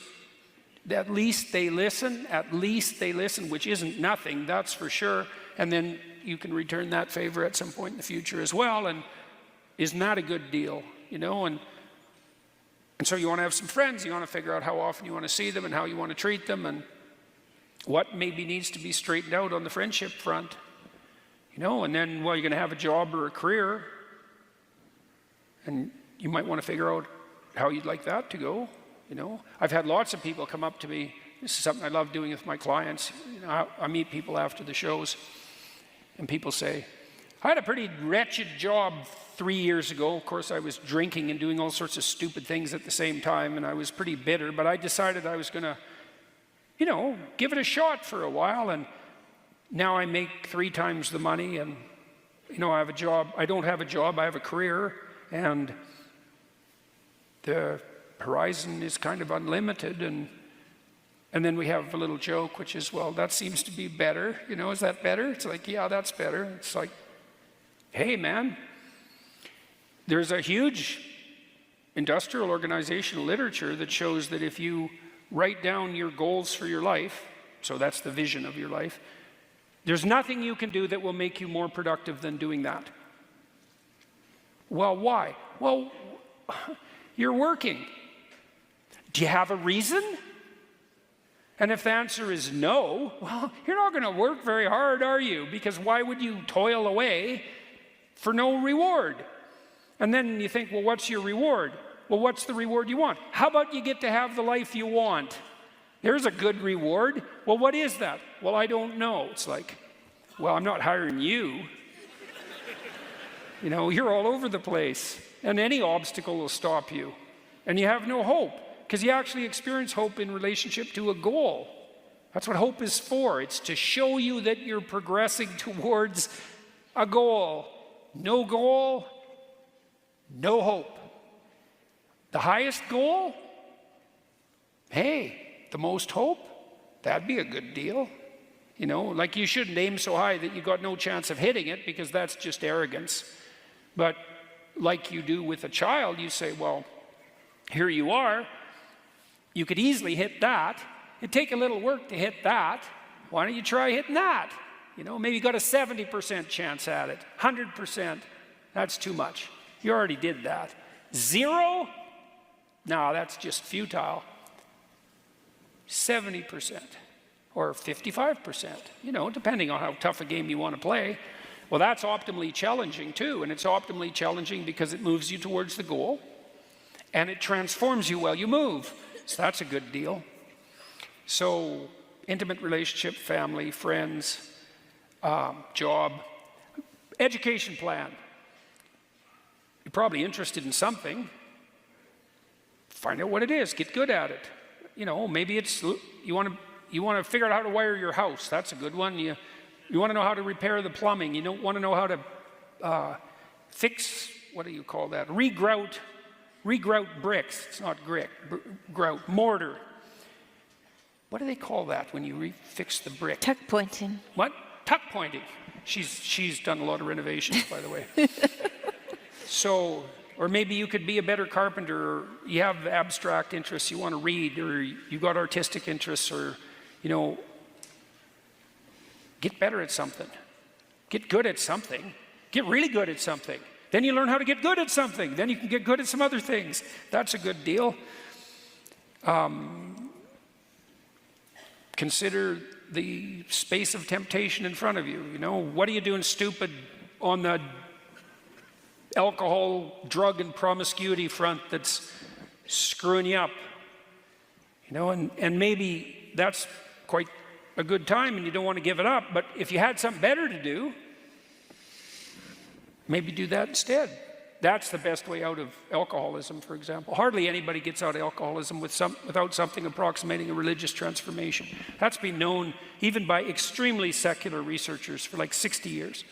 A: they listen, which isn't nothing, that's for sure. And then you can return that favor at some point in the future as well. And isn't that a good deal, you know? And so you want to have some friends. You want to figure out how often you want to see them and how you want to treat them and what maybe needs to be straightened out on the friendship front, you know? And then, well, you're going to have a job or a career, and you might want to figure out how you'd like that to go. You know, I've had lots of people come up to me. This is something I love doing with my clients. You know, I meet people after the shows, and people say, I had a pretty wretched job 3 years ago. Of course, I was drinking and doing all sorts of stupid things at the same time, and I was pretty bitter, but I decided I was going to, you know, give it a shot for a while, and now I make 3 times the money, and, you know, I have a job. I don't have a job, I have a career, and the horizon is kind of unlimited, and And then we have a little joke, which is, well, that seems to be better. You know, is that better? It's like, yeah, that's better. It's like, hey, man, there's a huge industrial organizational literature that shows that if you write down your goals for your life, so that's the vision of your life, there's nothing you can do that will make you more productive than doing that. Well, why? Well, you're working. Do you have a reason? And if the answer is no, well, you're not going to work very hard, are you? Because why would you toil away for no reward? And then you think, well, what's your reward? Well, what's the reward you want? How about you get to have the life you want? There's a good reward. Well, what is that? Well, I don't know. It's like, well, I'm not hiring you. You know, you're all over the place. And any obstacle will stop you. And you have no hope. Because you actually experience hope in relationship to a goal. That's what hope is for. It's to show you that you're progressing towards a goal. No goal, no hope. The highest goal? Hey, the most hope? That'd be a good deal. You know, like you shouldn't aim so high that you got no chance of hitting it, because that's just arrogance. But like you do with a child, you say, well, here you are. You could easily hit that. It'd take a little work to hit that. Why don't you try hitting that? You know, maybe you got a 70% chance at it. 100%, that's too much. You already did that. 0? No, that's just futile. 70% or 55%, you know, depending on how tough a game you want to play. Well, that's optimally challenging too, and it's optimally challenging because it moves you towards the goal, and it transforms you while you move. So that's a good deal. So intimate relationship, family, friends, job, education plan. You're probably interested in something. Find out what it is. Get good at it. You know, maybe it's you want to figure out how to wire your house. That's a good one. You want to know how to repair the plumbing. You don't want to know how to fix, what do you call that? Regrout bricks. It's not grout, mortar. What do they call that when you fix the brick?
C: Tuck pointing.
A: What? Tuck pointing. She's done a lot of renovations, by the way. So, or maybe you could be a better carpenter, or you have abstract interests you want to read, or you got artistic interests, or, you know, get better at something. Get good at something. Get really good at something. Then you learn how to get good at something. Then you can get good at some other things. That's a good deal. Consider the space of temptation in front of you. You know, what are you doing stupid on the alcohol, drug, and promiscuity front that's screwing you up? You know, and maybe that's quite a good time and you don't want to give it up, but if you had something better to do, maybe do that instead. That's the best way out of alcoholism, for example. Hardly anybody gets out of alcoholism without something approximating a religious transformation. That's been known even by extremely secular researchers for like 60 years.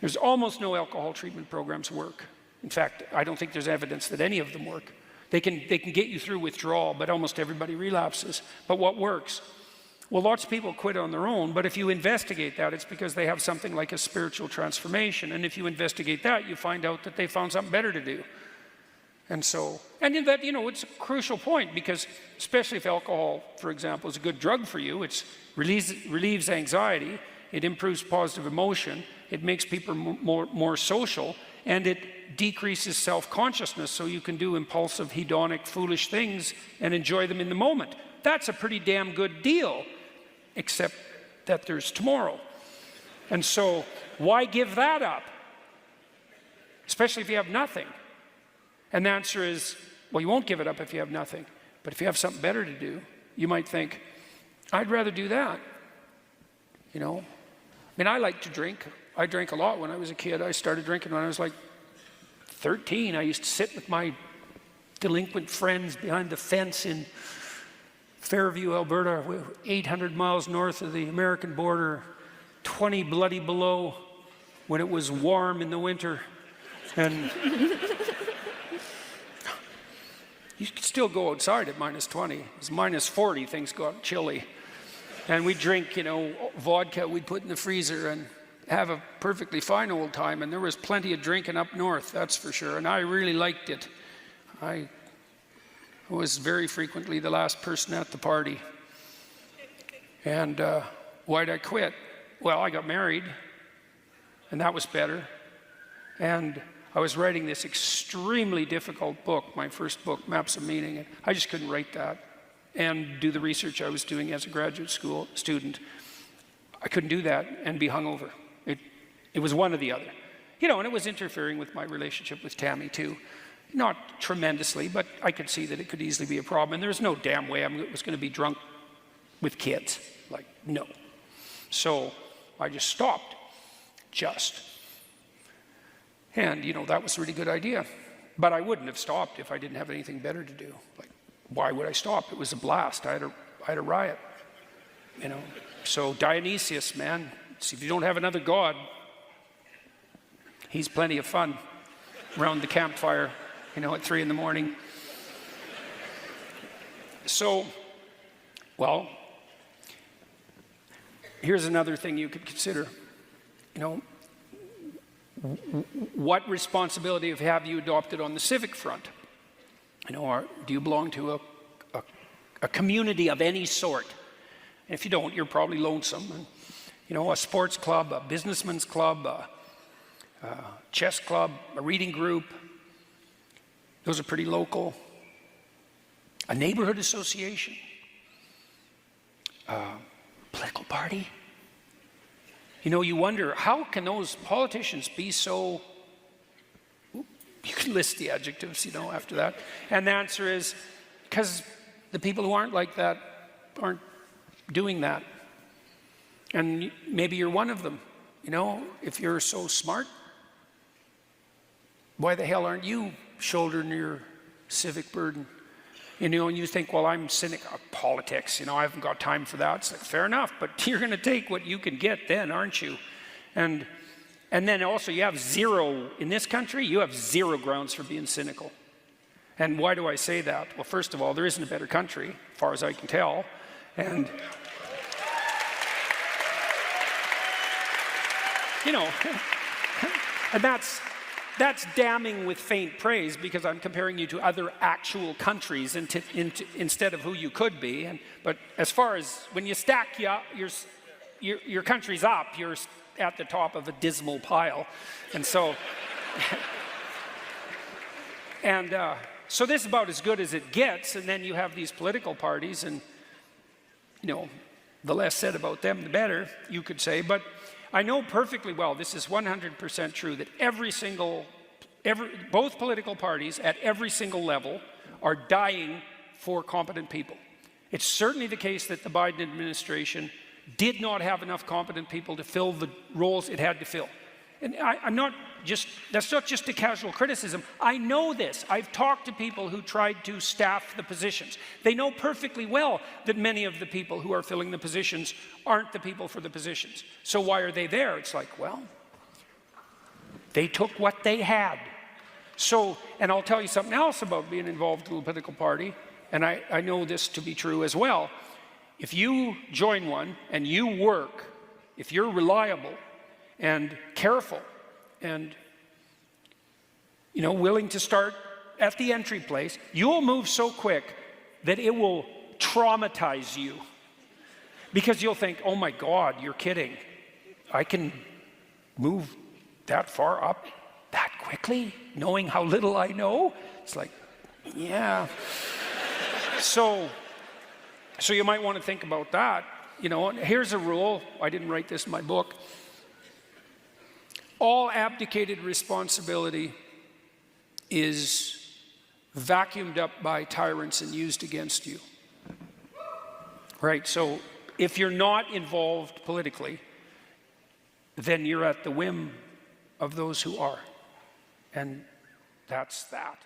A: There's almost no alcohol treatment programs work. In fact, I don't think there's evidence that any of them work. They can get you through withdrawal, but almost everybody relapses. But what works? Well, lots of people quit on their own, but if you investigate that, it's because they have something like a spiritual transformation. And if you investigate that, you find out that they found something better to do. And so, and in that, you know, it's a crucial point, because especially if alcohol, for example, is a good drug for you, it relieves anxiety, it improves positive emotion, it makes people more social, and it decreases self-consciousness, so you can do impulsive, hedonic, foolish things and enjoy them in the moment. That's a pretty damn good deal, except that there's tomorrow. And so why give that up? Especially if you have nothing. And the answer is, well, you won't give it up if you have nothing. But if you have something better to do, you might think, I'd rather do that. You know? I mean, I like to drink. I drank a lot when I was a kid. I started drinking when I was like 13. I used to sit with my delinquent friends behind the fence in Fairview, Alberta, 800 miles north of the American border, 20 bloody below when it was warm in the winter. And you could still go outside at minus 20. It's minus 40, things got chilly. And we'd drink, you know, vodka we'd put in the freezer and have a perfectly fine old time. And there was plenty of drinking up north, that's for sure. And I really liked it. I was very frequently the last person at the party. And why'd I quit? Well, I got married, and that was better. And I was writing this extremely difficult book, my first book, Maps of Meaning. And I just couldn't write that and do the research I was doing as a graduate school student. I couldn't do that and be hungover. It was one or the other. You know, and it was interfering with my relationship with Tammy too. Not tremendously, but I could see that it could easily be a problem. And there's no damn way I was going to be drunk with kids. Like, no. So I just stopped. And, you know, that was a really good idea. But I wouldn't have stopped if I didn't have anything better to do. Like, why would I stop? It was a blast. I had a riot, you know. So Dionysius, man, see, if you don't have another god, he's plenty of fun around the campfire, you know, at 3 in the morning. So, well, here's another thing you could consider. You know, what responsibility have you adopted on the civic front? You know, do you belong to a community of any sort? And if you don't, you're probably lonesome. And, you know, a sports club, a businessman's club, a chess club, a reading group, those are pretty local. A neighborhood association, political party. You know, you wonder, how can those politicians be so, you can list the adjectives, you know, after that. And the answer is, because the people who aren't like that aren't doing that. And maybe you're one of them. You know, if you're so smart, why the hell aren't you shouldering your civic burden? You know, and you think, well, I'm cynical of politics, you know, I haven't got time for that. It's like, fair enough, but you're going to take what you can get then, aren't you? And then also you have zero, in this country, you have zero grounds for being cynical. And why do I say that? Well, first of all, there isn't a better country, as far as I can tell. And, you know, and that's damning with faint praise, because I'm comparing you to other actual countries instead of who you could be. But as far as when you stack your countries up, you're at the top of a dismal pile. And so, so this is about as good as it gets. And then you have these political parties, and, you know, the less said about them, the better, you could say. But I know perfectly well, this is 100% true, that both political parties at every single level are dying for competent people. It's certainly the case that the Biden administration did not have enough competent people to fill the roles it had to fill. And that's not just a casual criticism. I know this. I've talked to people who tried to staff the positions. They know perfectly well that many of the people who are filling the positions aren't the people for the positions. So why are they there? It's like, well, they took what they had. So, and I'll tell you something else about being involved in a political party, and I know this to be true as well. If you join one and you work, if you're reliable and careful and, you know, willing to start at the entry place, you'll move so quick that it will traumatize you. Because you'll think, oh my God, you're kidding. I can move that far up that quickly, knowing how little I know? It's like, yeah. So you might want to think about that. You know, here's a rule. I didn't write this in my book. All abdicated responsibility is vacuumed up by tyrants and used against you. Right? So if you're not involved politically, then you're at the whim of those who are. And that's that.